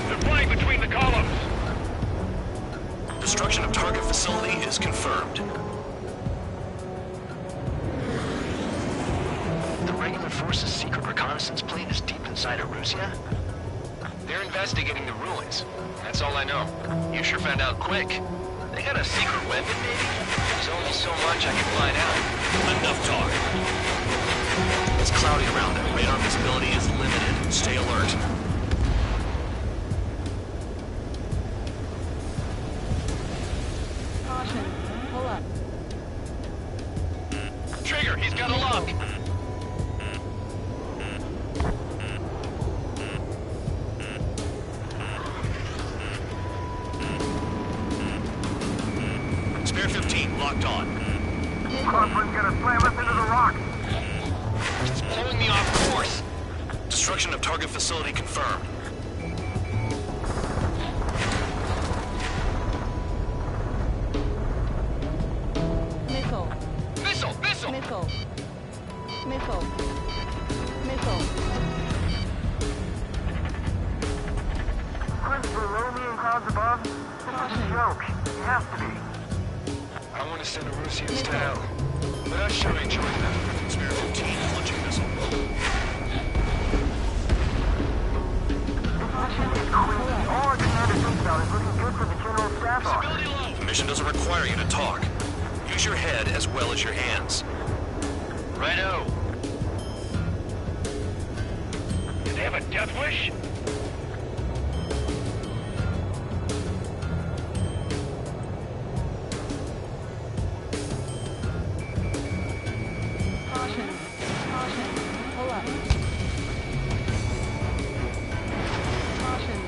They're flying between the columns. Destruction of target facility is confirmed. The regular force's secret reconnaissance plane is deep inside Erusia? They're investigating the ruins. That's all I know. You sure found out quick. They got a secret weapon, maybe? There's only so much I can find out. Enough talk. It's cloudy around them. Radar visibility is limited. Stay alert. Caution. Pull up. Trigger, he's got a lock! Spare 15, locked on. Crosswind's gonna slam us into the rock. It's blowing me off course. Destruction of target facility confirmed. Missile. Missile! Missile! Missile. Missile. Missile. Chris, below me and clouds above? This is a joke. You have to be. I want to send Erusians to hell. Let us surely join them. Spare 15, launching missile. All our commander thinks about is looking good for the general staff office. The mission doesn't require you to talk. Use your head as well as your hands. Righto. Do they have a death wish? Caution. Caution. Pull up. Caution.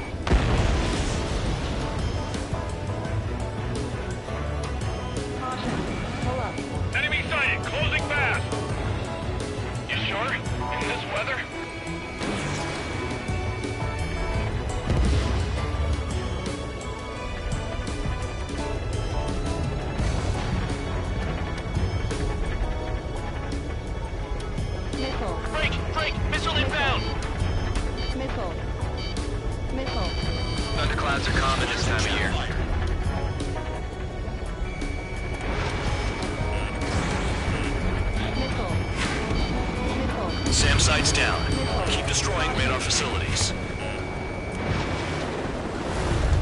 Caution. Pull up. Enemy sighted, closing fast. You sure? In this weather? Missile. Break! Missile inbound! Missile. Missile. Thunderclouds are common this time of year. Missile. Missile. SAM sights down. Keep destroying radar facilities.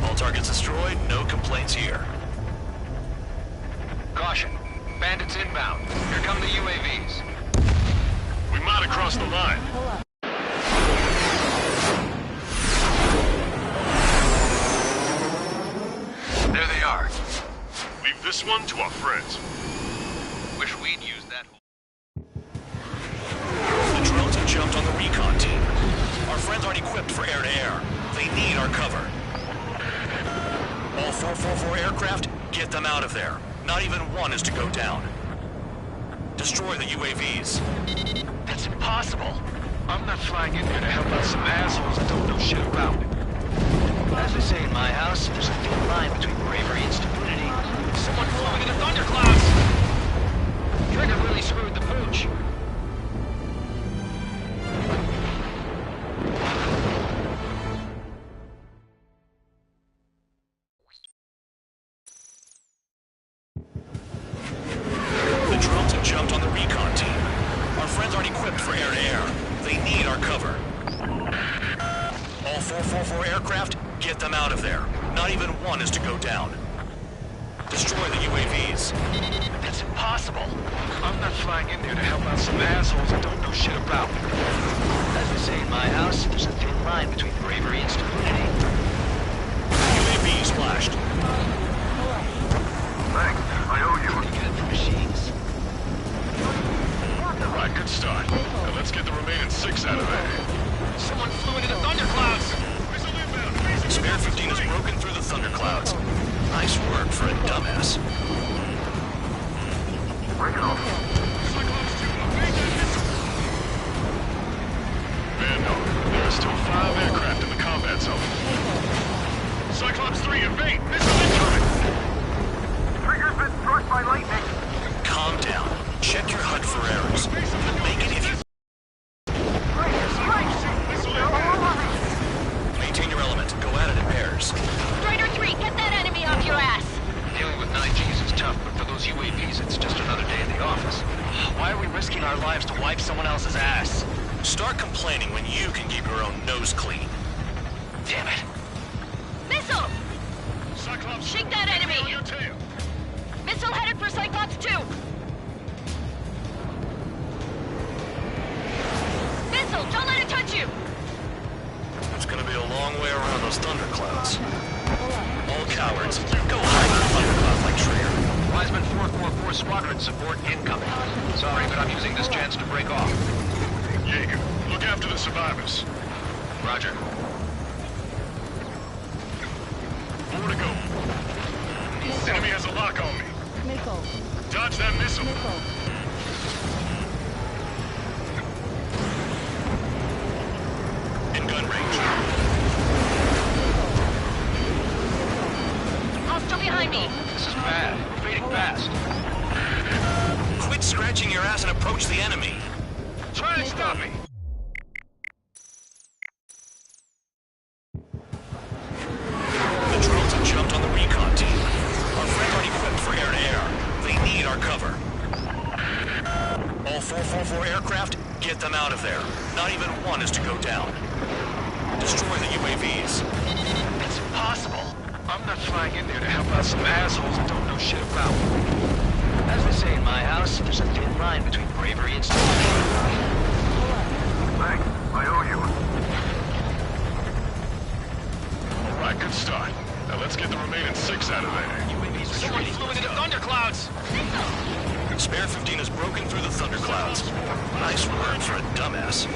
All targets destroyed, no complaints here. Caution. Bandits inbound. Here come the UAVs. We might have crossed the line. Pull up. There they are. Leave this one to our friends. Wish we'd used that. The drones have jumped on the recon team. Our friends aren't equipped for air-to-air. They need our cover. All 444 aircraft, get them out of there. Not even one is to go down. Destroy the UAVs. That's impossible. I'm not flying in here to help out some assholes that don't know shit about it. As they say in my house, there's a thin line between bravery and stupidity. Someone flew into the thunderclouds! Trigger really screwed the pooch. The drones have jumped on the recon team. Our friends aren't equipped for air-to-air. They need our cover. All 444 aircraft, get them out of there. Not even one is to go down. Destroy the UAVs. That's impossible. I'm not flying in there to help out some assholes that don't know shit about it. As they say in my house, there's a thin line between bravery and stupidity. UAV splashed. Thanks. I owe you. Pretty good for machines. All right, good start. Now let's get the remaining 6 out of there. Someone flew into the thunderclouds! Spare 15 has broken through the thunderclouds. Nice work for a dumbass. Bring it on. Vandal, there are still 5 aircraft in the combat zone. Cyclops 3, evade! Missile incoming! Trigger's been struck by lightning. Calm down. Check your HUD for errors. Make it if you... Maintain your element. Go at it in pairs. Strider 3, get that enemy off your ass! Dealing with 9Gs is tough, but for those UAVs, it's just another day in the office. Why are we risking our lives to wipe someone else's ass? Start complaining when you can keep your own nose clean. Damn it. Missile! Cyclops, Shake that enemy! on your tail. Missile headed for Cyclops 2! Missile, don't let it touch you! It's gonna be a long way around those thunderclouds. All cowards, go hide in the thunderclouds like Trigger. Wiseman 444 Squadron support incoming. Sorry, but I'm using this chance to break off. Jaeger, look after the survivors. Roger. More to go. Enemy has a lock on me. Missile. Dodge that missile. Missile. In gun range. Hostile behind me. This is bad. We're fading fast. Quit scratching your ass and approach the enemy. Try to stop me. The drones have jumped on the recon team. Our friends aren't equipped for air-to-air. They need our cover. All 444 aircraft, get them out of there. Not even one is to go down. Destroy the UAVs. It's impossible. I'm not flying in there to help out some assholes that don't know shit about. As they say in my house, there's a thin line between bravery and stupidity. Thanks. I owe you. All right, good start. Now let's get the remaining 6 out of there. Someone flew into thunderclouds! Spare 15 has broken through the thunderclouds. Nice work for a dumbass.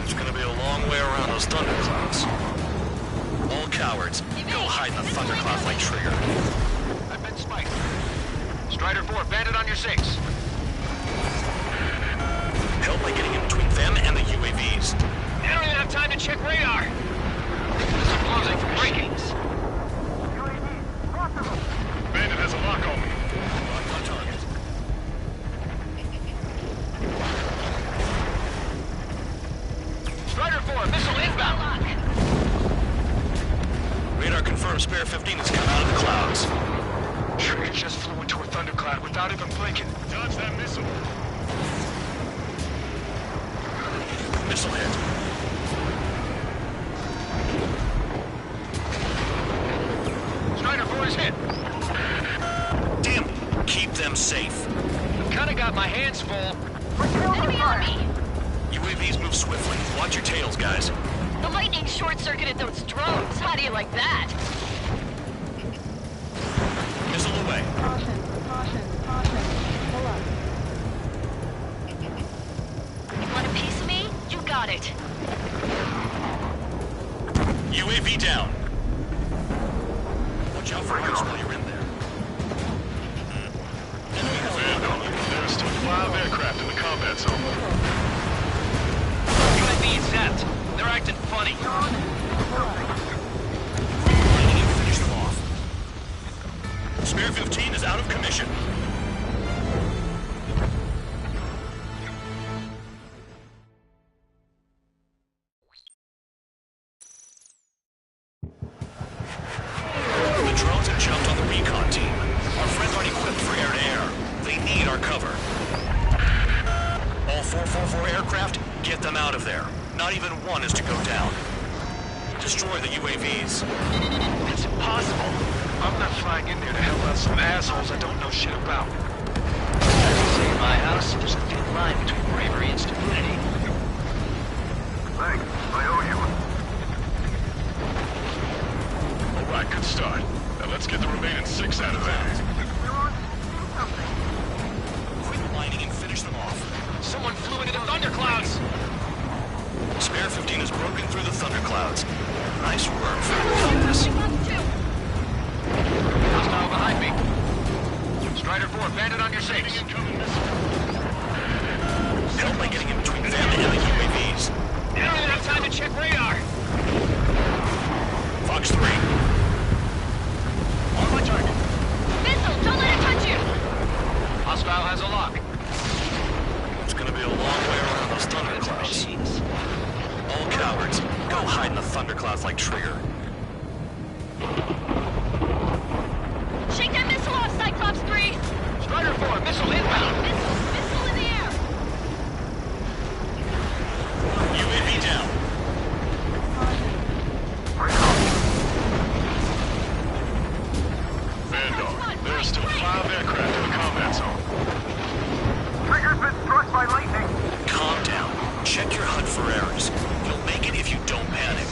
It's gonna be a long way around those thunderclouds. All cowards, go hide in the thunderclouds like Trigger. I've been spiked. Strider 4, bandit on your 6. Help by getting in between them and the UAVs. You don't even have time to check radar. This is losing for breakings. Bandit has a lock on me. Lock on target. Strider 4, missile inbound. Radar confirms Spare 15 has come out of the clouds. Trigger just flew into a thundercloud without even blinking. Dodge that missile. Missile hit. Strider 4 is hit. Damn, keep them safe. Kinda got my hands full. Enemy on me. UAVs move swiftly. Watch your tails, guys. The lightning short-circuited those drones. How do you like that? Missile away. Caution. Caution. Caution. Pull up. You want a piece of me? You got it. UAV down. Watch out for us while you're in there. There are still 5 aircraft in the combat zone. UAV zapped. They're acting funny. Finish them off. Spare 15 is out of commission. The drones have jumped on the recon team. Our friends aren't equipped for air-to-air. They need our cover. All 444 aircraft, get them out of there. Not even one is to go down. Destroy the UAVs. It's impossible. I'm not flying in there to help out some assholes I don't know shit about. As they say in my house, there's a thin line between bravery and stupidity. Thanks. I owe you. All right, good start. Now let's get the remaining 6 out of there. Quit whining and finish them off. Someone flew into the thunderclouds! Spare 15 has broken through the thunderclouds. Nice work for a compass. Hostile behind me. Strider 4, bandit on your 6. Help by getting in between them and the UAVs. You don't even have time to check radar. Fox 3. On my target. Missile, don't let it touch you. Hostile has a lock. It's gonna be a long way around those thunderclouds. All cowards, go hide in the thunderclouds like Trigger. Shake that missile off, Cyclops 3. Strider 4, missile inbound. Missile in the air. UAV down. Vandal, there are still 5 aircraft in the combat zone. Trigger's been struck by lightning. Calm down. Check your HUD for errors. You'll make it if you don't panic.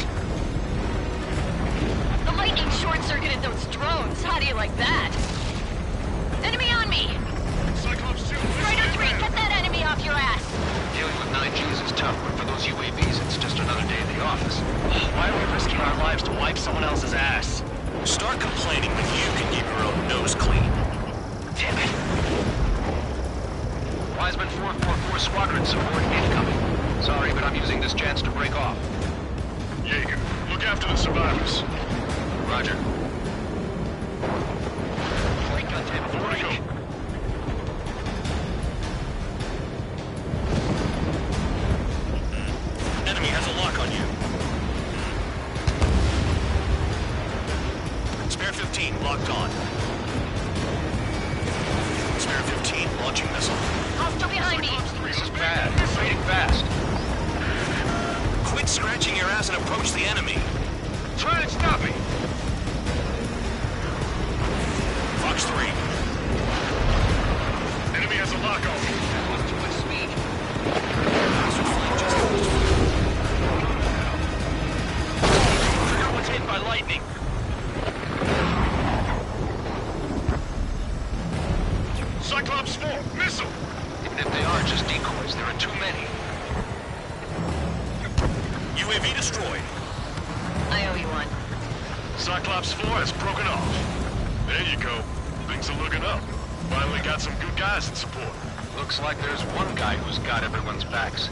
wipe someone else's ass. Start complaining when you can keep your own nose clean. Damn it. Wiseman 444 Squadron support incoming. Sorry, but I'm using this chance to break off. Jaeger, look after the survivors. Roger. Break, goddammit, break. Enemy has a lock on you. Spare 15 locked on. Spare 15 launching missile. Hostile behind me. This is bad. You're fading fast. Quit scratching your ass and approach the enemy. Try and stop me. Fox 3. Enemy has a lock on me. Lost too much speed. Trigger was hit by lightning. Cyclops 4, missile! Even if they are just decoys, there are too many. UAV destroyed. I owe you one. Cyclops 4 has broken off. There you go. Things are looking up. Finally got some good guys in support. Looks like there's one guy who's got everyone's backs.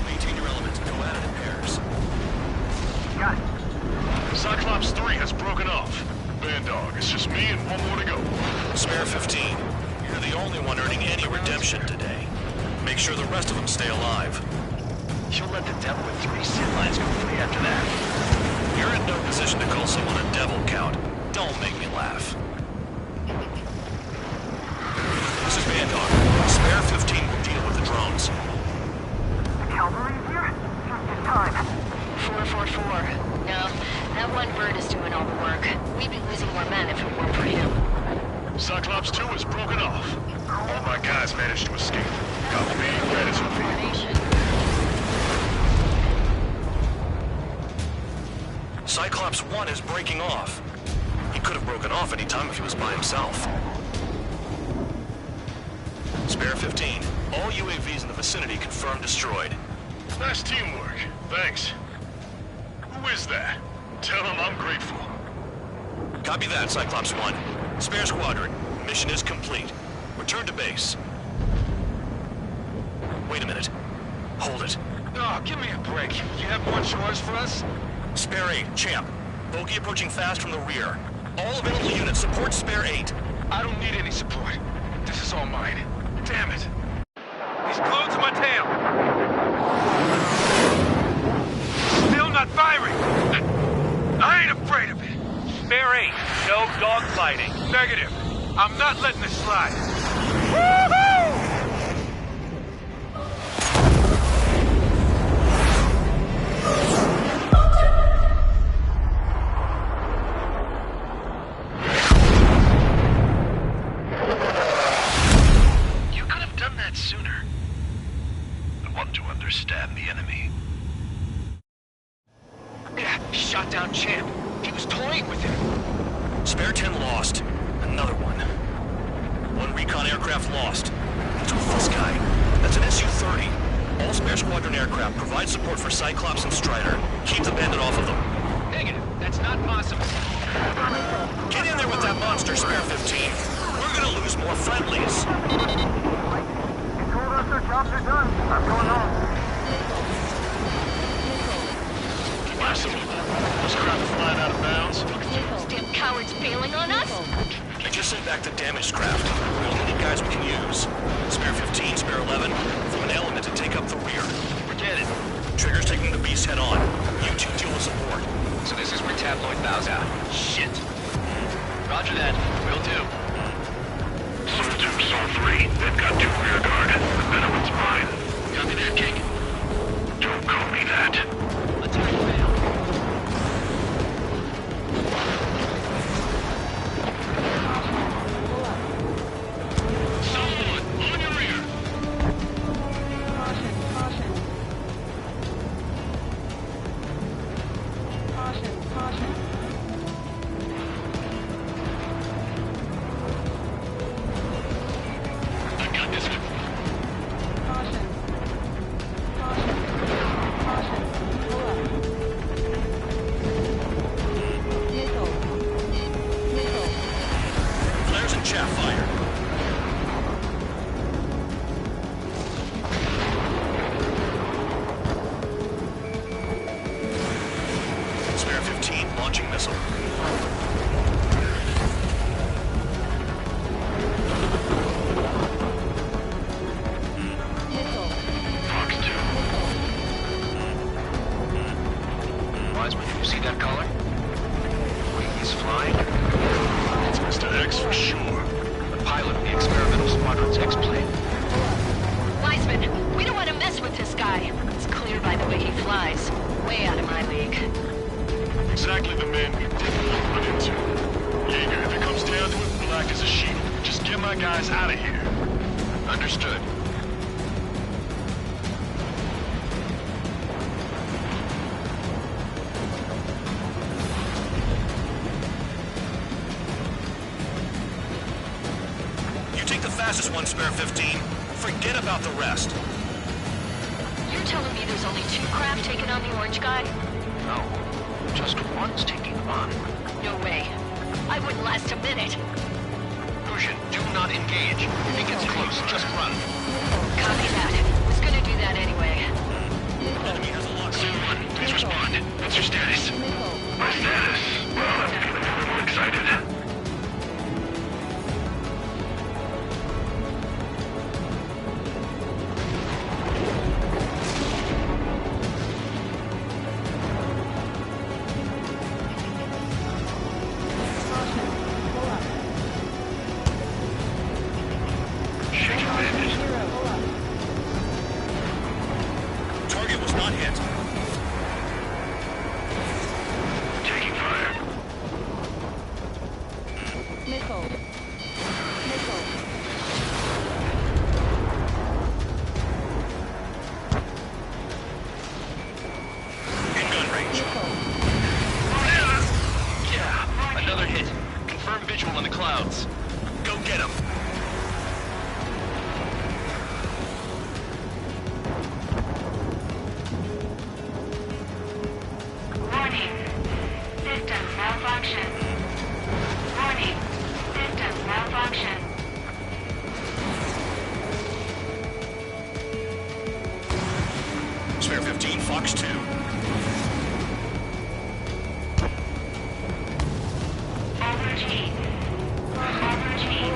Maintain your elements and go at it in pairs. Got it. Cyclops 3 has broken off. Band Dog, it's just me and one more to go. Spare 15. You're the only one earning any redemption today. Make sure the rest of them stay alive. You'll let the devil with 3 sin lines go free after that. You're in no position to call someone a devil, Count. Don't make me laugh. This is Band Dog. Spare 15 will deal with the drones. The cavalry's here? Just in time. 444. No, that one bird is doing all the work. We'd be losing more men if it weren't for him. Cyclops 2 has broken off. All my guys managed to escape. Copy me, ready to feed. Cyclops 1 is breaking off. He could have broken off any time if he was by himself. Spare 15. All UAVs in the vicinity confirmed destroyed. Nice teamwork. Thanks. Who is that? Tell him I'm grateful. Copy that, Cyclops 1. Spare Squadron. Mission is complete. Return to base. Wait a minute. Hold it. Oh, give me a break. You have more chores for us? Spare 8, Champ. Bogey approaching fast from the rear. All available units support Spare 8. I don't need any support. This is all mine. Damn it. He's glued to my tail. Still not firing. I ain't afraid of it. Spare 8, no dogfighting. Negative. I'm not letting this slide. Woohoo! Sooner. I want to understand the enemy. Yeah, shot down Champ. He was toying with him. Spare 10 lost. Another one. One recon aircraft lost. What's with this guy? That's an Su-30. All Spare Squadron aircraft provide support for Cyclops and Strider. Keep the bandit off of them. Negative. That's not possible. Get in there with that monster, Spare 15. We're gonna lose more friendlies. Their jobs are done. I'm going home. Massive. Those crap are flying out of bounds. Those damn cowards bailing on us? I just sent back the damaged craft. We only need guys we can use. Spare 15, Spare 11, from an element to take up the rear. Forget it. Trigger's taking the beast head on. You two deal with support. So this is where Tabloid bows out. Shit. Roger that. Will do. Soldier, Sol 3. Squadron's X-plane. Wiseman, we don't want to mess with this guy. It's clear by the way he flies. Way out of my league. Exactly the man we didn't want to run into. Jaeger, if it comes down to it, black as a sheet. Just get my guys out of here. Understood. You take the fastest one, Spare 15. Forget about the rest. You're telling me there's only 2 craft taking on the orange guy? No. Just one's taking on. No way. I wouldn't last a minute. Lucian, do not engage. If it gets close, just run. Copy that. Was gonna do that anyway. C1, please respond. What's your status? My status? Well, I'm feeling a little excited. Target was not hit. Taking fire. Missile. Missile. In gun range. Yeah, another hit. Confirm visual in the clouds. Go get him. Warning. System malfunction. Warning. System malfunction. Spare 15, Fox 2. Overachieve. Overachieve.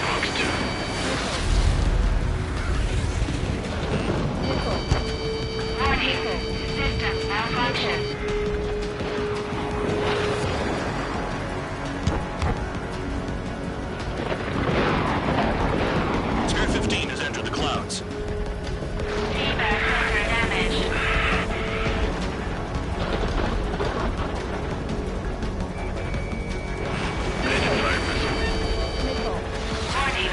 Fox 2. Warning. System malfunction. Spare 15 has entered the clouds. Feedback sensor damaged. Warning.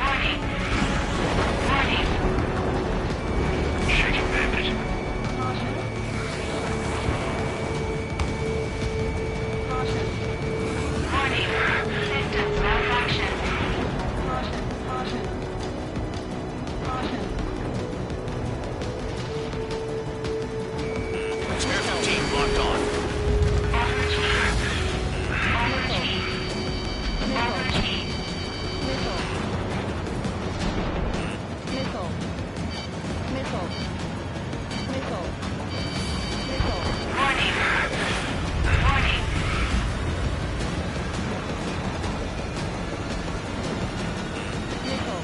Warning. Warning. Shaking bandit. Warning. System malfunction. Spare 15 locked on. Missile. Missile. Missile. Missile. Warning. Warning. Missile.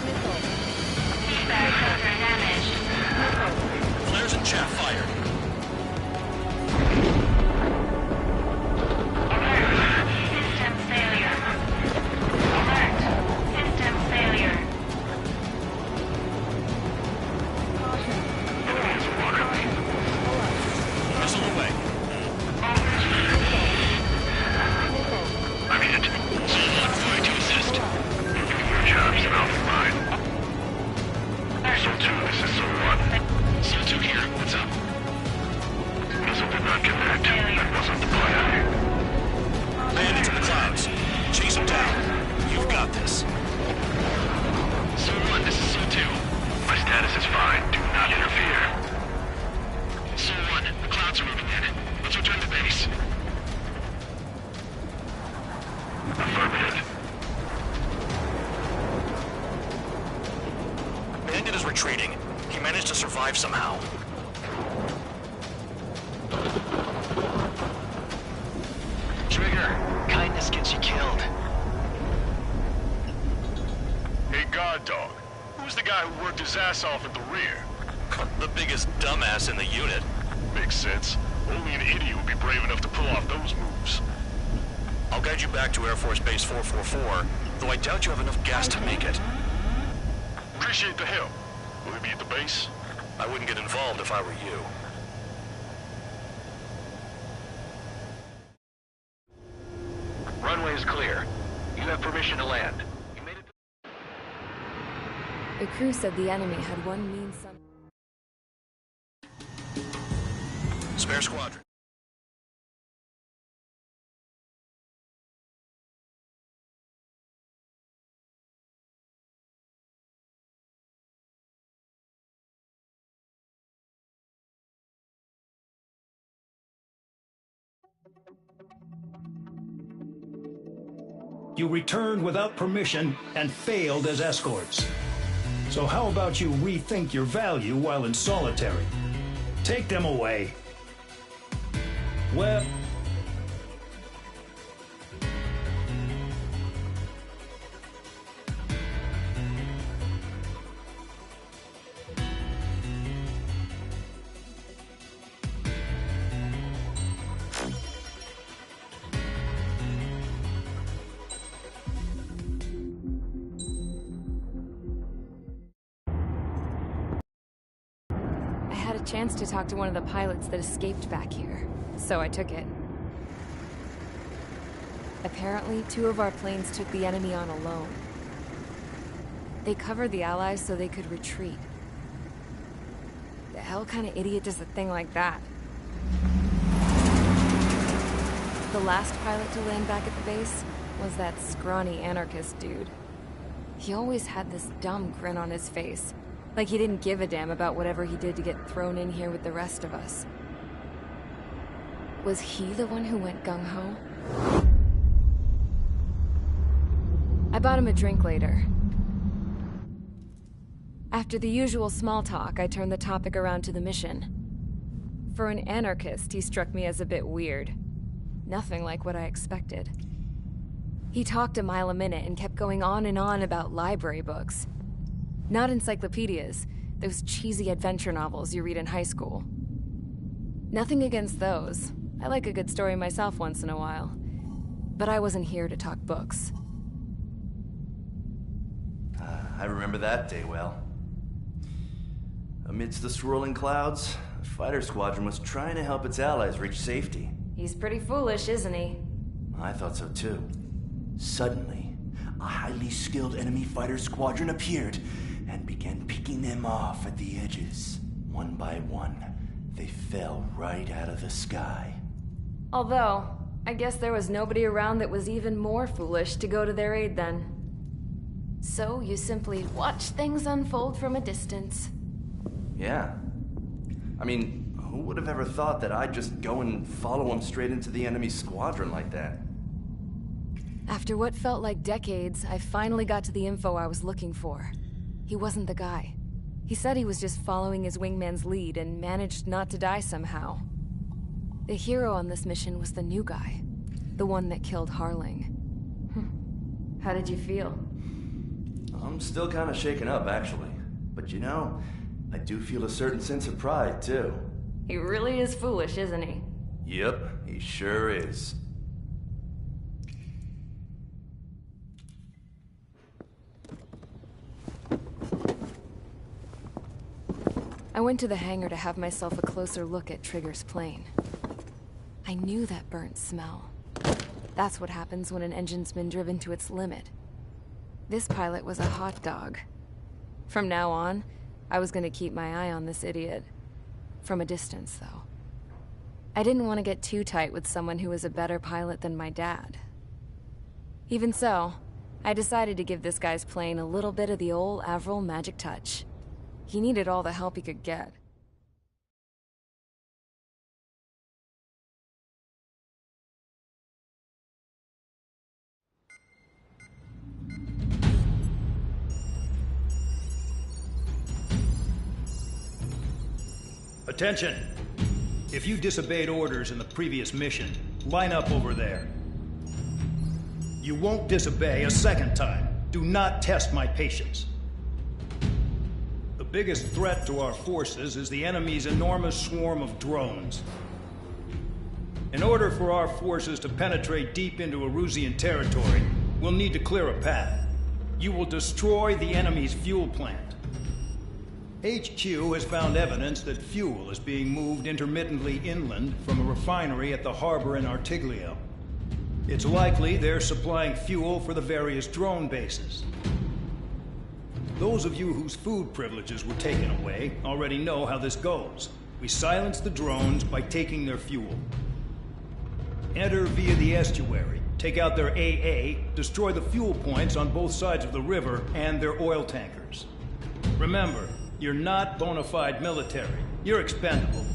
Missile. Feedback sensor damaged. Flares and chaff fired. Alert. System failure. Alert. System failure. Missile away. I'm hit. C1, going to assist. Your job's about mine. Sol 2, this is Sol 1. C2 here, what's up? Missile did not connect. That wasn't the plan. Bandits in the clouds. Chase them down. You've got this. C1, this is C2. My status is fine. Do not interfere. C1, the clouds are moving in. Let's return to base. Affirmative. Bandit is retreating. He managed to survive somehow. Trigger, kindness gets you killed. Hey, guard dog. Who's the guy who worked his ass off at the rear? The biggest dumbass in the unit. Makes sense. Only an idiot would be brave enough to pull off on those moves. I'll guide you back to Air Force Base 444, though I doubt you have enough gas to make it. Appreciate the help. Will we be at the base? I wouldn't get involved if I were you. Runway is clear. You have permission to land. You made it. The crew said the enemy had one mean son. Spare squadron. You returned without permission and failed as escorts. So how about you rethink your value while in solitary? Take them away. Well... I had a chance to talk to one of the pilots that escaped back here, so I took it. Apparently, 2 of our planes took the enemy on alone. They covered the Allies so they could retreat. The hell kind of idiot does a thing like that? The last pilot to land back at the base was that scrawny anarchist dude. He always had this dumb grin on his face, like he didn't give a damn about whatever he did to get thrown in here with the rest of us. Was he the one who went gung-ho? I bought him a drink later. After the usual small talk, I turned the topic around to the mission. For an anarchist, he struck me as a bit weird. Nothing like what I expected. He talked a mile a minute and kept going on and on about library books. Not encyclopedias, those cheesy adventure novels you read in high school. Nothing against those. I like a good story myself once in a while. But I wasn't here to talk books. I remember that day well. Amidst the swirling clouds, a fighter squadron was trying to help its allies reach safety. He's pretty foolish, isn't he? I thought so too. Suddenly, a highly skilled enemy fighter squadron appeared and began picking them off at the edges. One by one, they fell right out of the sky. Although, I guess there was nobody around that was even more foolish to go to their aid then. So you simply watch things unfold from a distance. Yeah. I mean, who would have ever thought that I'd just go and follow him straight into the enemy squadron like that? After what felt like decades, I finally got to the info I was looking for. He wasn't the guy. He said he was just following his wingman's lead and managed not to die somehow. The hero on this mission was the new guy. The one that killed Harling. How did you feel? I'm still kind of shaken up, actually. But you know, I do feel a certain sense of pride, too. He really is foolish, isn't he? Yep, he sure is. I went to the hangar to have myself a closer look at Trigger's plane. I knew that burnt smell. That's what happens when an engine's been driven to its limit. This pilot was a hot dog. From now on, I was gonna keep my eye on this idiot. From a distance, though. I didn't want to get too tight with someone who was a better pilot than my dad. Even so, I decided to give this guy's plane a little bit of the old Avril magic touch. He needed all the help he could get. Attention! If you disobeyed orders in the previous mission, line up over there. You won't disobey a second time. Do not test my patience. The biggest threat to our forces is the enemy's enormous swarm of drones. In order for our forces to penetrate deep into Erusian territory, we'll need to clear a path. You will destroy the enemy's fuel plant. HQ has found evidence that fuel is being moved intermittently inland from a refinery at the harbor in Artiglio. It's likely they're supplying fuel for the various drone bases. Those of you whose food privileges were taken away already know how this goes. We silence the drones by taking their fuel. Enter via the estuary, take out their AA, destroy the fuel points on both sides of the river and their oil tankers. Remember, you're not bona fide military. You're expendable.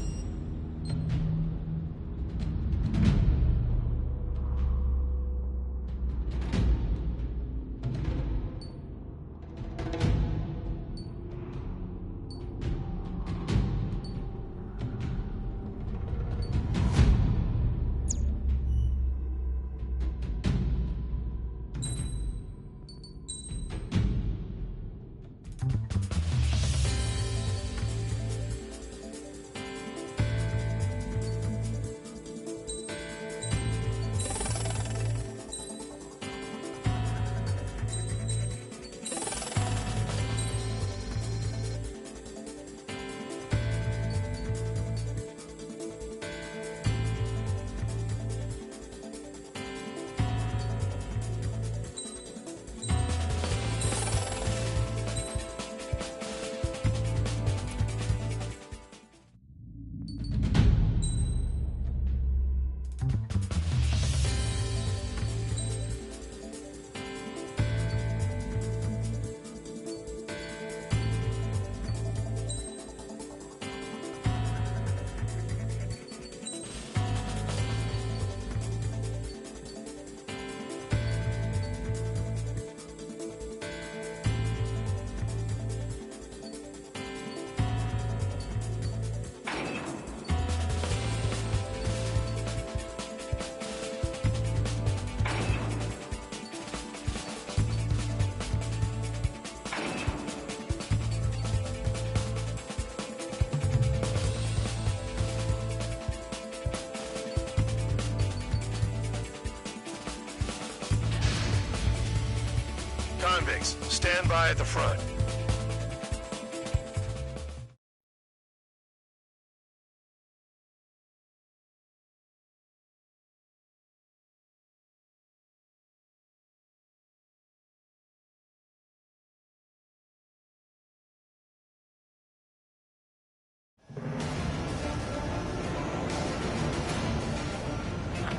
Convicts, stand by at the front.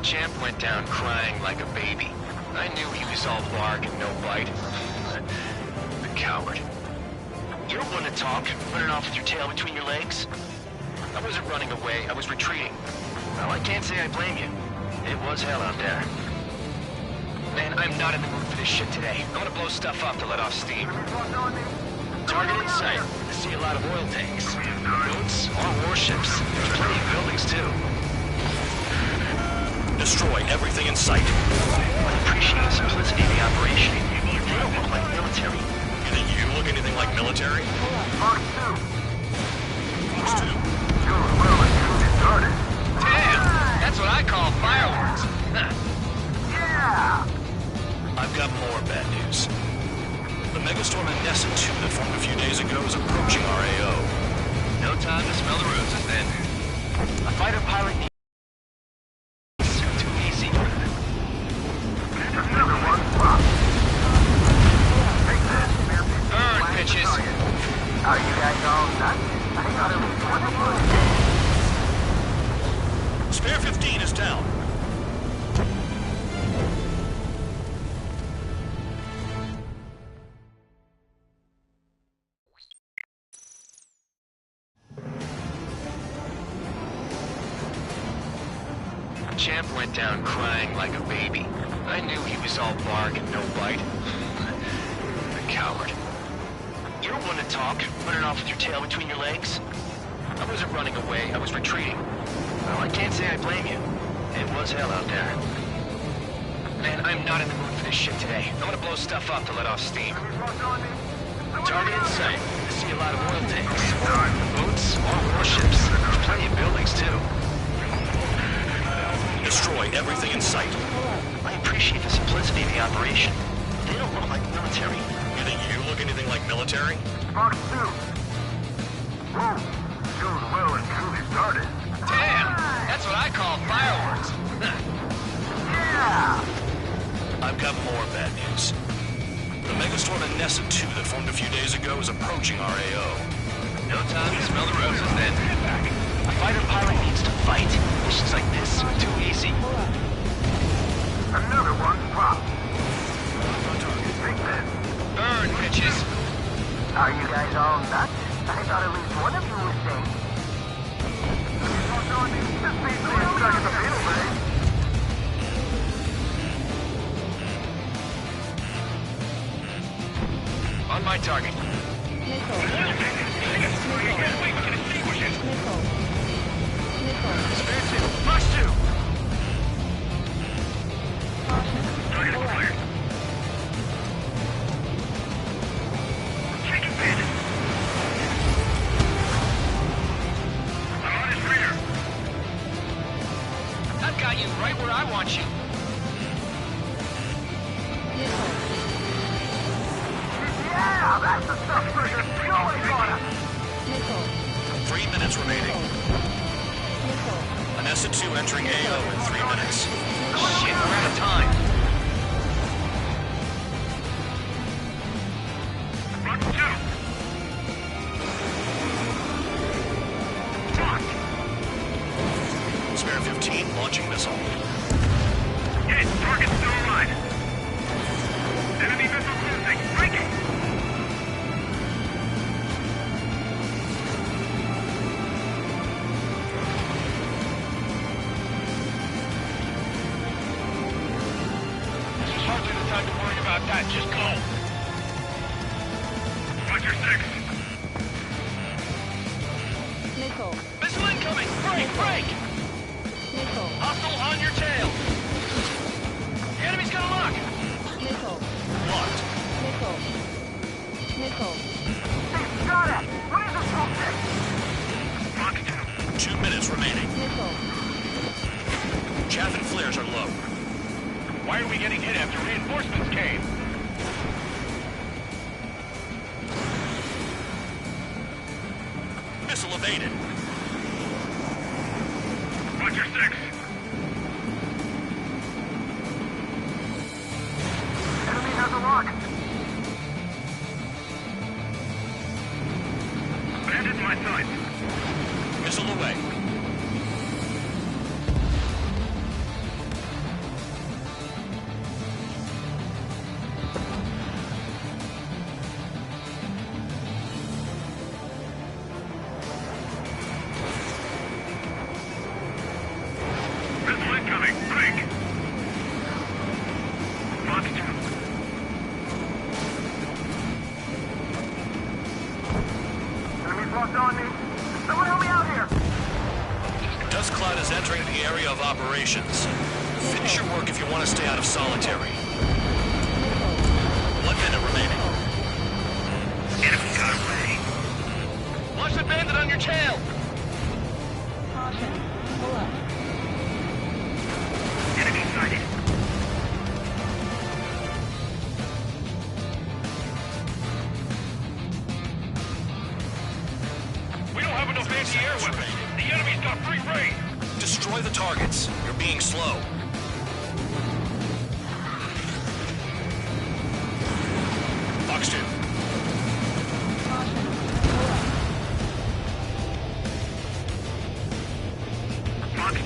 Champ went down crying like a baby. I knew he was all bark and no bite. The coward. You don't want to talk, running off with your tail between your legs. I wasn't running away, I was retreating. Well, I can't say I blame you. It was hell out there. Man, I'm not in the mood for this shit today. I want to blow stuff up to let off steam. Target in sight. I see a lot of oil tanks. Boats, all warships. There's plenty of buildings, too. Destroy everything in sight. I appreciate the simplicity of the operation. They don't look like military. You think you look anything like military? Fox 2. Fox 2. You're well and truly started. Damn! That's what I call fireworks. Yeah! I've got more bad news. The Megastorm and Nessa 2 that formed a few days ago is approaching our AO. No time to smell the roses, then. A fighter pilot needs too easy. Another one. Pop. Take this. Burn, bitches. Are you guys all done? I thought it was wonderful. Spare 15 is down. Champ went down crying like a baby. I knew he was all bark and no bite. The coward. You don't want to talk, running off with your tail between your legs? I wasn't running away, I was retreating. Well, I can't say I blame you. It was hell out there. Man, I'm not in the mood for this shit today. I want to blow stuff up to let off steam. Target in sight. I see a lot of oil tanks. Boats, all warships. There's plenty of buildings, too. destroy everything in sight. I appreciate the simplicity of the operation. They don't look like military. You think you look anything like military? Fox 2. Whoa. Show's well and truly started. Damn! That's what I call fireworks. Yeah! I've got more bad news. The megastorm Nessa 2 that formed a few days ago is approaching our AO. No time to smell the roses then. A fighter pilot needs to fight. Missions like this are too easy. Another one dropped. Take this. Burn, bitches. Are you guys all nuts? I thought at least one of you was sane. This beats me stuck in the field, eh? On my target. Spare 2. Fox 2. Target acquired. Taking bandit. I'm on his rear. I've got you right where I want you. Yeah, that's the stuff for your fueling on us. 3 minutes remaining. Nessa 2 entering AO in 3 minutes. Shit, we're out of time. Fox 2. Spare 15 launching missile. Hit. Target still alive. Enemy missile cruising. Breaking. This is hardly the time to worry about that. Just go. Roger 6. Missile. Missile incoming. Break, break. Missile. Hostile on your tail. The enemy's gonna lock. Missile. Locked. Missile. Missile. Hey, got it. What is this bullshit? Fox 2. 2 minutes remaining. Missile. Chaff and flares are low. Why are we getting hit after reinforcements came? Missile evaded. Roger 6. Enemy has a lock. Bandit in my sight. Missile away. Missile incoming. Break. Fox 2. Enemy's locked on me. Someone help me out here. Dust cloud is entering the area of operations. Finish your work if you want to stay out of solitary. 1 minute remaining. Enemy got away. Watch the bandit on your tail. Caution. Pull up. Enemy sighted. We don't have enough anti-air weapons. The enemy's got free reign. Destroy the targets. You're being slow. Fox 2. Caution. Pull up. Fox 2.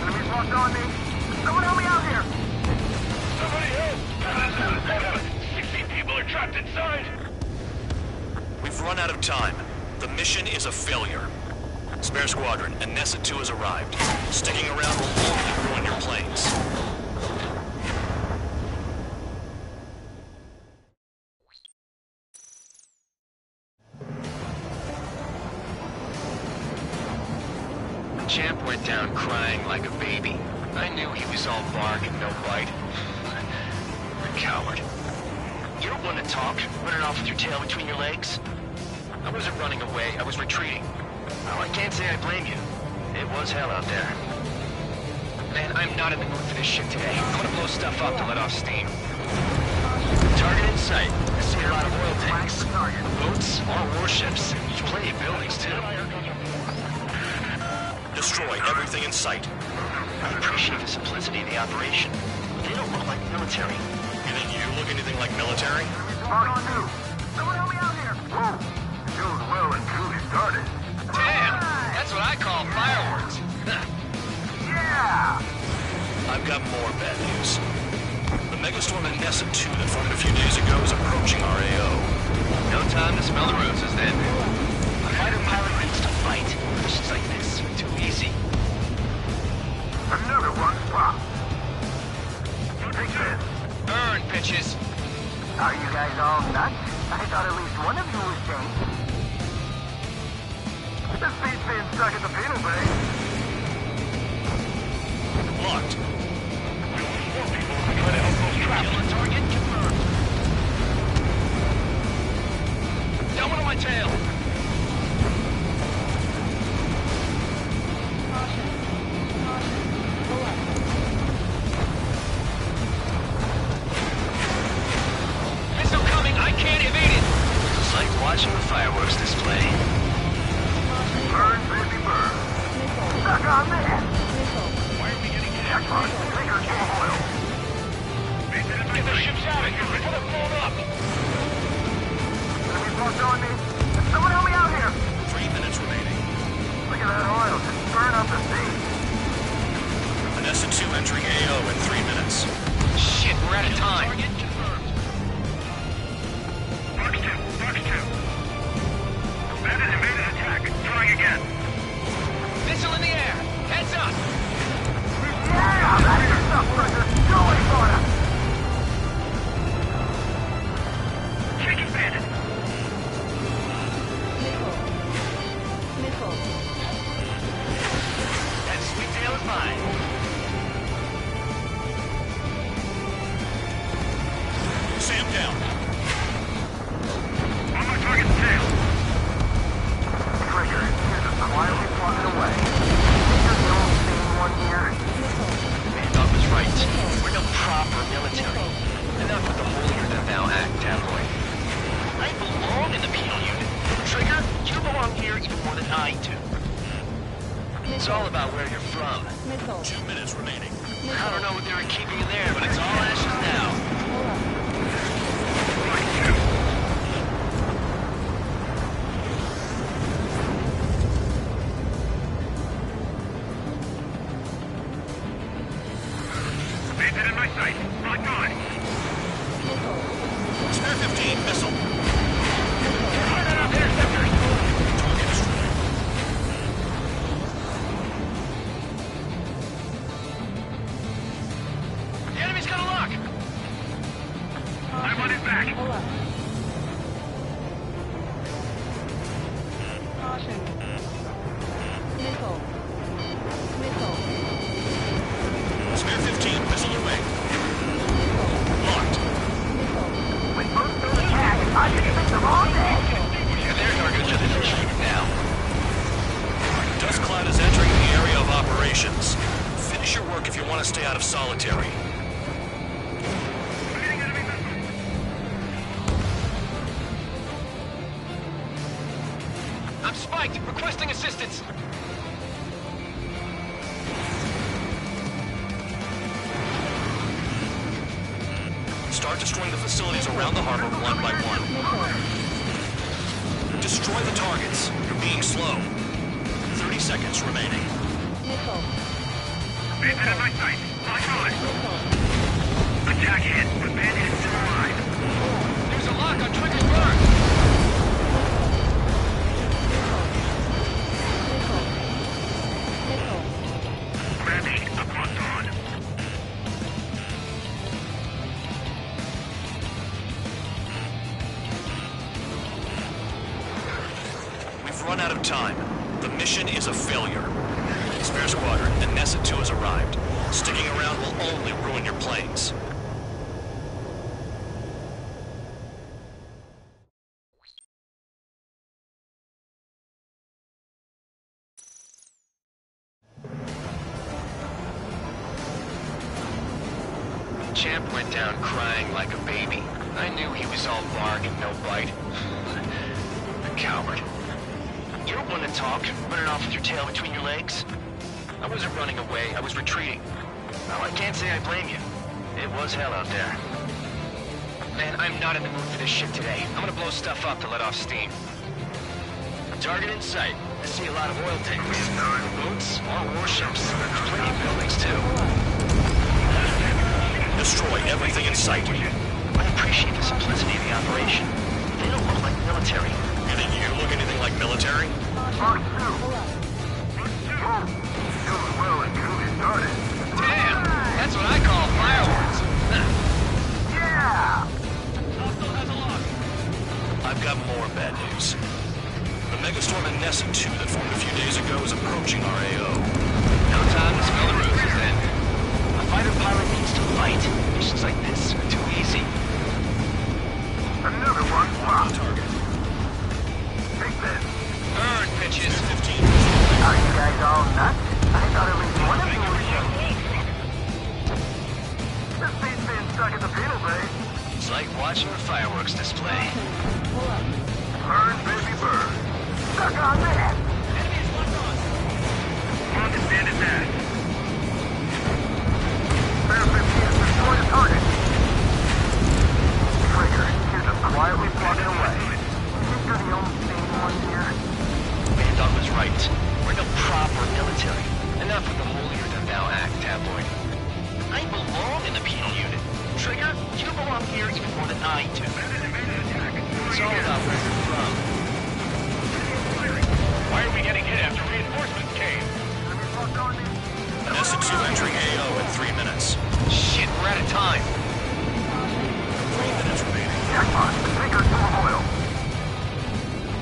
Enemy's locked on me. Someone help me out here. Somebody help! 16 people are trapped inside. We've run out of time. The mission is a failure. Spare squadron, and Nessa 2 has arrived. Sticking around will only ruin your planes. The champ went down crying like a baby. I knew he was all bark and no bite. A coward. You don't want to talk, running off with your tail between your legs? I wasn't running away, I was retreating. Well, I can't say I blame you. It was hell out there. Man, I'm not in the mood for this shit today. I'm gonna blow stuff up to let off steam. Target in sight. I see a lot of oil tanks. Boats or warships. Plenty of buildings, too. Destroy everything in sight. I appreciate the simplicity of the operation. They don't look like military. You think you look anything like military? Mark 2. Someone help me out here. Whoa. Goes well and truly started. Damn! That's what I call fireworks. Yeah! I've got more bad news. The megastorm in Nessa 2 that formed a few days ago is approaching our AO. No time to smell the roses then. A fighter pilot needs to fight. Missions like this are too easy. Another one spot. Take this. Burn, bitches. Are you guys all nuts? I thought at least one of you was sane. This beats being stuck at the penal bay. Locked. Try to help those traps. Kill a target confirmed. Down one on my tail. Missile coming. I can't evade it. It's like watching a fireworks display. Burn, baby, burn. Stuck on that. Why are we getting Jackpot. Trigger full of oil. Get the ships out of here before they're blown up. Enemy boss on me. Someone help me out here. 3 minutes remaining. Look at that oil. Just burn up the sea. Nessa 2 entering AO in 3 minutes. Shit, we're out of time. Fox 2. Fox 2. Bandit evaded attack. Trying again. Missile in the air. Heads up. Yeah! That is stuff, brother. Go away, Florida. Taking bandit. Missile. That sweet tail is mine. Sam down. On my target's tail. Trigger, here's just quietly plugging away. You're the only sane one here. Man, Doug was right. We're no proper military. Enough with the holier-than-thou act, tabloid. I belong in the penal unit. Trigger, you belong here even more than I do. It's all about where you're from. 2 minutes remaining. I don't know what they were keeping in there, but it's all ashes now. Bandit in my sight. Lock on. Spare 15 missile. Target up interceptors. Target destroyed. The enemy's gonna lock. I'm on his back. Caution. Missile. Missile. Spare 15 missile away. Locked. When most of the attack, I can fix them all day. And their targets are the retreat now. Dust cloud is entering the area of operations. Finish your work if you want to stay out of solitary. Leading enemy missile. I'm spiked. Requesting assistance. Start destroying the facilities around the harbor one by one. Destroy the targets. You're being slow. 30 seconds remaining. Bandit in my sight. Lock on. Attack hit, but bandit is still alive. There's a lock on Trigger's burn. Bandit, up on dawn. We've run out of time. The mission is a failure. Spare Squadron, the Nessa 2 has arrived. Sticking around will only ruin your planes. Champ went down crying like a baby. I knew he was all bark and no bite. A coward. You're one to talk, running off with your tail between your legs. I wasn't running away, I was retreating. Well, I can't say I blame you. It was hell out there. Man, I'm not in the mood for this shit today. I'm gonna blow stuff up to let off steam. Target in sight. I see a lot of oil tanks. Boats, more warships. There's plenty of buildings, too. Destroy everything in sight. I appreciate the simplicity of the operation. They don't look like military. You think you look anything like military? Damn! That's what I call fireworks. Yeah! I've got more bad news. The megastorm in Nessa 2 that formed a few days ago is approaching our AO. No time to smell the roses, then. A fighter pilot needs to fight. Missions like this are too easy. Another one. Wow. Target. Take this. Burn, bitches. 15. Are you guys all nuts? I thought at least one of you was young. This beat's being stuck at the penal bay. It's like watching a fireworks display. Burn, baby, burn. Stuck on that. Enemies locked on. Understand that. Bear 15 has destroyed the target. Trigger, here's us quietly plugging away. You think you're the only sane one here? Bandog was right. We're no proper military. Enough with the holier-than-thou act, tabloid. I belong in the penal unit. Trigger, you belong here even more than I do. It's all about where you're from. Why are we getting hit after reinforcements came? Nessa 2 entering AO in 3 minutes. Shit, we're out of time. 3 minutes remaining. Jackpot, the sinker's full of oil.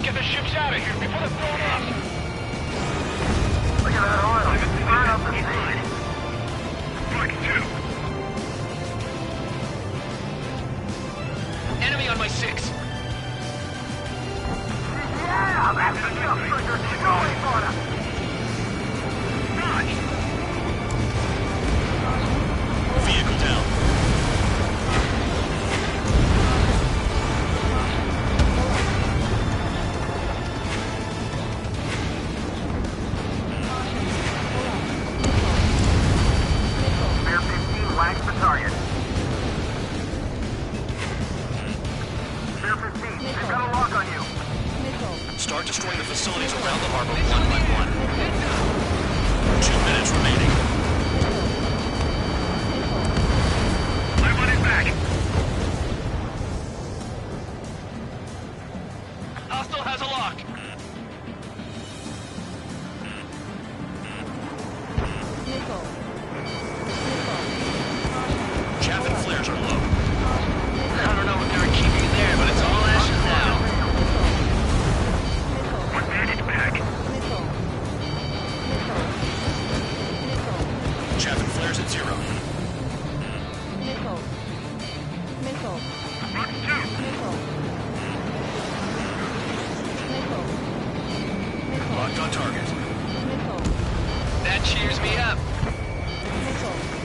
Get the ships out of here before they're blown up! Look at that oil. Burn up the speed. Strike 2. Enemy on my 6. Yeah, that's the jump trigger. Going for them. Vehicle down. Bear 15 lags the target. Bear 15, they've got a lock on you. Start destroying the facilities around the harbor one by one. 2 minutes remaining. I want it back! Hostile has a lock. Chaff and flares are low. I don't know what they were keeping there, but it's all ashes now. One bandage back! Chaff and flares at 0. Mark 2! Locked on target. That cheers me up.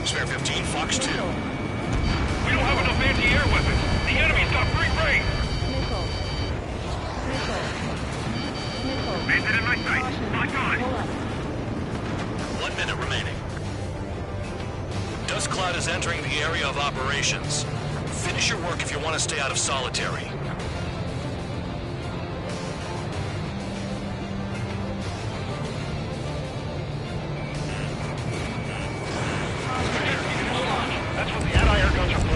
Spare 15, Fox 2. We don't have enough anti-air weapons! The enemy's got free reign! Bandit in my sight! Locked on! 1 minute remaining. Dust Cloud is entering the area of operations. Finish your work if you want to stay out of solitary. That's what the anti-air guns are for.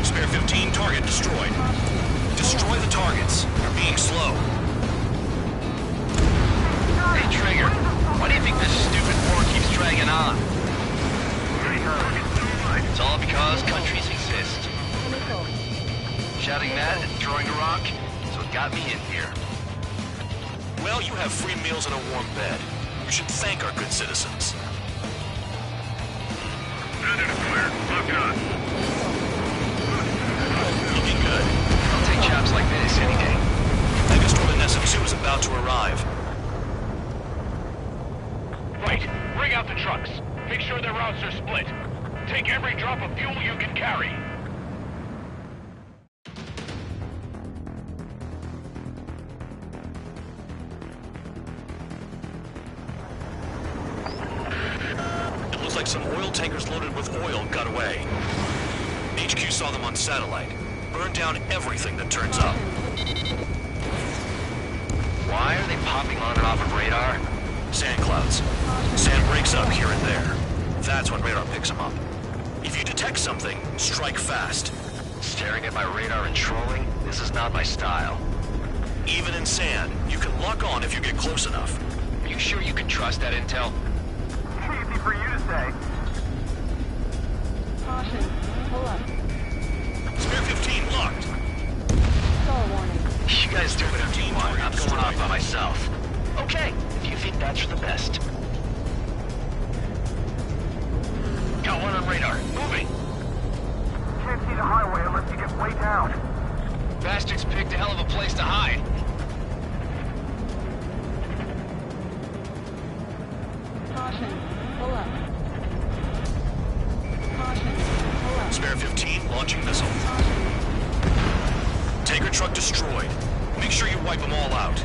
Spare 15, target destroyed. Destroy the targets. You're being slow. Hey, Trigger, why do you think this stupid war keeps dragging on? It's all because countries exist. Shouting that and throwing a rock is what got me in here. Well, you have free meals and a warm bed. You should thank our good citizens. Bandit is clear. Locked on. Looking good. I'll take jobs like this sure their routes are split. Take every drop of fuel you can carry. It looks like some oil tankers loaded with oil got away. HQ saw them on satellite. Burned down everything that turns up. Why are they popping on and off of radar? Sand clouds. Sand breaks up here and there. That's when radar picks them up. If you detect something, strike fast. Staring at my radar and trolling? This is not my style. Even in sand, you can lock on if you get close enough. Are you sure you can trust that intel? Easy for you to say. Caution. Pull up. Spare 15 locked. Stall warning. You guys do whatever you want. I'm going off by myself. Okay, if you think that's for the best. Got one on radar. Moving. Can't see the highway unless you get way down. Bastards picked a hell of a place to hide. Caution. Pull up. Caution. Pull up. Spare 15 launching missile. Tanker truck destroyed. Make sure you wipe them all out.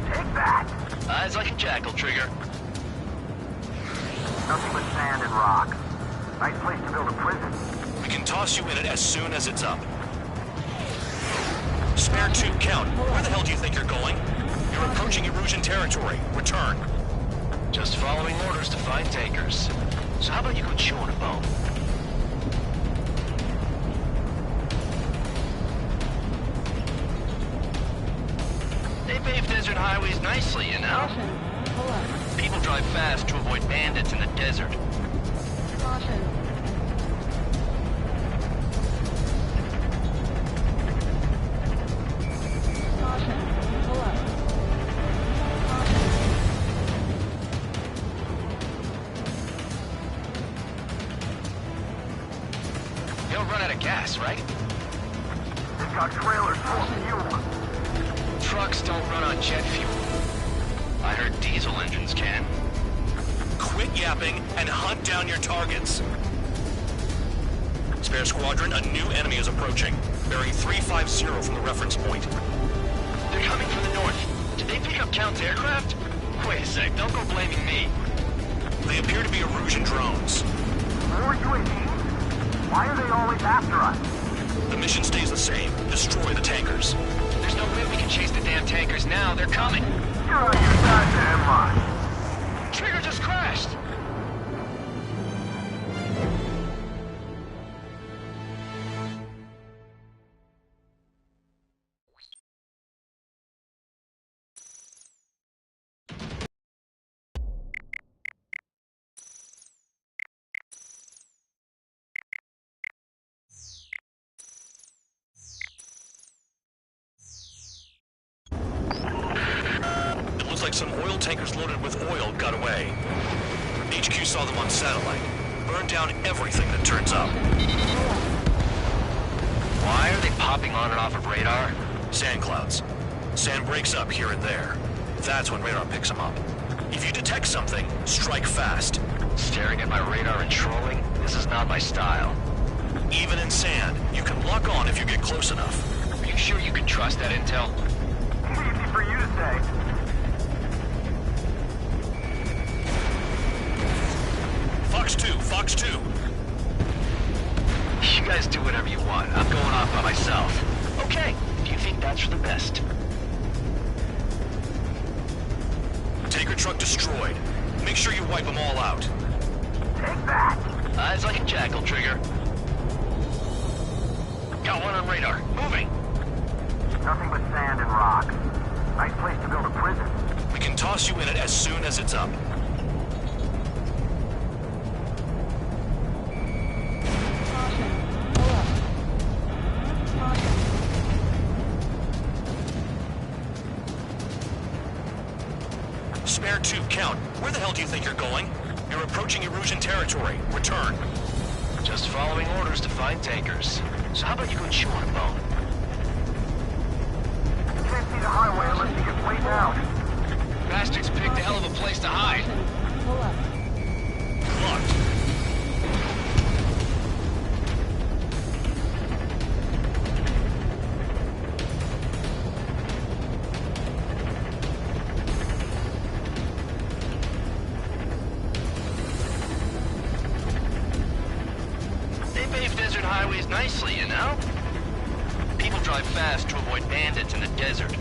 Take that. Eyes like a jackal, Trigger. Nothing but sand and rock. Nice place to build a prison. We can toss you in it as soon as it's up. Spare 2 count. Where the hell do you think you're going? You're approaching Erusian territory. Return. Just following orders to find tankers. So how about you go chew on a bone? They pave desert highways nicely, you know? Caution. Pull up. People drive fast to avoid bandits in the desert. Caution. Caution. Pull up. Caution. They'll run out of gas, right? They've got trailers full of fuel. Trucks don't run on jet fuel. I heard diesel engines can. Quit yapping and hunt down your targets. Spare squadron, a new enemy is approaching. Bearing 350 from the reference point. They're coming from the north. Did they pick up Count's aircraft? Wait a sec, don't go blaming me. They appear to be Erusian drones. More UAVs? Why are they always after us? The mission stays the same. Destroy the tankers. There's no way we can chase the damn tankers now. They're coming. You're out of your goddamn mind. Trigger just crashed. Like some oil tankers loaded with oil got away. HQ saw them on satellite. Burned down everything that turns up. Why are they popping on and off of radar? Sand clouds. Sand breaks up here and there. That's when radar picks them up. If you detect something, strike fast. Staring at my radar and trolling? This is not my style. Even in sand, you can lock on if you get close enough. Are you sure you can trust that intel? Easy for you to say. Fox 2, Fox 2. You guys do whatever you want. I'm going off by myself. Okay, if you think that's for the best. Tanker truck destroyed. Make sure you wipe them all out. Take that. Eyes like a jackal, Trigger. Got one on radar. Moving. Nothing but sand and rock. Nice place to build a prison. We can toss you in it as soon as it's up. Spare 2 count. Where the hell do you think you're going? You're approaching Erusian territory. Return. Just following orders to find tankers. So how about you go chew on a bone? Can't see the highway unless you get way down. Bastards picked a hell of a place to hide. Pull up. locked. They pave desert highways nicely, you know? People drive fast to avoid bandits in the desert.